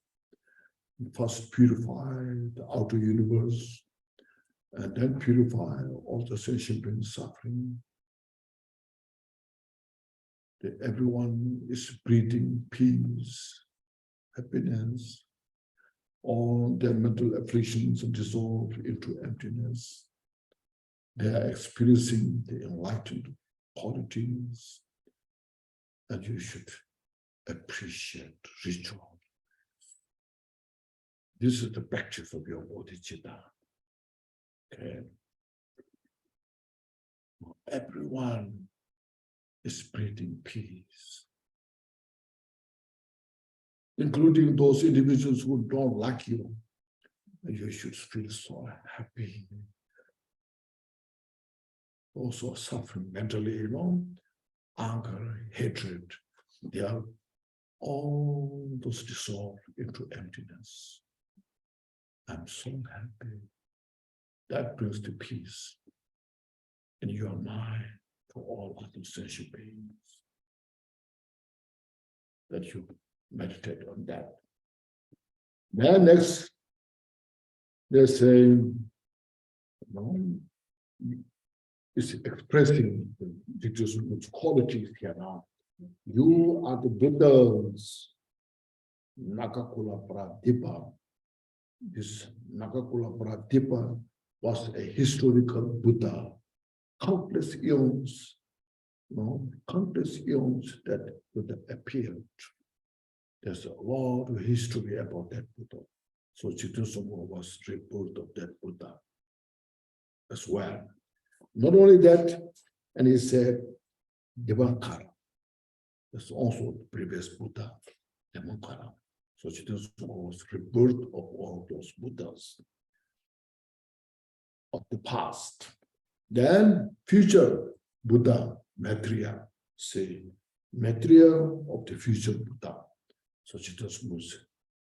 First purify the outer universe, and then purify all the sentient beings suffering. That everyone is breathing peace, happiness. All their mental afflictions dissolve into emptiness. They are experiencing the enlightened qualities, and you should appreciate ritual. This is the practice of your Bodhichitta. Okay. Everyone is breathing peace, including those individuals who don't like you. You should feel so happy. Also suffering mentally, anger, hatred, they are all those dissolved into emptiness. I'm so happy. That brings the peace in your mind for all other sentient beings. That you meditate on that. Then next, they're saying, it's expressing the qualities here now. You are the Buddhas, Nakakula Pradipa. This Nakakula Pradipa was a historical Buddha. Countless eons, countless eons that Buddha appeared. There's a lot of history about that Buddha. So Jigten Sumgon was rebirth of that Buddha as well. Not only that, and he said, Devankara. That's also the previous Buddha, Devankara. So Jigten Sumgon was rebirth of all those Buddhas of the past. Then future Buddha, Maitreya, say, Maitreya of the future Buddha. So Jigten Sumgon was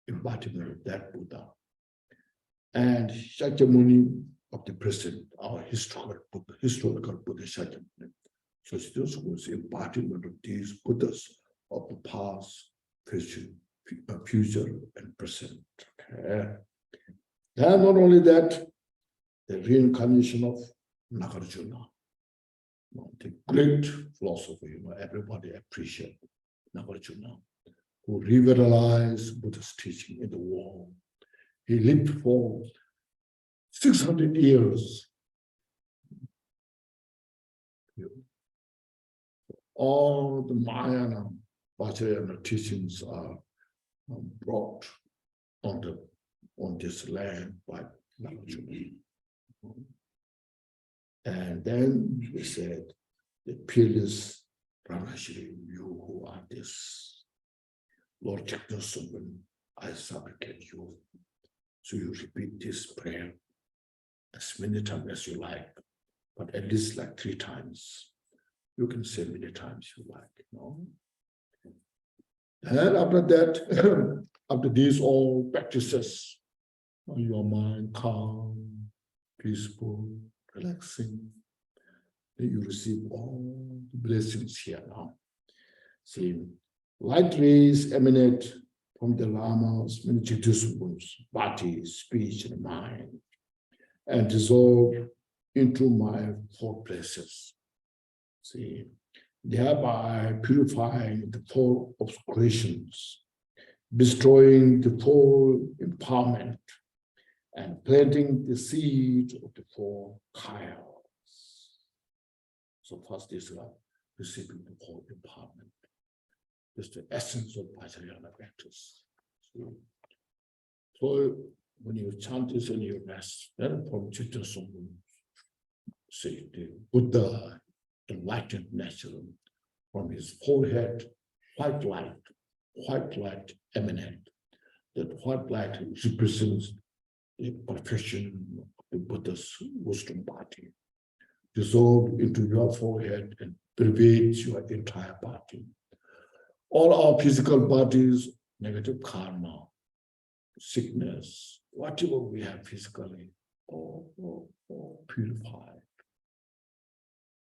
embodiment of that Buddha. And Shakyamuni of the present, our historical Buddha Shakyamuni. So Jigten Sumgon was embodiment of these Buddhas of the past, future and present. Okay. And not only that, the reincarnation of Nagarjuna, the great philosopher, everybody appreciates Nagarjuna, who revitalized Buddha's teaching in the world. He lived for 600 years. All the Mahayana, Vajrayana teachings are brought on this land by Nagarjuna. And then he said, the peerless Brahmashri, you who are this, Lord Jigten Sumgon, I supplicate you. So you repeat this prayer as many times as you like, but at least like 3 times. You can say many times you like, And after that, after these all practices, your mind calm, peaceful, relaxing, then you receive all the blessings here now. See, light rays emanate from the Lamas, many Jigten Sumgon's body, speech, and mind, and dissolve into my 4 places. See, thereby purifying the 4 obscurations, destroying the 4 empowerment, and planting the seed of the 4 kayas. So first is receiving the 4 empowerment. It's the essence of Vajrayana practice. So when you chant this in your rest, then from Jigten Sumgon, say the Buddha, enlightened nature, from his forehead, white light white light emanate. That white light represents the perfection of the Buddha's wisdom body, dissolved into your forehead and pervades your entire body. All our physical bodies, negative karma, sickness, whatever we have physically, all purified.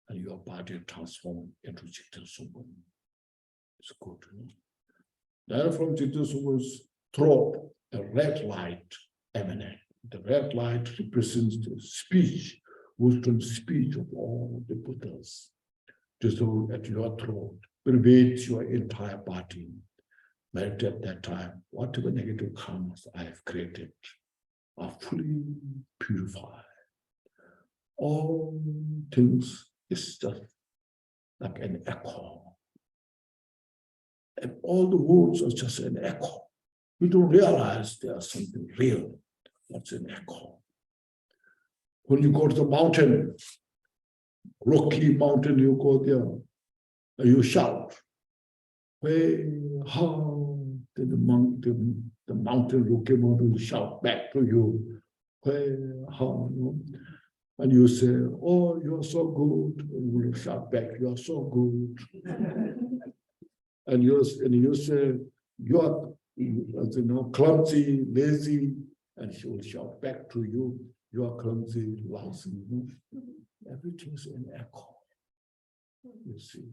And your body transformed into Jigten Sumgon. It's good. Then from Jigten Sumgon's throat, a red light emanates. The red light represents the speech, wisdom speech of all the Buddhas. Dissolved at your throat, pervades your entire body. Meditate at that time, whatever negative karmas I have created are fully purified. All things is just like an echo. And all the words are just an echo. We don't realize there's something real. That's an echo. When you go to the mountain, rocky mountain, you go there, and you shout. Way, how did the mountain rocky mountain will shout back to you? Way, how? And you say, oh, you're so good. And you will shout back, you're so good. and you say, you're clumsy, lazy, and she will shout back to you, you're clumsy, lousy. Everything's an echo. You see.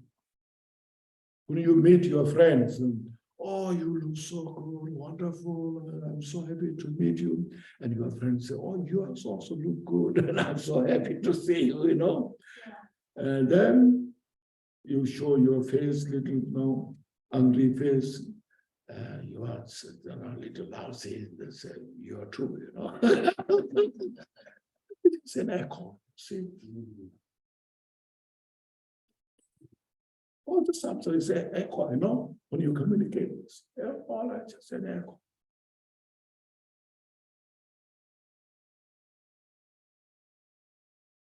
When you meet your friends, and oh, you look so good, wonderful, and I'm so happy to meet you. And your friends say, oh, you also look good, and I'm so happy to see you, you know. Yeah. And then you show your face, little, angry face. You are a little lousy, they say, you are true, you know. It's an echo, see. All the substance is an echo, you know, when you communicate this. All that's just an echo.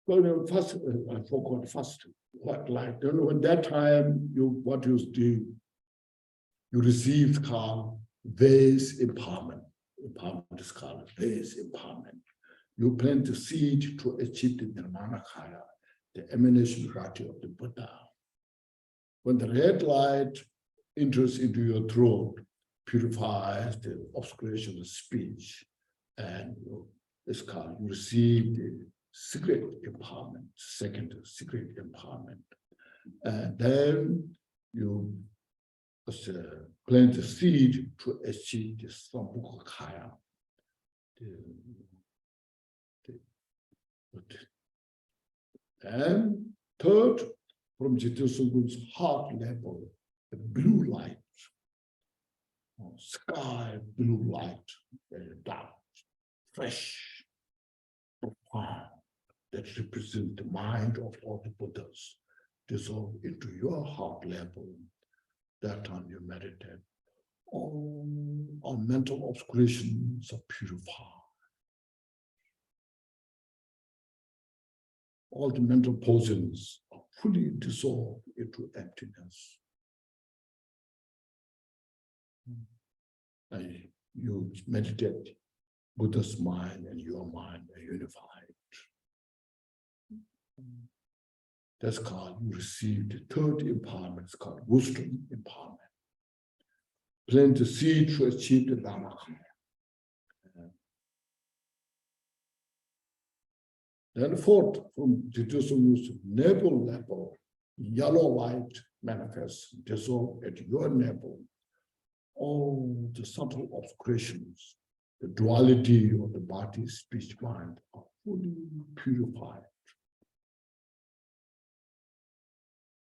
Well, first, I forgot first what light. You know, when that time what you do, you received called vase empowerment. Empowerment is called vase empowerment. You plant the seed to achieve the Nirmanakaya, the emanation body of the Buddha. When the red light enters into your throat, purifies the obscuration of speech, and it's called, you receive the secret empowerment, second secret empowerment. And then you plant the seed to achieve the Sambhukakaya. And third, from Jigten Sumgon's heart level, the blue light, sky blue light, very dark, fresh, profound, that represents the mind of all the Buddhas, dissolve into your heart level. That time you meditate, all mental obscurations are purified. All the mental poisons are fully dissolved into emptiness. And you meditate, Buddha's mind and your mind are unified. That's called, you receive the third empowerment, it's called wisdom empowerment. Plant the seed to achieve the Dhammakaya. Then fourth, from Jigten Sumgon's navel level, yellow light manifests, dissolve at your navel. All the subtle obscurations, the duality of the body, speech, mind are fully purified.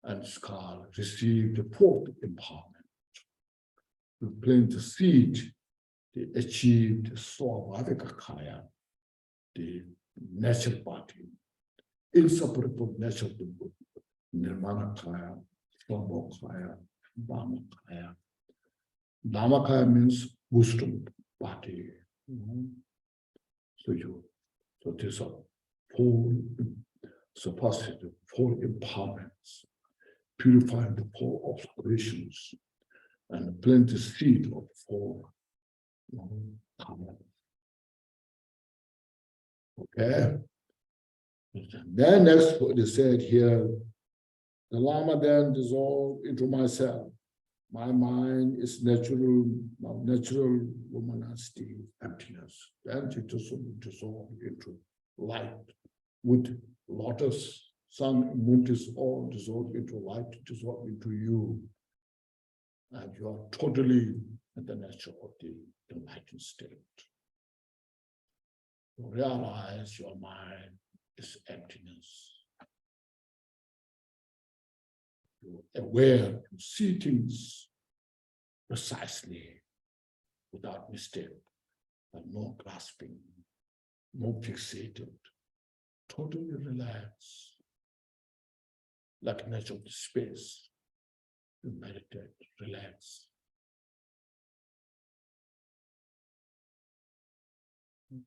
And it's called, receive the fourth empowerment. You plant the seed, they achieve the Swabhavika, the natural body, inseparable nature of the Buddha, Nirmanakaya, Swabhavakaya, Dhammakaya. Dhammakaya means wisdom body. So these are four empowerments, purifying the four obscurations, and plant the seed of four karmas. Okay. Then next what they said here, the Lama then dissolved into myself. My mind is natural luminosity, emptiness. Then it dissolved into light. With lotus, sun, moon is all dissolved into light, dissolved into you. And you are totally in the nature of the enlightened state. You realize your mind is emptiness. You're aware, you see things precisely without mistake, but no grasping, no fixated, totally relaxed, like nature of the space. You meditate, relax.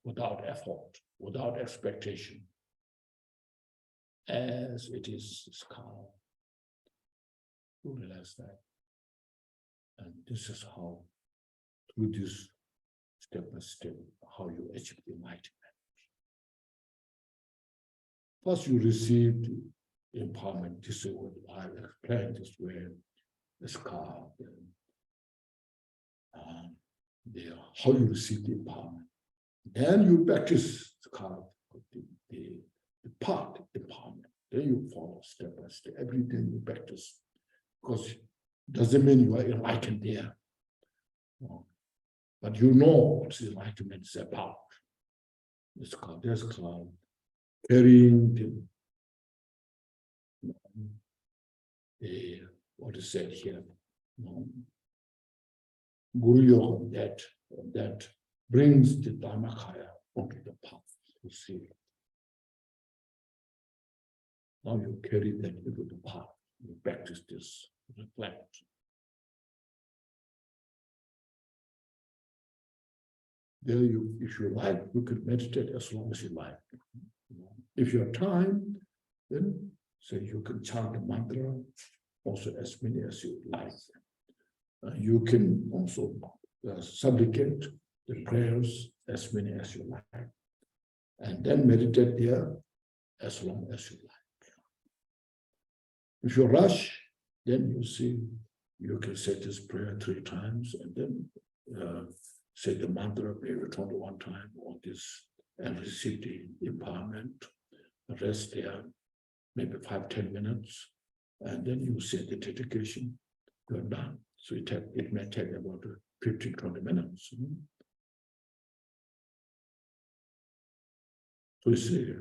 Without effort, without expectation. As it is, it's calm. You realize that. And this is how, through this step by step, how you achieve enlightenment. First, you received empowerment this way. I explained this way. It's calm. How you receive the empowerment. Then you practice the path empowerment. Then you follow step by step. Every day you practice. Because it doesn't mean you are enlightened there. No. But you know what enlightenment is about. It's called carrying the what is said here. Guru Yoga that brings the Dharmakaya onto the path to see. Now you carry that into the path. You practice this, reflect. There you, if you like, you can meditate as long as you like. If you have time, then say you can chant the mantra also as many as you like. You can also supplicate the prayers as many as you like. And then meditate there as long as you like. If you rush, then you see, you can say this prayer 3 times and then say the mantra maybe 21 times or this and receive the empowerment, rest there, maybe 5-10 minutes, and then you say the dedication, you're done. So it may take about 15-20 minutes. So you see,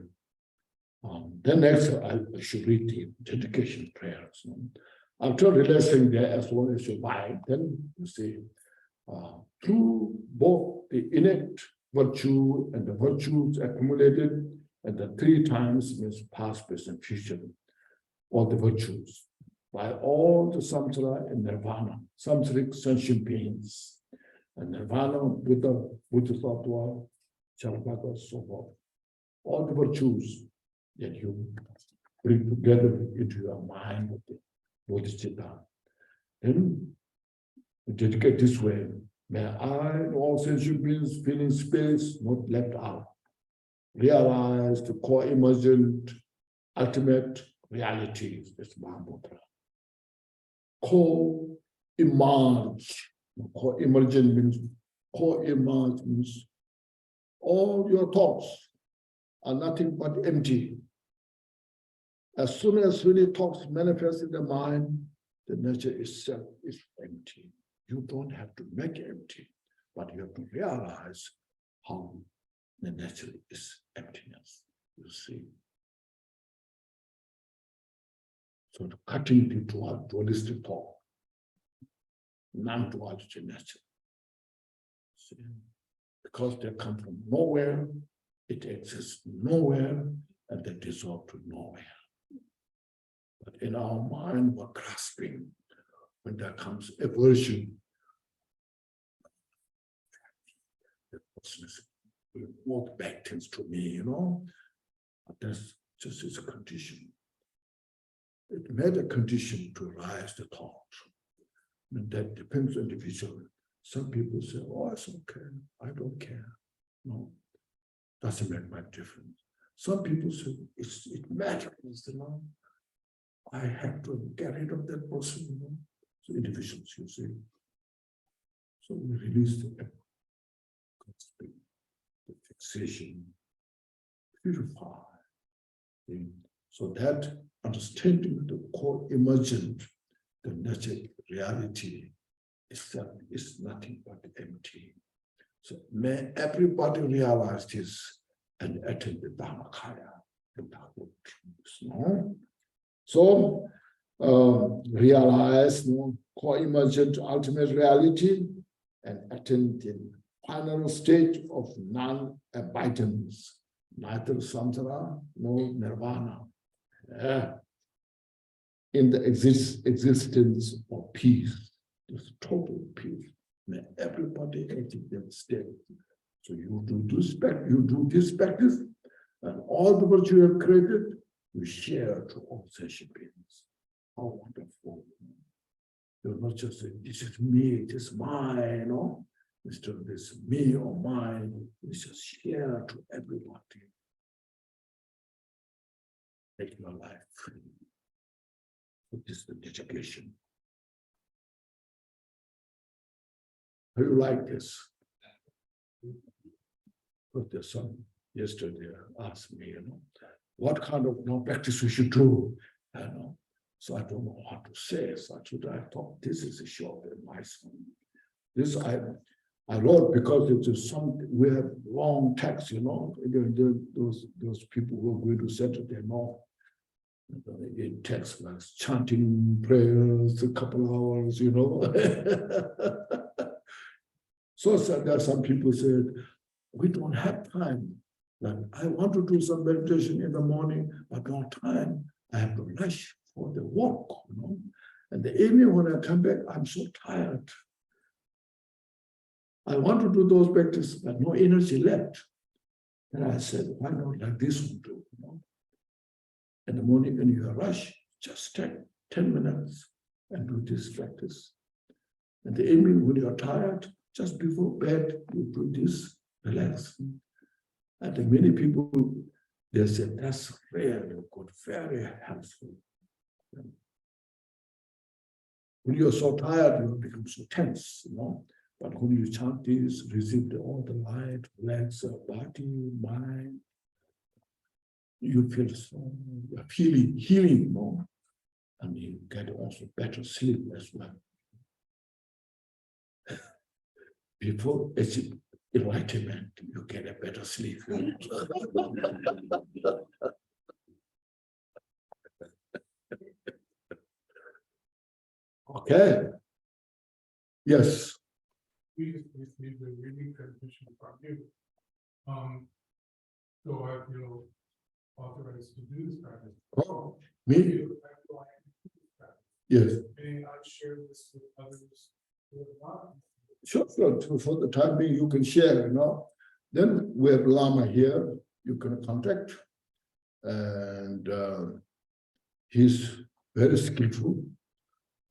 then next I should read the dedication prayers. After relaxing there as long as you like, then you see, through both the innate virtue and the virtues accumulated, and the 3 times means past, present, future, all the virtues, by all the samsara and nirvana, samsaric sentient beings, and nirvana, Buddha, Bodhisattva, Charabhaka, so forth. All the virtues that you bring together into your mind with the Bodhichitta. Then you dedicate this way. May I and all sentient beings feeling space not left out. Realize the co-emergent ultimate realities. That's Mahamudra. Co-emerge. Co-emergent means co-emerge means all your thoughts are nothing but empty. As soon as really thoughts manifest in the mind, the nature itself is empty. You don't have to make it empty, but you have to realize how the nature is emptiness. You see. So cutting the dualistic thought, non-duality nature. See? Because they come from nowhere, it exists nowhere, and they dissolve to nowhere. But in our mind, we're grasping. When there comes aversion, the person's will walk back things to me, But that's just its a condition. It made a condition to rise the thought. And that depends on individual. Some people say, oh, it's okay, I don't care. No, doesn't make much difference. Some people say, it matters, you know. I have to get rid of that person, you know. So individuals, you see. So we release the fixation, purify. So that understanding the core emergent, the natural reality itself is nothing but empty. So may everybody realize this and attain the Dharmakaya, the Dharma truths. No? So realize core emergent ultimate reality and attain the final state of non-abidance, neither samsara nor nirvana. In the existence of peace, this total peace. May everybody achieve that state. So you do this practice, and all the virtue you have created, you share to all sentient beings. How wonderful. You're not just saying, this is me, this is mine, you know. Instead of this me or mine, it's just share to everybody. Make your life free. So this is the dedication. How do you like this? But there's some yesterday asked me, you know, what kind of practice we should do, you know. So I don't know what to say. So I thought this is a short advice. This I wrote because it is we have long text, you know. Those people who are going to center, they know. In text like chanting prayers a couple hours, you know. So there are some people said, we don't have time. Like, I want to do some meditation in the morning, but no time. I have to rush for the walk, you know. And the evening when I come back, I'm so tired. I want to do those practices, but no energy left. And I said, why not like this one too, you know? In the morning when you rush, just take 10 minutes and do this practice. In the evening when you're tired, just before bed, you do this, relax. And many people, they said, that's really good, very helpful. When you're so tired, you become so tense, you know. But when you chant this, receive all the light, relax your body, mind, you feel so healing, you know, and you get also better sleep as well. Before it's enlightenment, you get a better sleep. You know? Okay. Yes. We just received a reading transmission from you. So I feel authorized to do this practice. Oh, me? Yes. May I share this with others who are not? Sure. For the time being, you can share, you know. Then we have Lama here, you can contact. And he's very skillful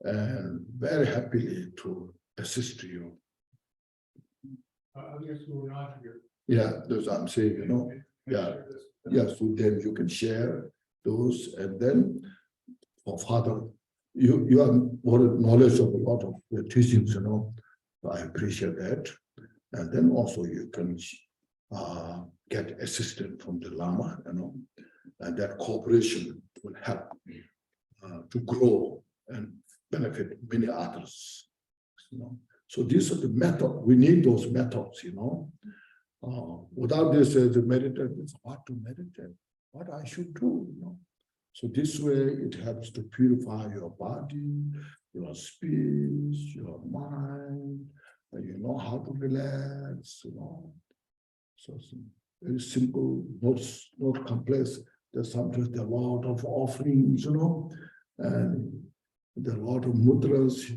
and very happy to assist you. Others who are not here. Yeah, that's what I'm saying, you know. Yeah. Yeah, so then you can share those, and then for Father, you have more knowledge of a lot of the teachings, you know. So I appreciate that. And then also you can get assistance from the Lama, you know, and that cooperation will help to grow and benefit many others, you know. So these are the method. We need those methods, you know. Without this, the meditate, it's hard to meditate. What I should do, you know. So this way, it helps to purify your body, your speech, your mind. And you know how to relax, you know. So it's very simple, not complex. There's sometimes a lot of offerings, you know, and there are a lot of mudras.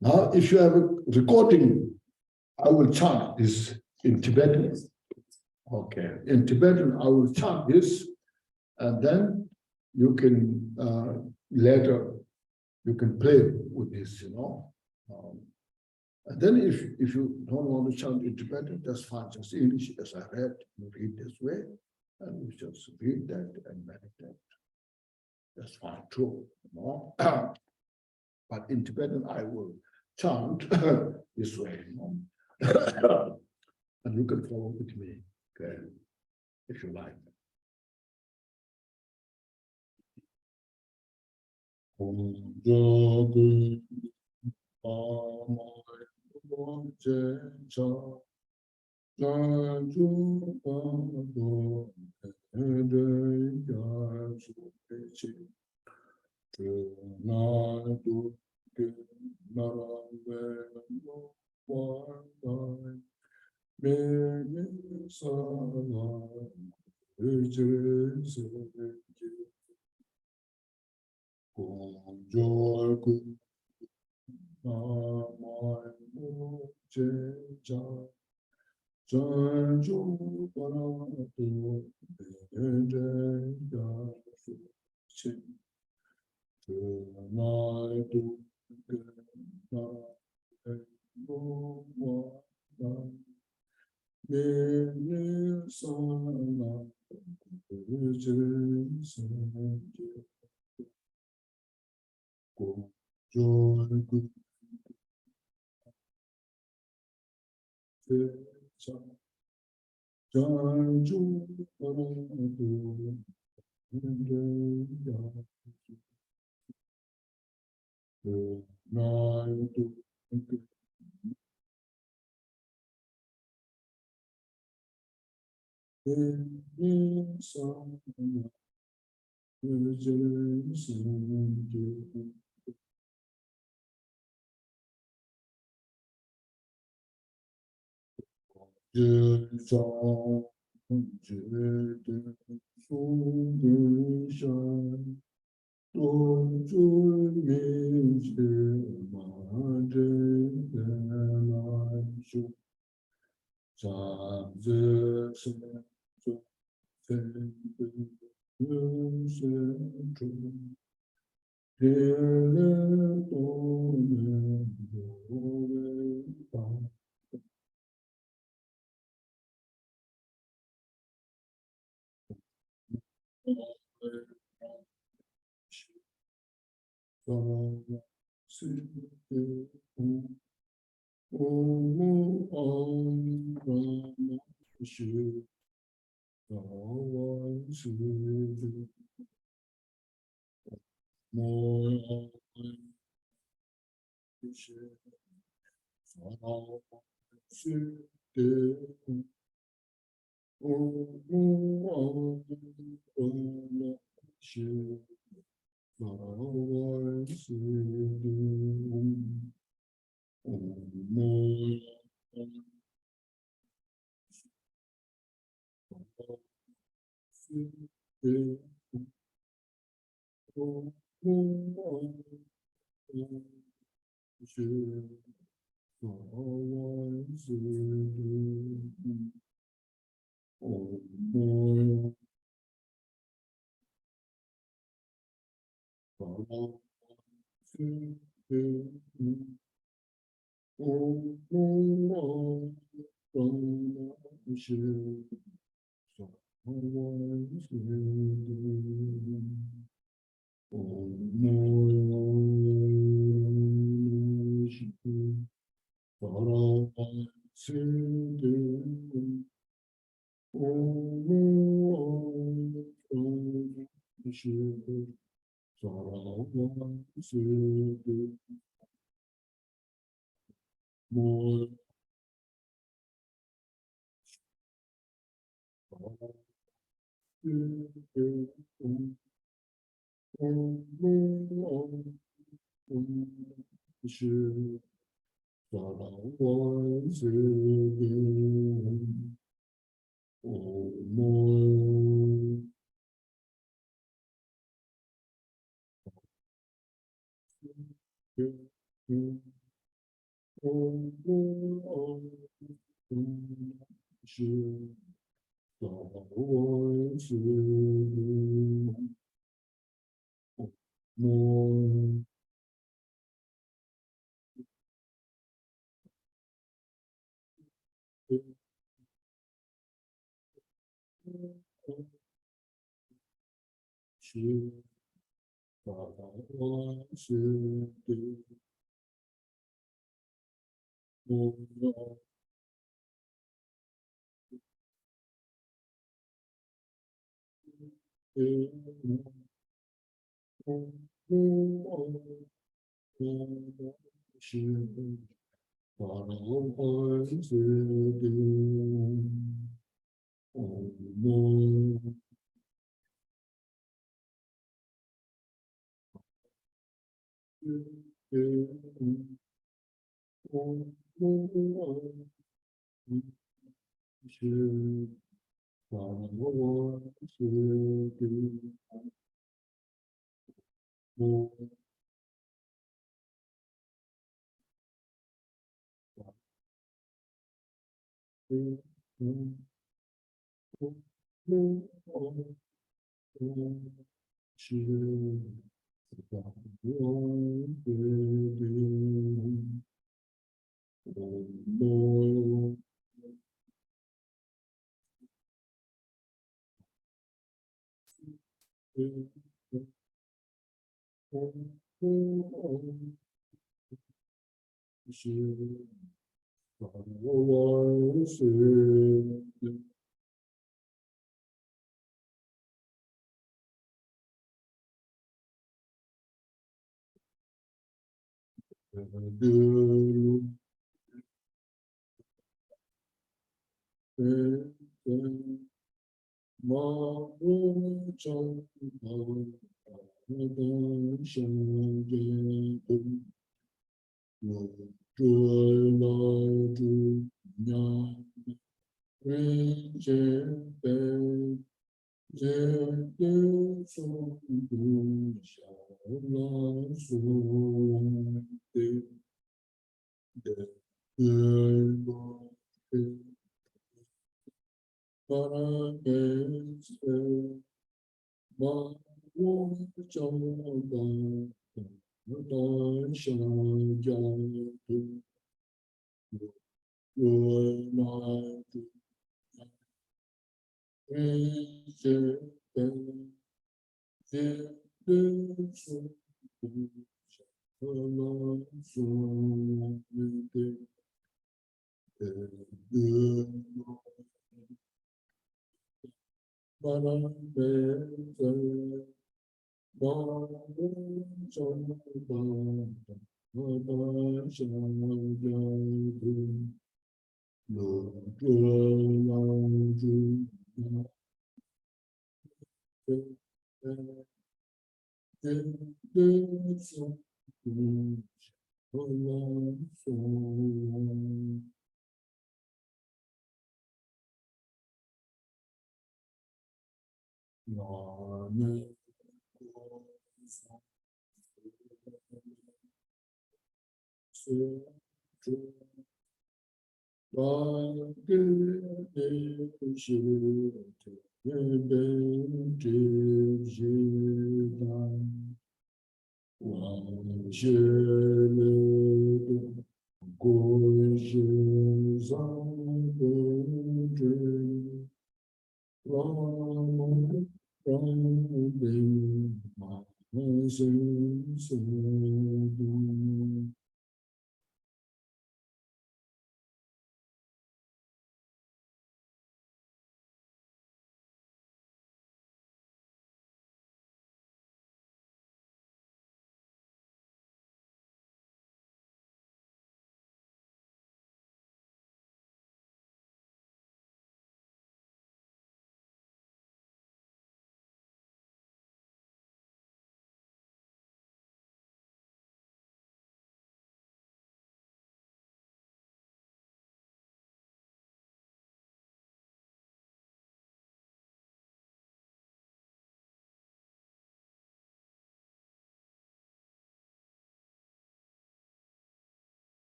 Now, if you have a recording, I will chant this in Tibetan. Okay, in Tibetan, I will chant this, and then you can later, you can play with this, and then if you don't want to chant independent, that's fine, just English as I read, you read this way, and you just read that and meditate. That's fine too, But independent, I will chant this way, and you can follow with me, okay, if you like.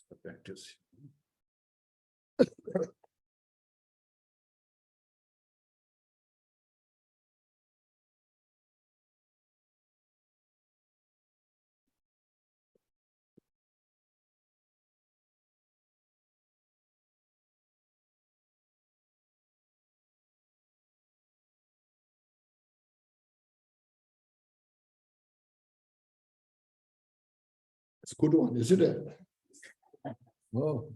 The practice. It's a good one, isn't it? Oh.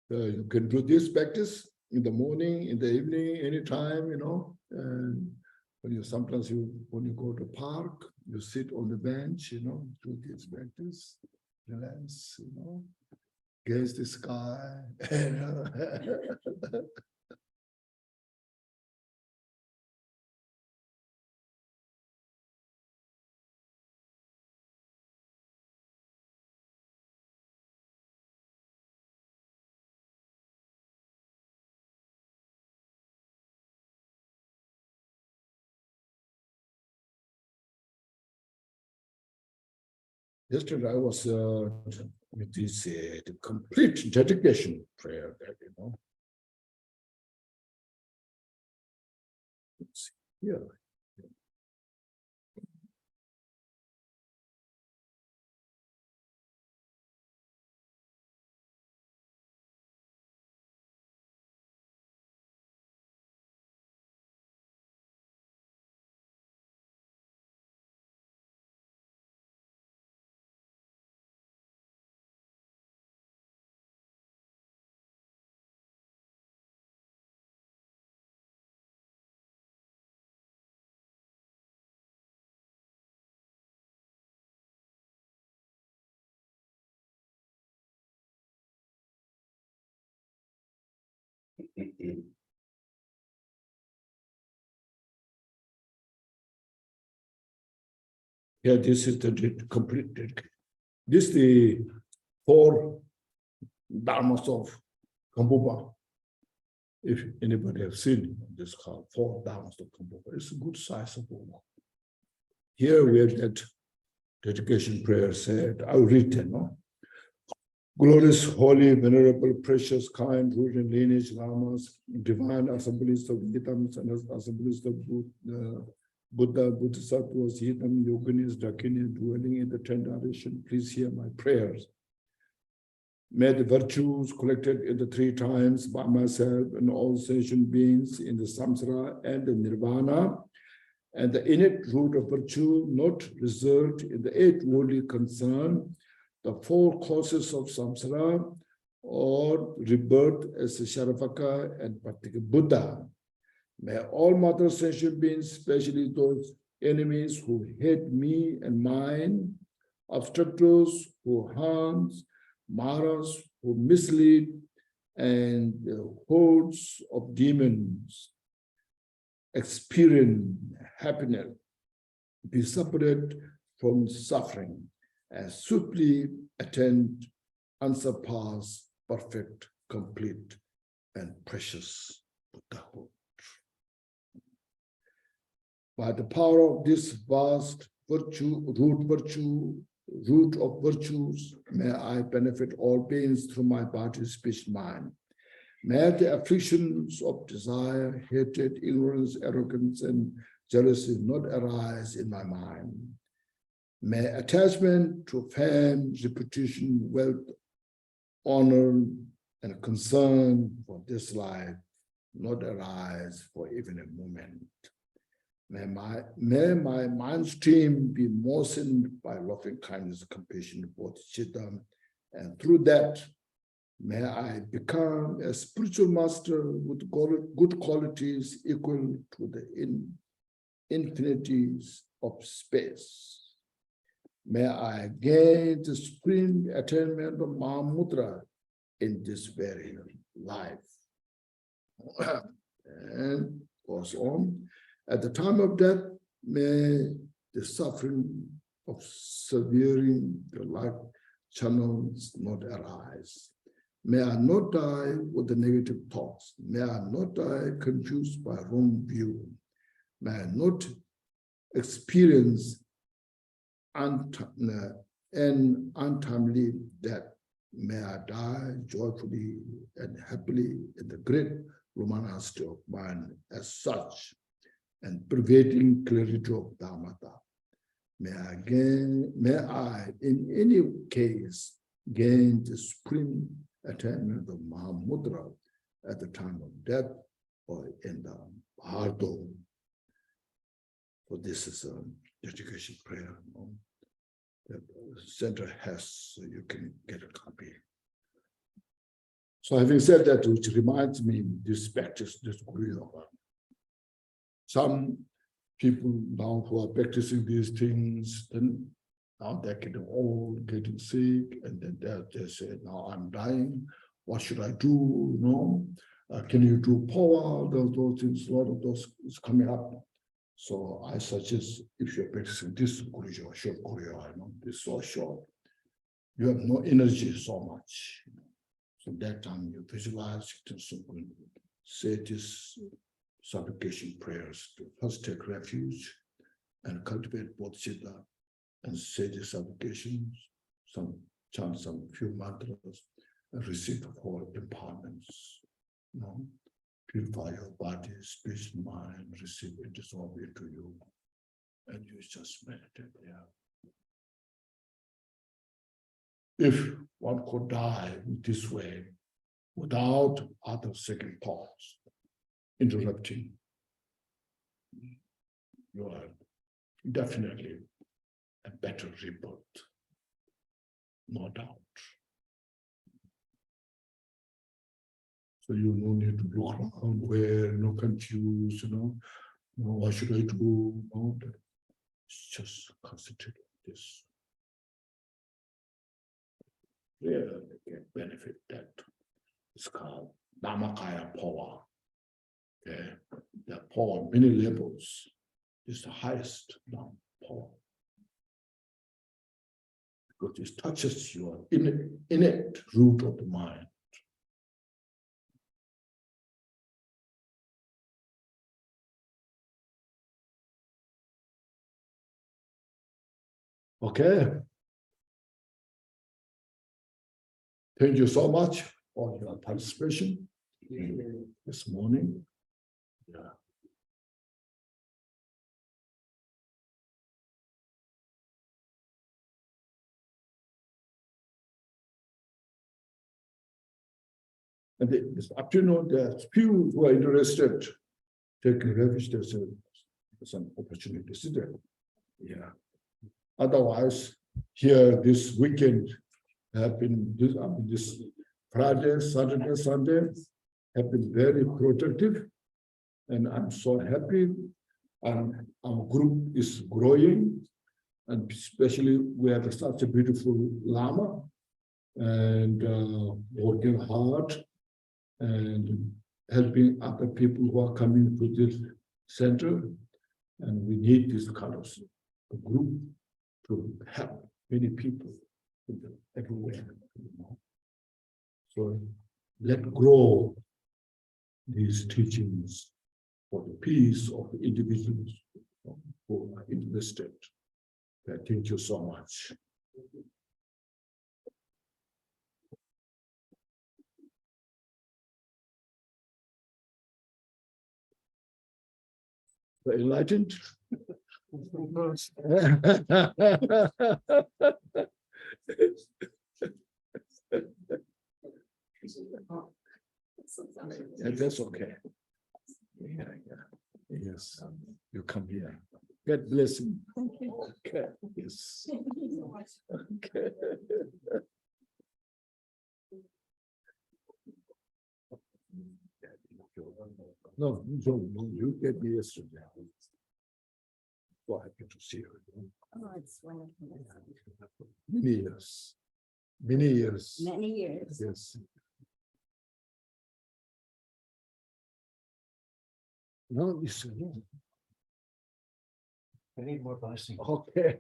You can do this practice in the morning, in the evening, anytime, and sometimes when you go to park, you sit on the bench, do this practice, relax, gaze the sky. Yesterday I was with this the complete dedication prayer that Let's see here. Yeah, this is the complete dedication. This is the 4 dharmas of Kambupa. If anybody have seen this called 4 dharmas of Kambupa, it's a good size of book. Here we have that dedication prayer said, I'll read it, Glorious, holy, venerable, precious, kind, root and lineage lamas, divine assemblies of Gitams and assemblies of Buddha, Bodhisattvas, Hitam, Yoginis, Dakinis, dwelling in the 10th direction, please hear my prayers. May the virtues collected in the 3 times by myself and all sentient beings in the samsara and the nirvana, and the innate root of virtue not result in the 8 worldly concern, the 4 causes of samsara, or rebirth as a Sharavaka and Patika Buddha. May all mother sentient beings, especially those enemies who hate me and mine, obstructors who harm, maras who mislead, and the hordes of demons experience happiness, be separated from suffering, and swiftly attain unsurpassed, perfect, complete, and precious Buddhahood. By the power of this vast root of virtues, may I benefit all beings through my body, speech, mind. May the afflictions of desire, hatred, ignorance, arrogance, and jealousy not arise in my mind. May attachment to fame, reputation, wealth, honor, and concern for this life not arise for even a moment. May my mind stream be moistened by loving kindness, compassion, bodhichitta, And through that, may I become a spiritual master with good qualities equal to the infinities of space. May I gain the supreme attainment of Mahamudra in this very life. And goes on. At the time of death, may the suffering of severing the life channels not arise. May I not die with the negative thoughts. May I not die confused by wrong view. May I not experience an untimely death. May I die joyfully and happily in the great Romana state of mind as such, and pervading clarity of Dharmata. May I in any case gain the supreme attainment of Mahamudra at the time of death or in the Bhardo. So this is a dedication prayer. The center has, so you can get a copy. So having said that, which reminds me, this practice, this Guru Yoga. Some people now who are practicing these things, then now they're getting old, getting sick, and then they say, now I'm dying, what should I do? Can you do power? Those things, a lot of those is coming up. So I suggest if you're practicing this Guru Yoga, short Guru Yoga, this is so short, you have no energy so much. So that time you visualize Jigten Sumgon Guru, say this supplication prayers to first take refuge and cultivate Bodhichitta and say the supplications, chant some few mantras and receive the whole empowerments. Purify your body, speech, mind, receive it, dissolve into you, and you just meditate there. If one could die this way without other second thoughts interrupting, you are definitely a better rebirth, no doubt. So you no need to look around where, no confused, what should I do? No, just concentrate on this. Really can benefit that. It's called Dhammakaya power. Okay. The power, many levels, is the highest power. Because it touches your innate root of the mind. Okay. Thank you so much for your participation this morning. Yeah. And this afternoon, there's few who are interested taking refuge. There's an opportunity to sit there. Yeah. Otherwise, here this weekend have been this Friday, Saturday, Sunday have been very productive, and I'm so happy. Our group is growing, and especially we have such a beautiful Lama, and working hard and helping other people who are coming to this center, and we need this kind of group to help many people everywhere. So let's grow these teachings for the peace of the individuals who are invested. Thank you so much. Enlightened? Yeah, that's okay. Yeah. Yes, you come here. God bless you. Thank you. Okay. Yes. Thank you so much. Okay. No, you gave me yesterday. So happy to see you. Oh, it's wonderful. Many years. Many years. Many years. Yes. No, it's. I need more blessings. Okay.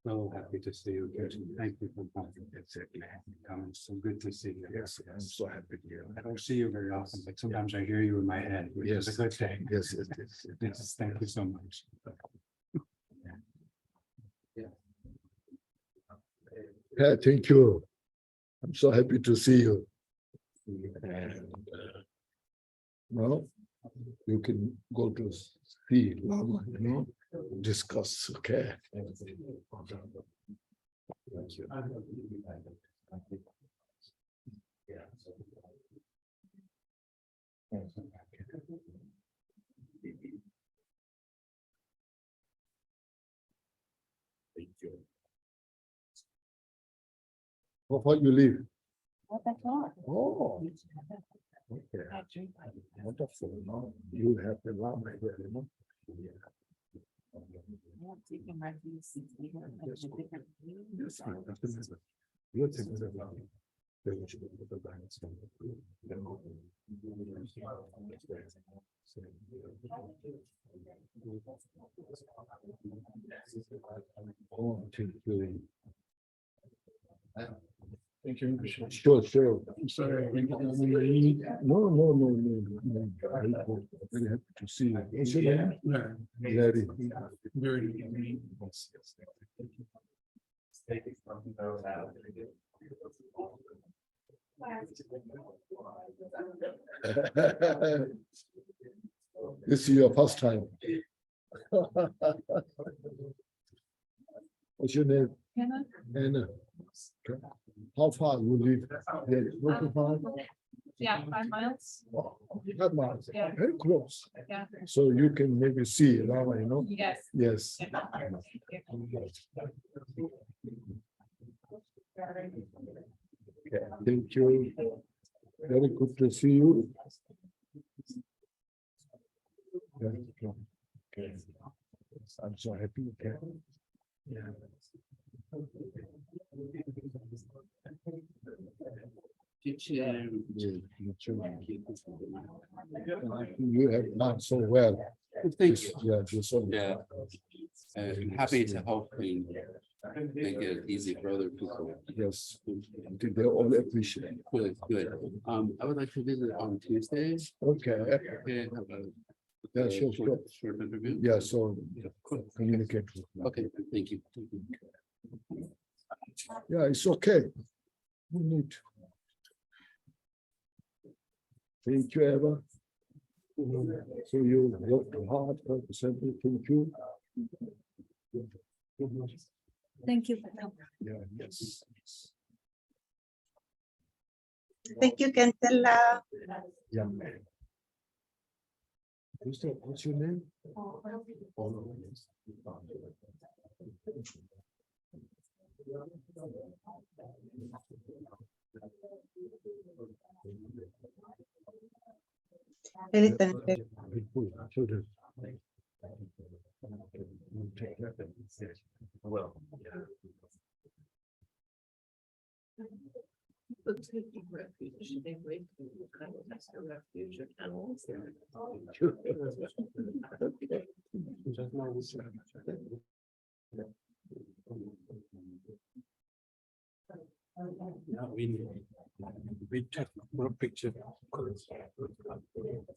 So happy to see you again. Thank you for coming. Exactly. Coming. So good to see you. Yes, I'm so happy here. I don't see you very often, but sometimes I hear you in my head, which is a Yes. good thing. Yes, yes, yes. Yes, thank you so much. Yeah, thank you. I'm so happy to see you. And, well, you can go to see Lama, discuss, okay? Thank you. Thank you. How far you live? What the fuck? Oh. Okay. Wonderful. No, you have the Lama here, I'm taking refuge since we have like Yes. a different. Yes, definitely. You're taking the Lama. Then we should go to the balance. Oh, thank you. Thank you. Sure, sure. I'm sorry. No. I'm very happy to see you. What's your name? Larry. Very. This is your first time. What's your name? Anna. How far you live? There, not too far? Yeah, 5 miles. Oh, 5 miles. Yeah. Very close. Yeah. So you can maybe see Lama, Yes. Yes. Okay, thank you. Very good to see you. Okay. I'm so happy. Okay. Yeah. You have done so well. Thank you. Yeah, just so. Yeah. I'm happy to help and make it easy for other people. Yes, I think they all appreciate it. Good, good. I would like to visit on Tuesday. Okay, Okay, have a yeah, sure. short interview. Yeah, so communicate with me. Okay, thank you. Yeah, it's okay. We need. Thank you, Eva. So you worked hard, represented. Thank you. Thank you for coming. Yeah, yes. Thank you, Kentella. Yeah. What's your name? Oh, yes. Children. Well. People taking refuge, they wait for you kind of that's the refuge of animals. Yeah, we took more picture. Yeah.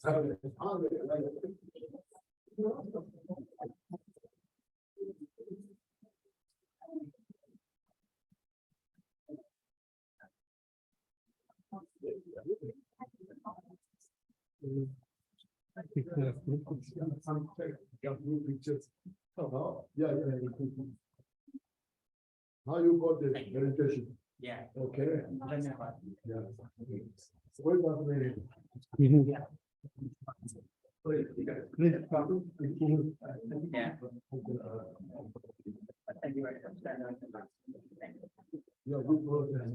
How you got the meditation? Yeah. Okay. Yeah. Wait a minute. Yeah. Thank you very much. Yeah, we go there.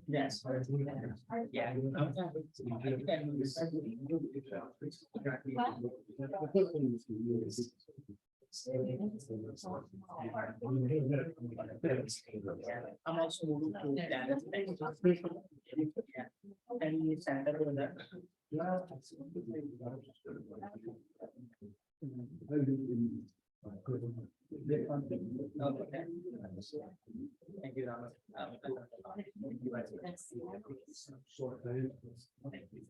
Yes. Yeah. I'm also moving to Dallas, Texas. Any center with that? Thank you, Rama. Thank you,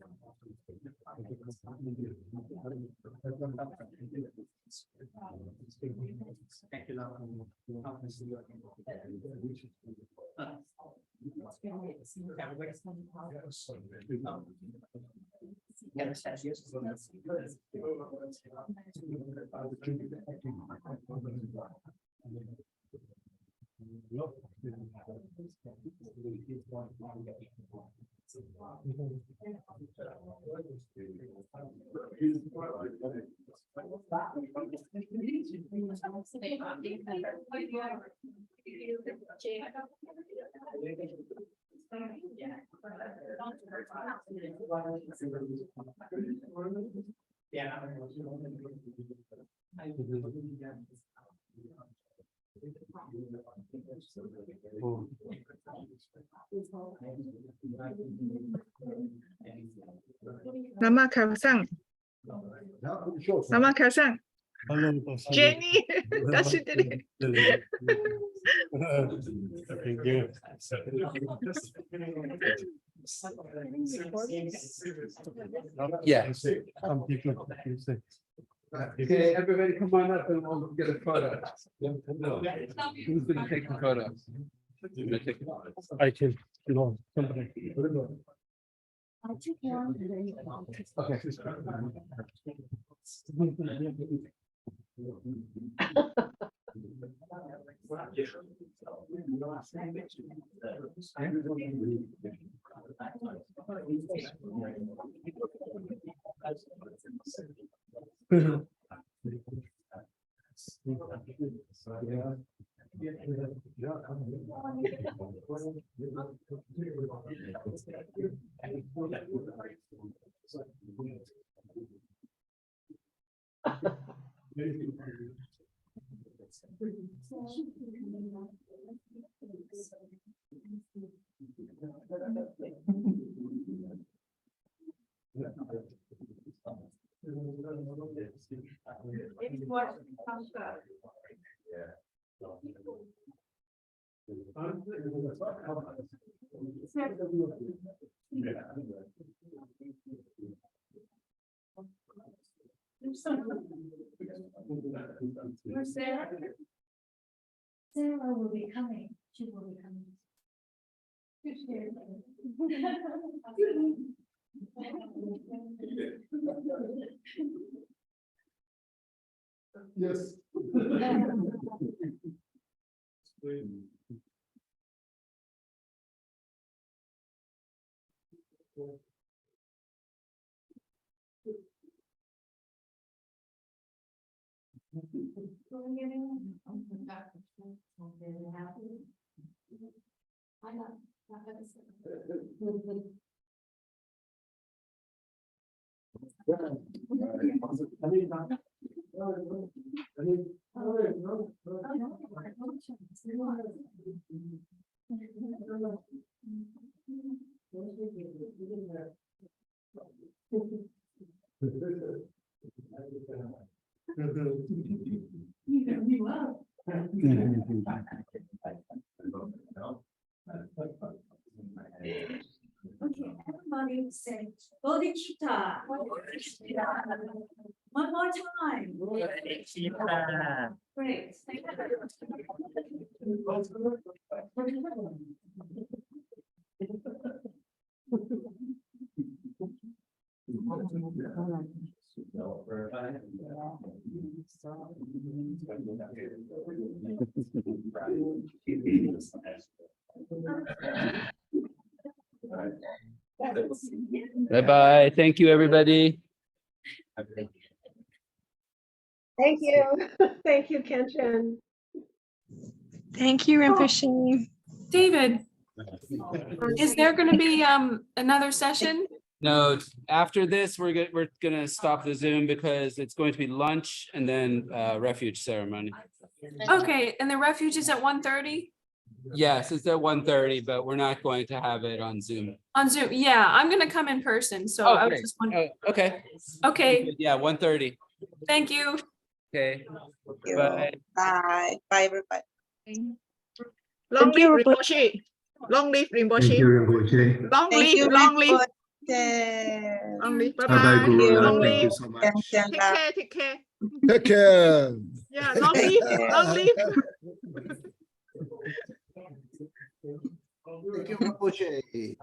Yeah. Mama Karsang. Mama Karsang. Jenny, that's it. Thank you. Yeah. Okay, everybody come on up and we'll get a photo. Who's gonna take the photo? You're gonna take it? I can, somebody. Okay. Sarah? Sarah will be coming. She will be coming. Yes. Okay, everybody say Bodhichitta. One more time. Great. Thank Bye-bye. Thank you, everybody. Thank you. Thank you, Khenchen. Thank you, Rinpoche. David, Is there going to be another session? No, after this, we're gonna stop the Zoom because it's going to be lunch and then refuge ceremony. Okay, and the refuge is at 1:30 Yes, it's at 1:30, but we're not going to have it on Zoom. on Zoom. Yeah, I'm going to come in person. So I was great. just wondering. Okay. Okay, Yeah, 1:30. thank you. Okay. Thank you. Bye. Bye. Bye, everybody. Long you, live Rinpoche. Long live Rinpoche. Rinpoche. Long Thank live, you, long live, Rinpoche. long live. Bye Bye-bye, bye. Guru. Long Thank you live. so much. Khenchen Take love. care, take care. Take care. Yeah, long Take live, care. long live. Thank you, Rinpoche.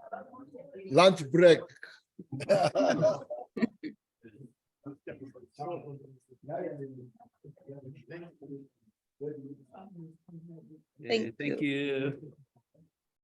Lunch break. Thank Thank you.